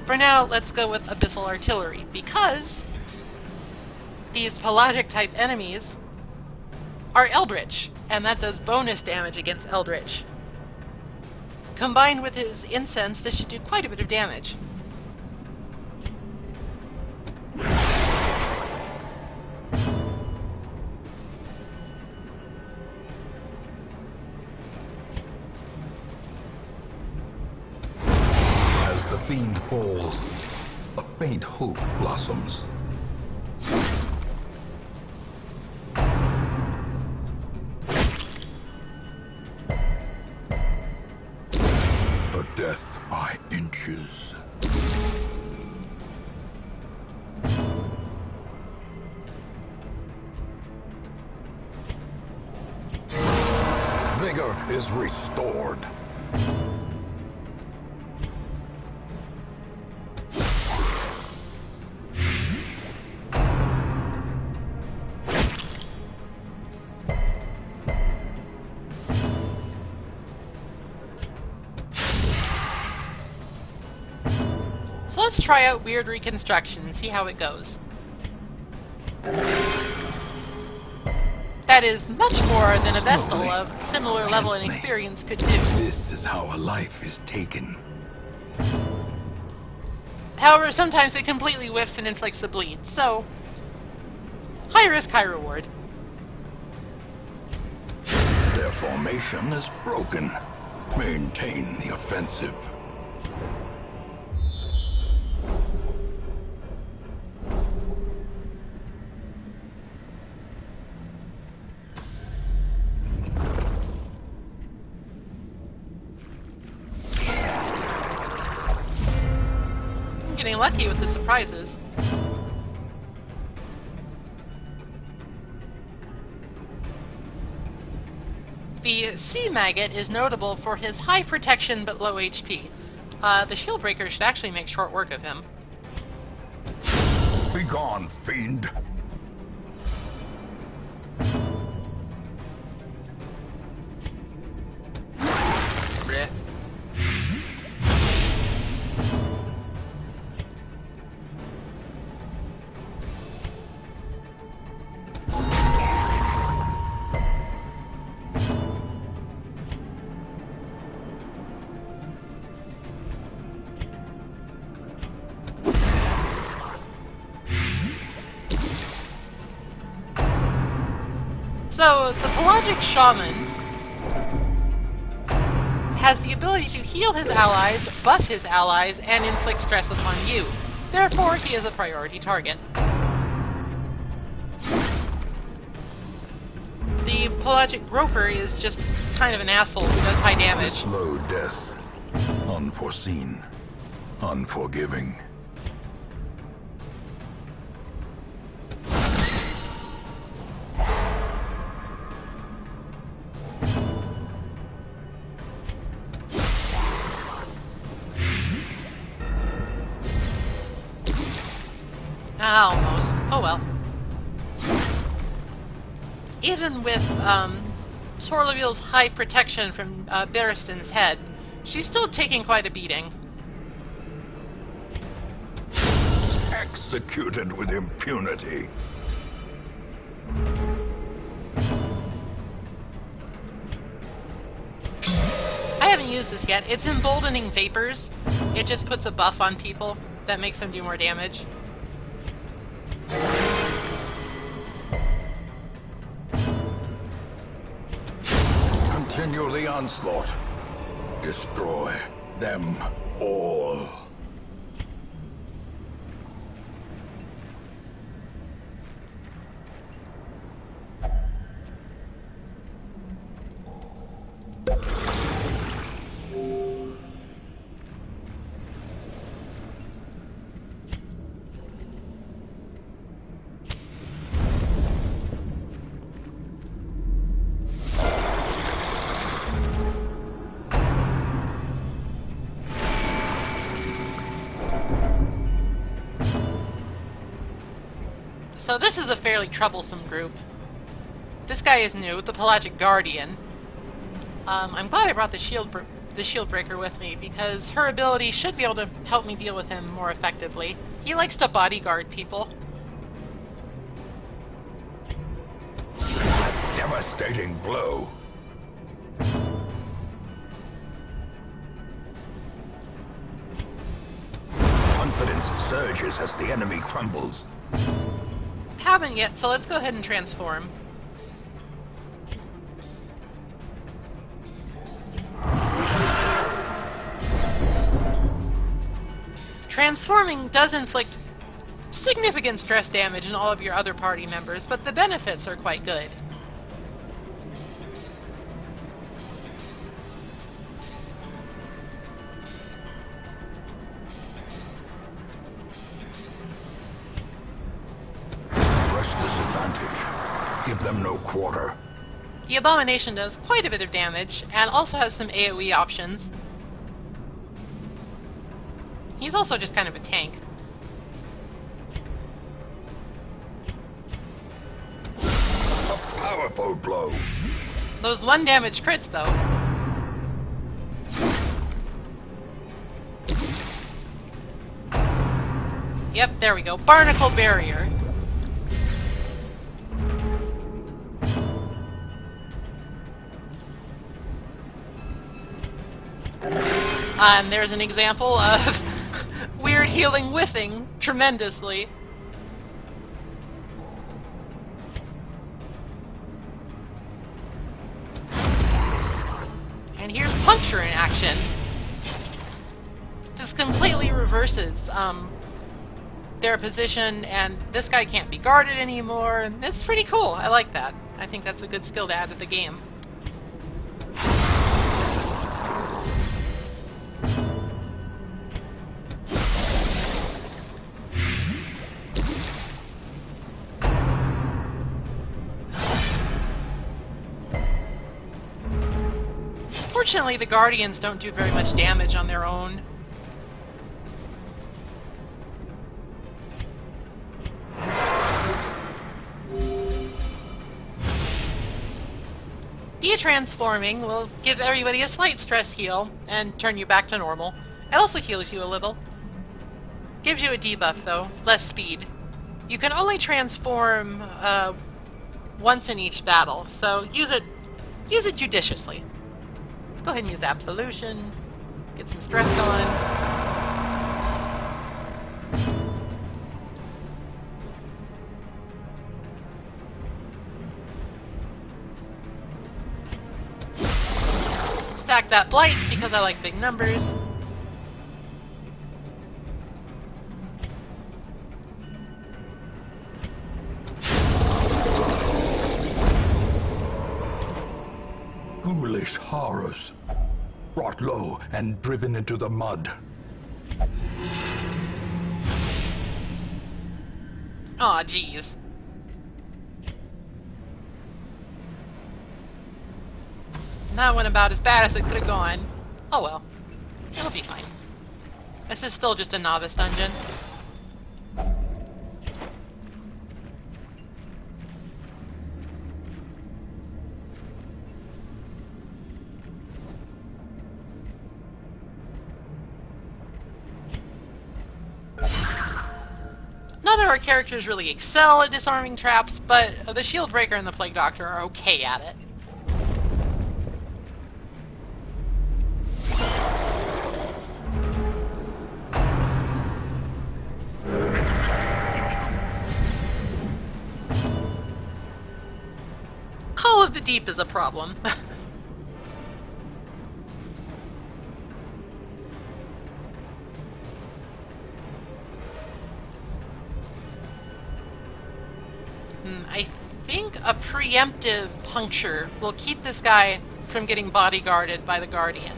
A: For now, let's go with Abyssal Artillery, because these pelagic-type enemies are Eldritch, and that does bonus damage against Eldritch. Combined with his incense, this should do quite a bit of damage.
C: As the fiend falls, a faint hope blossoms. vigor is restored.
A: So let's try out weird reconstruction and see how it goes. That is much more than a Vestal of similar level and experience could do.
C: This is how a life is taken.
A: However, sometimes it completely whiffs and inflicts the bleed, so high risk, high reward.
C: Their formation is broken. Maintain the offensive.
A: Getting lucky with the surprises. The Sea Maggot is notable for his high protection but low HP. The Shield Breaker should actually make short work of him.
C: Begone, fiend!
A: Blech. So, the Pelagic Shaman has the ability to heal his allies, buff his allies, and inflict stress upon you. Therefore, he is a priority target. The Pelagic Groper is just kind of an asshole who does high
C: A
A: damage.
C: slow death. Unforeseen. Unforgiving.
A: Almost. Oh well. Even with Sorlevil's high protection from Barristan's head, she's still taking quite a beating.
C: Executed with impunity.
A: I haven't used this yet. It's Emboldening Vapors. It just puts a buff on people that makes them do more damage.
C: Continue the onslaught. Destroy them all.
A: So this is a fairly troublesome group. This guy is new, the Pelagic Guardian. I'm glad I brought the Shield Breaker with me, because her ability should be able to help me deal with him more effectively. He likes to bodyguard people.
C: Devastating blow. Confidence surges as the enemy crumbles.
A: Haven't yet, so let's go ahead and transform. Transforming does inflict significant stress damage on all of your other party members, but the benefits are quite good.
C: Press this advantage. Give them no quarter.
A: The Abomination does quite a bit of damage, and also has some AoE options. He's also just kind of a tank.
C: A powerful blow.
A: Those 1 damage crits, though. Yep, there we go. Barnacle Barrier. And there's an example of weird healing whiffing tremendously. And here's Puncture in action. This completely reverses their position, and this guy can't be guarded anymore, and it's pretty cool. I like that. I think that's a good skill to add to the game. Fortunately, the Guardians don't do very much damage on their own. De-transforming will give everybody a slight stress heal and turn you back to normal. It also heals you a little. Gives you a debuff though, less speed. You can only transform once in each battle, so use it judiciously. Let's go ahead and use Absolution, get some stress going. Stack that Blight because I like big numbers.
C: Ghoulish horrors, brought low and driven into the mud.
A: Aw, jeez. That went about as bad as it could have gone. Oh well. It'll be fine. This is still just a novice dungeon. None of our characters really excel at disarming traps, but the Shield Breaker and the Plague Doctor are okay at it. Call of the Deep is a problem. I think a preemptive puncture will keep this guy from getting bodyguarded by the Guardian.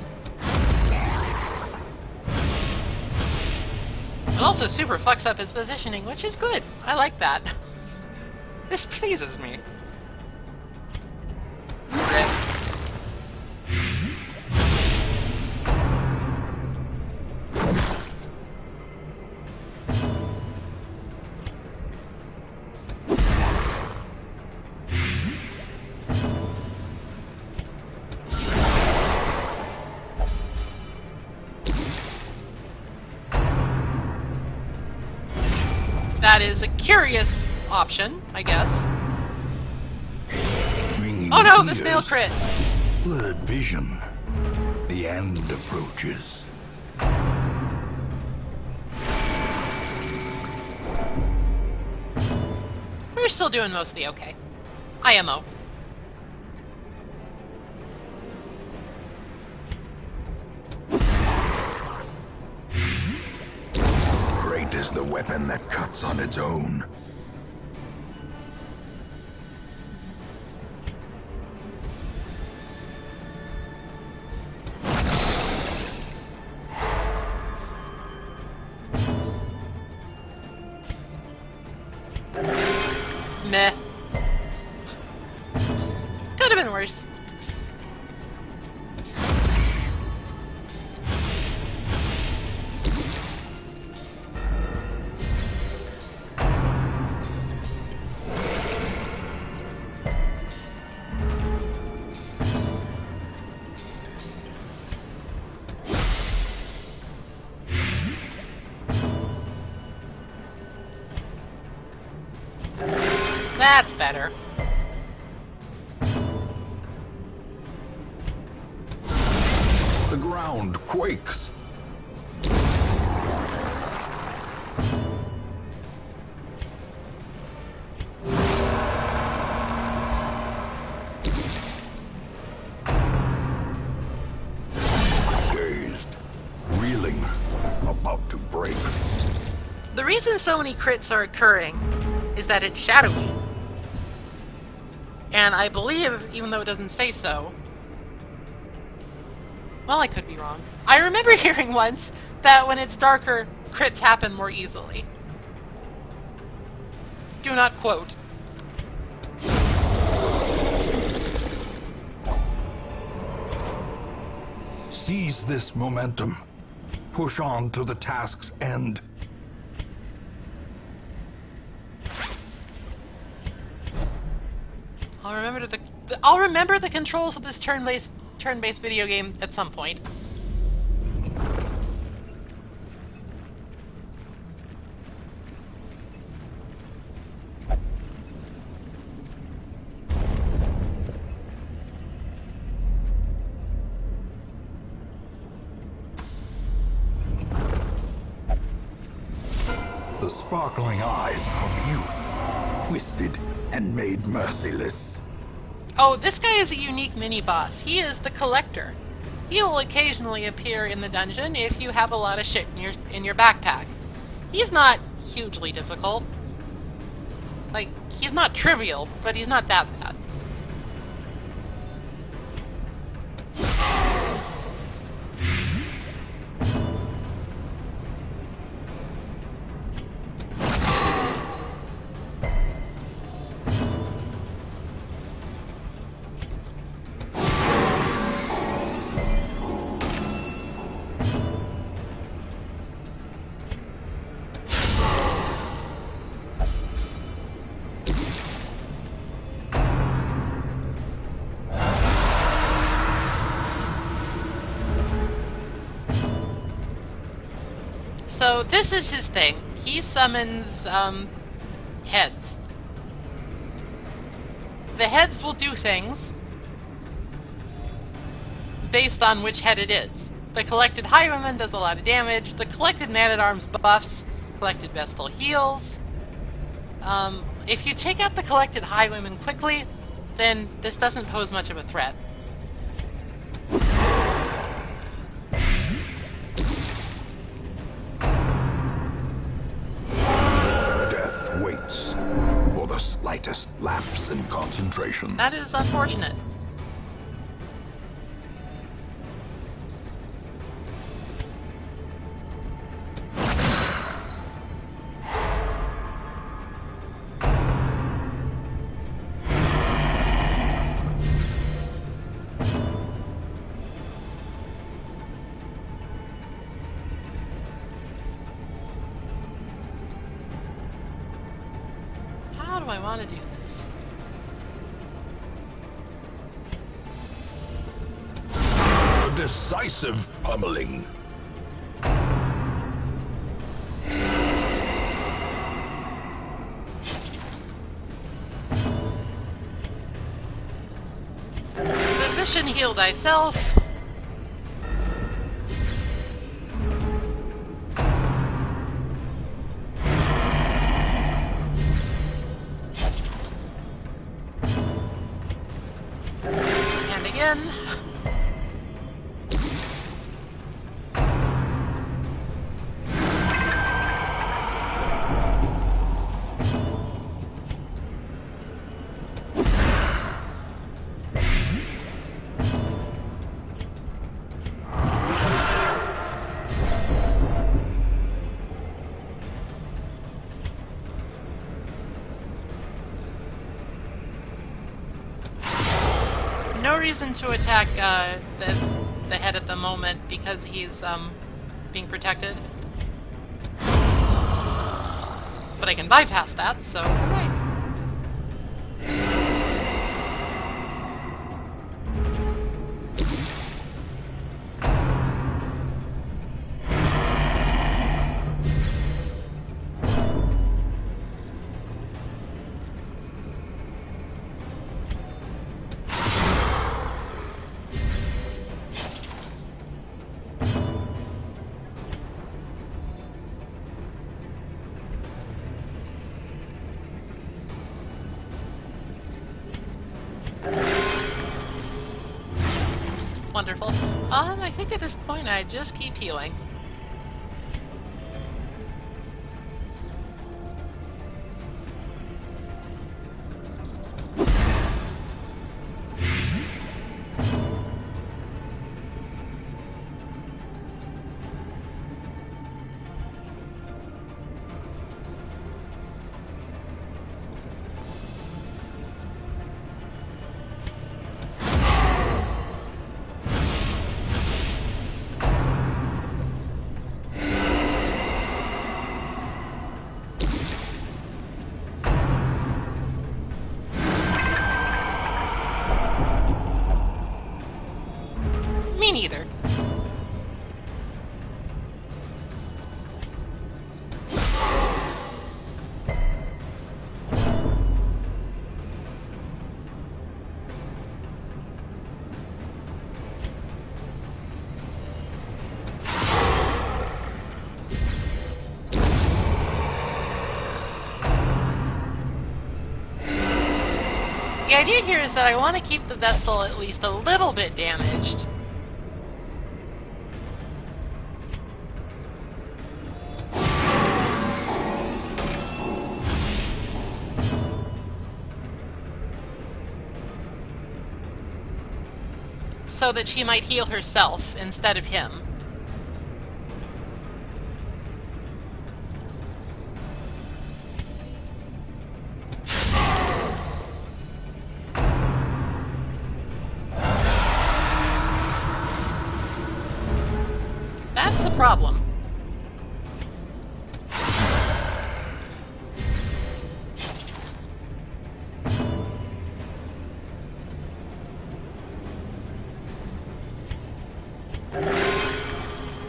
A: It also super fucks up his positioning, which is good. I like that. This pleases me. Rip. That is a curious option, I guess. Oh no, the snail crit!
C: Blurred vision. The end approaches.
A: We're still doing mostly okay. IMO.
C: Great is the weapon that cuts on its own.
A: Meh. Could have been worse. course. That's better.
C: The ground quakes. Dazed, reeling, about to break.
A: The reason so many crits are occurring is that it's shadowy. And I believe, even though it doesn't say so, well, I could be wrong. I remember hearing once that when it's darker, crits happen more easily. Do not quote.
C: Seize this momentum. Push on to the task's end.
A: I'll remember the controls of this turn-based video game at some point.
C: The sparkling eyes of youth, twisted and made merciless.
A: Oh, this guy is a unique mini-boss. He is the Collector. He will occasionally appear in the dungeon if you have a lot of shit in your backpack. He's not hugely difficult. Like, he's not trivial, but he's not that bad. So this is his thing. He summons, heads. The heads will do things based on which head it is. The Collected Highwayman does a lot of damage. The Collected Man-at-Arms buffs. Collected Vestal heals. If you take out the Collected Highwayman quickly, then this doesn't pose much of a threat.
C: Waits for the slightest lapse in concentration.
A: That is unfortunate. How do I want to do this?
C: A decisive pummeling.
A: Physician, heal thyself. And again. no reason to attack the head at the moment because he's being protected. But I can bypass that, so alright. Wonderful. I think at this point I just keep healing. Me neither. The idea here is that I want to keep the vessel at least a little bit damaged. So that she might heal herself instead of him. That's the problem.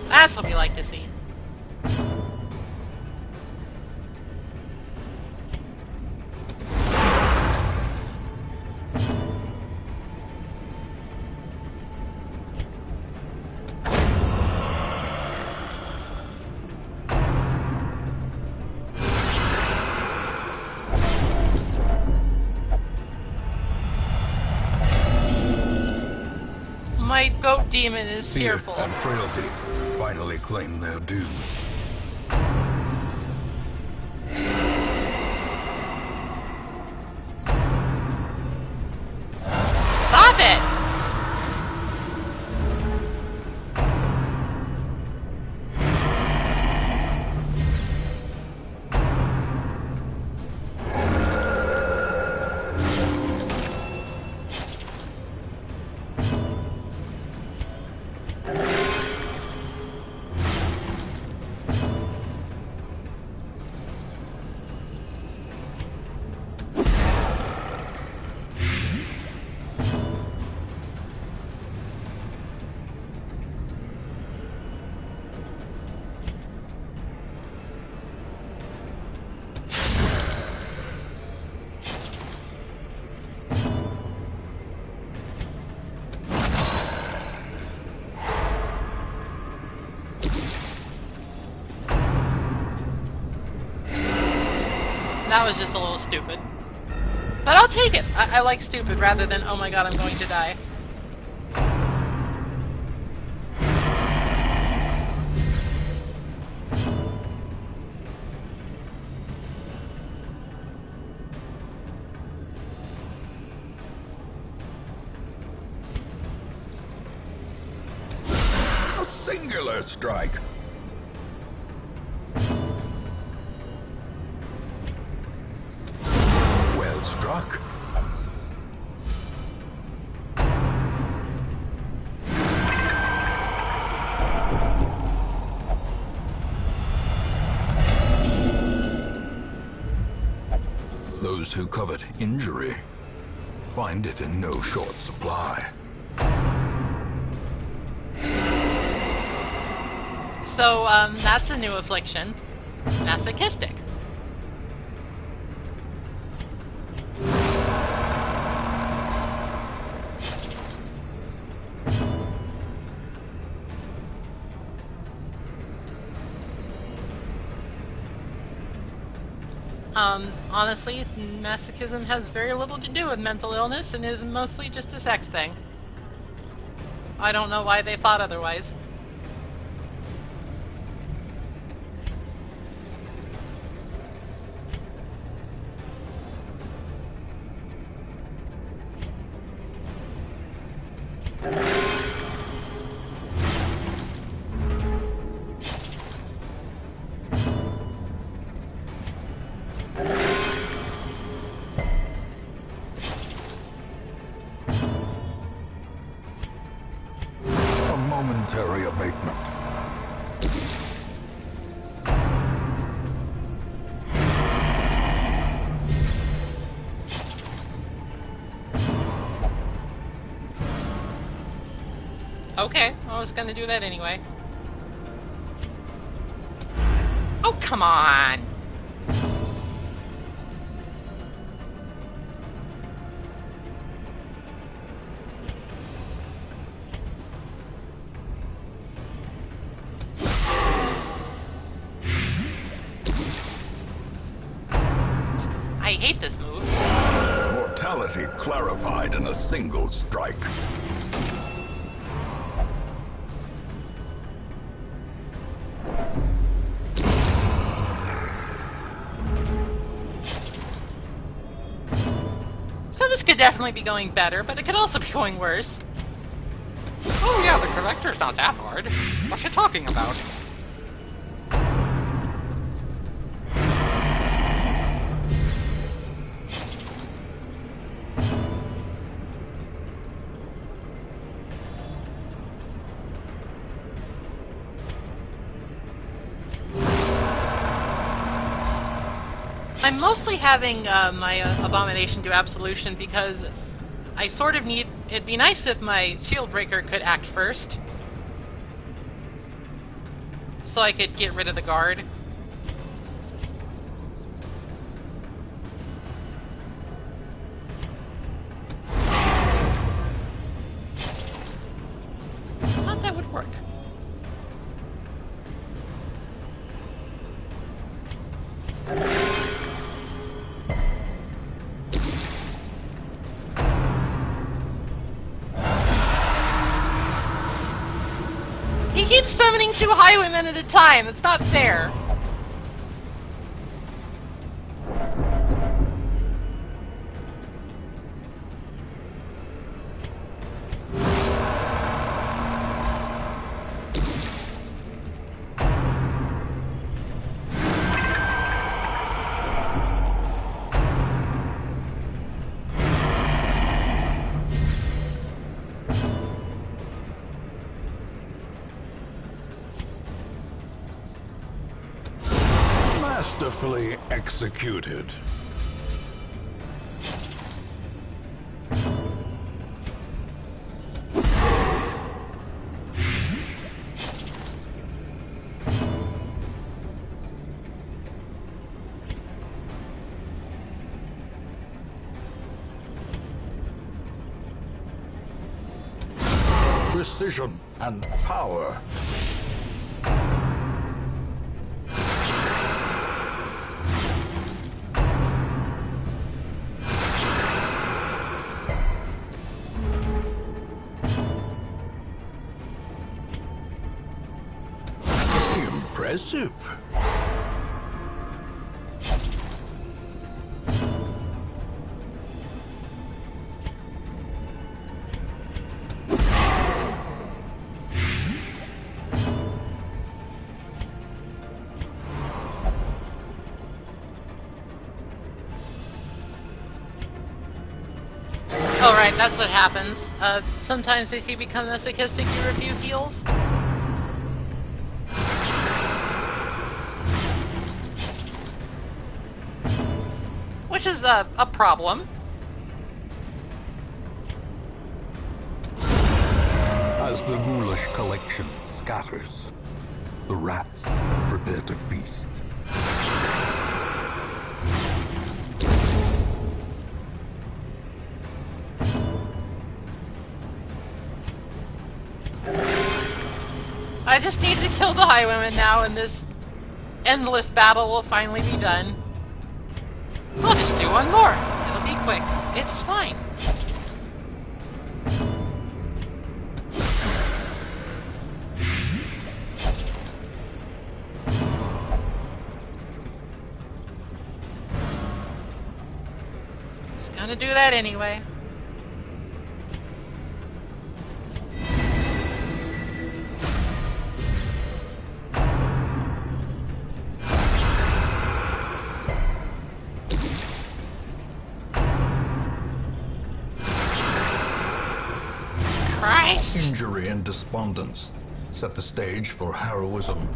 A: That's what we like to see. My goat demon is
C: Fear
A: fearful.
C: and frailty finally claim their due.
A: Stop it! That was just a little stupid. But I'll take it. I like stupid rather than, oh my god, I'm going to die.
C: A singular strike. Well struck. Those who covet injury find it in no short supply.
A: So, that's a new affliction. Masochistic. Honestly, masochism has very little to do with mental illness and is mostly just a sex thing. I don't know why they thought otherwise.
C: Momentary abatement.
A: Okay, I was gonna do that anyway. Oh, come on! I hate this move.
C: Mortality clarified in a single strike.
A: So this could definitely be going better, but it could also be going worse. Oh yeah, the corrector's not that hard. What you talking about? I'm mostly having my abomination do absolution because I sort of need... It'd be nice if my shield breaker could act first, so I could get rid of the guard. Thought that would work. He keeps summoning 2 highwaymen at a time. It's not fair.
C: Masterfully executed. Precision and power. Impressive.
A: Alright, that's what happens. Sometimes if you become masochistic, you refuse heals. which is a problem.
C: As the ghoulish collection scatters, the rats prepare to feast.
A: I just need to kill the highwaymen now, and this endless battle will finally be done. I'll just do one more. It'll be quick. It's fine. Just gonna do that anyway.
C: Injury and despondence set the stage for heroism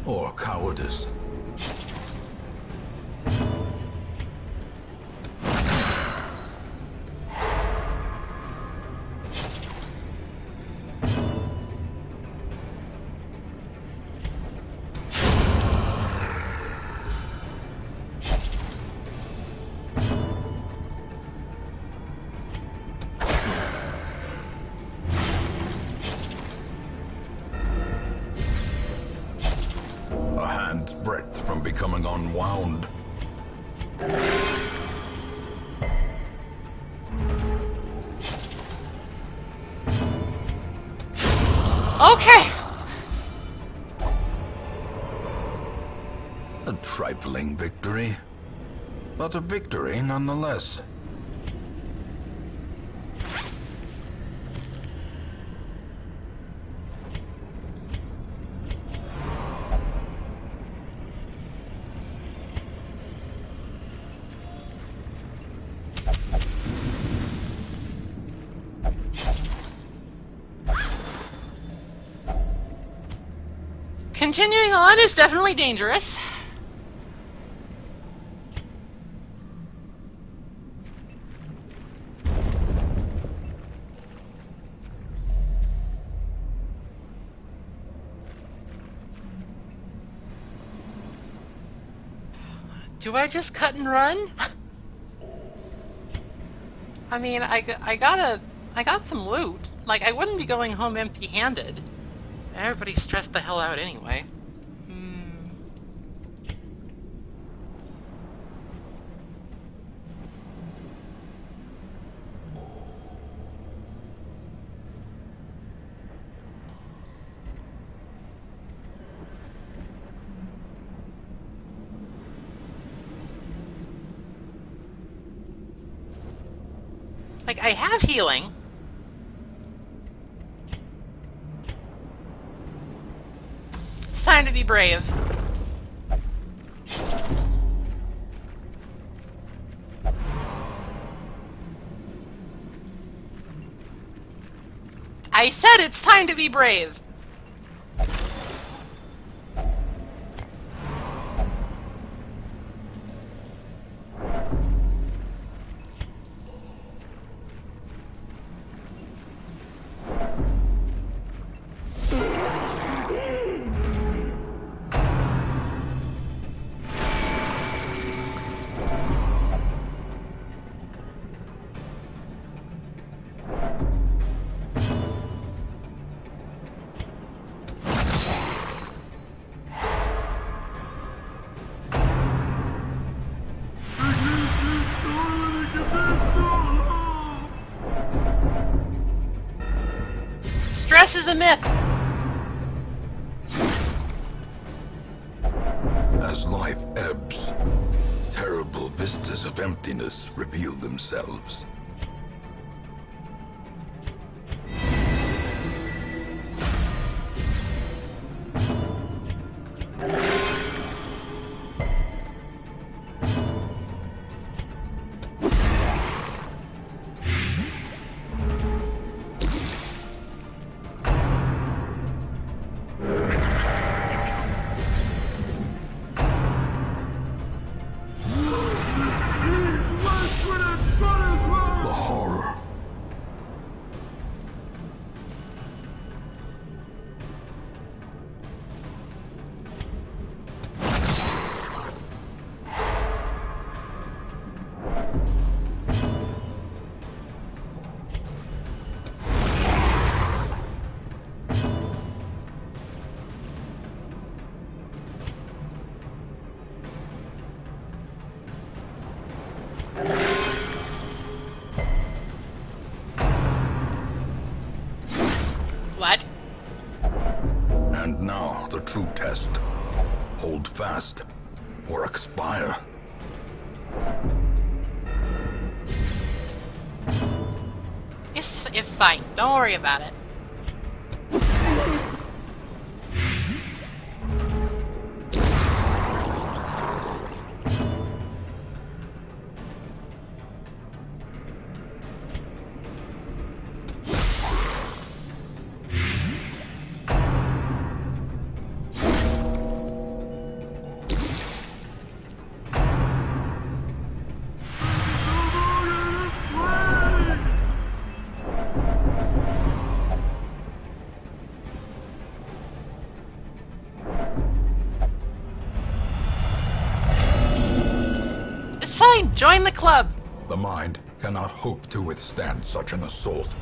C: or cowardice. Breadth from becoming unwound.
A: Okay.
C: A trifling victory, but a victory nonetheless.
A: Continuing on is definitely dangerous. Do I just cut and run? I mean, I got some loot. Like, I wouldn't be going home empty-handed. Everybody's stressed the hell out anyway. Like, I have healing. It's time to be brave. I said it's time to be brave. Stress is a myth.
C: As life ebbs, terrible vistas of emptiness reveal themselves. the true test. Hold fast, or expire.
A: It's fine. Don't worry about it. Fine, join the club.
C: The mind cannot hope to withstand such an assault.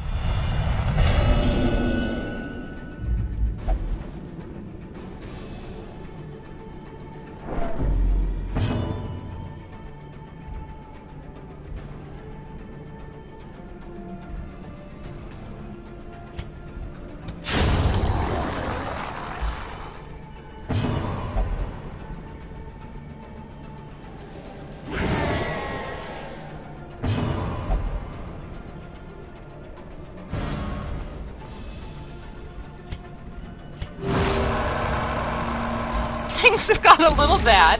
A: Things have gone a little bad.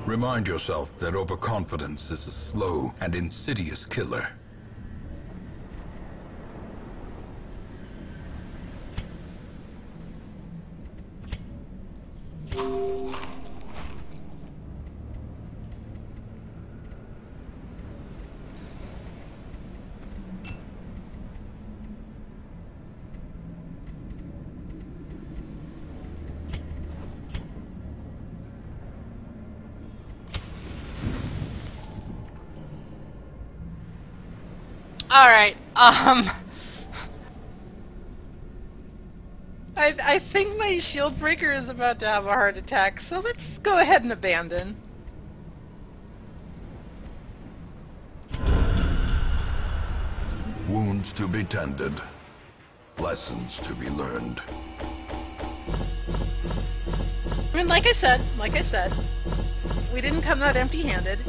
C: Remind yourself that overconfidence is a slow and insidious killer.
A: Alright, I think my shield breaker is about to have a heart attack, so let's go ahead and abandon.
C: Wounds to be tended. Lessons to be learned.
A: I mean, like I said, we didn't come out empty-handed.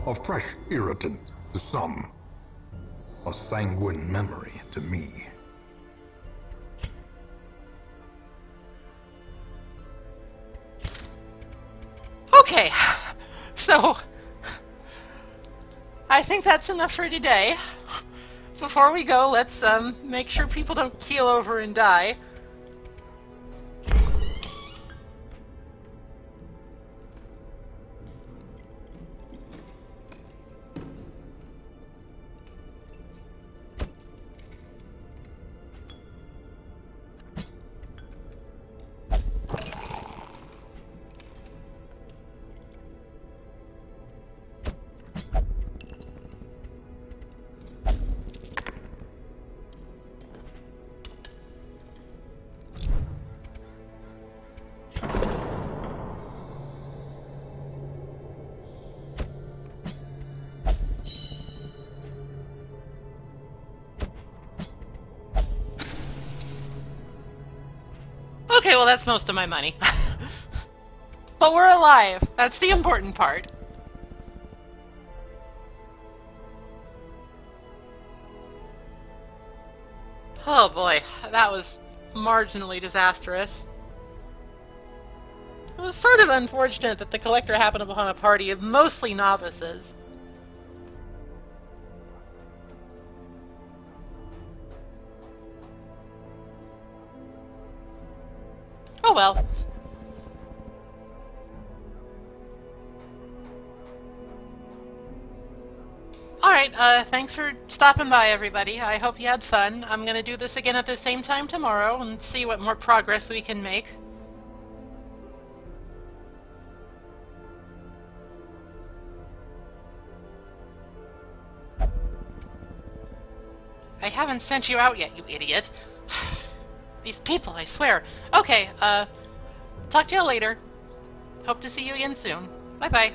C: A fresh irritant to some. A sanguine memory to me.
A: Okay, so I think that's enough for today. Before we go, let's make sure people don't keel over and die. Okay, well that's most of my money. But we're alive. That's the important part. Oh boy, that was marginally disastrous. It was sort of unfortunate that the Collector happened upon a party of mostly novices. Oh well. Alright, thanks for stopping by, everybody. I hope you had fun. I'm gonna do this again at the same time tomorrow and see what more progress we can make. I haven't sent you out yet, you idiot. These people, I swear. Okay, talk to you later. Hope to see you again soon. Bye-bye.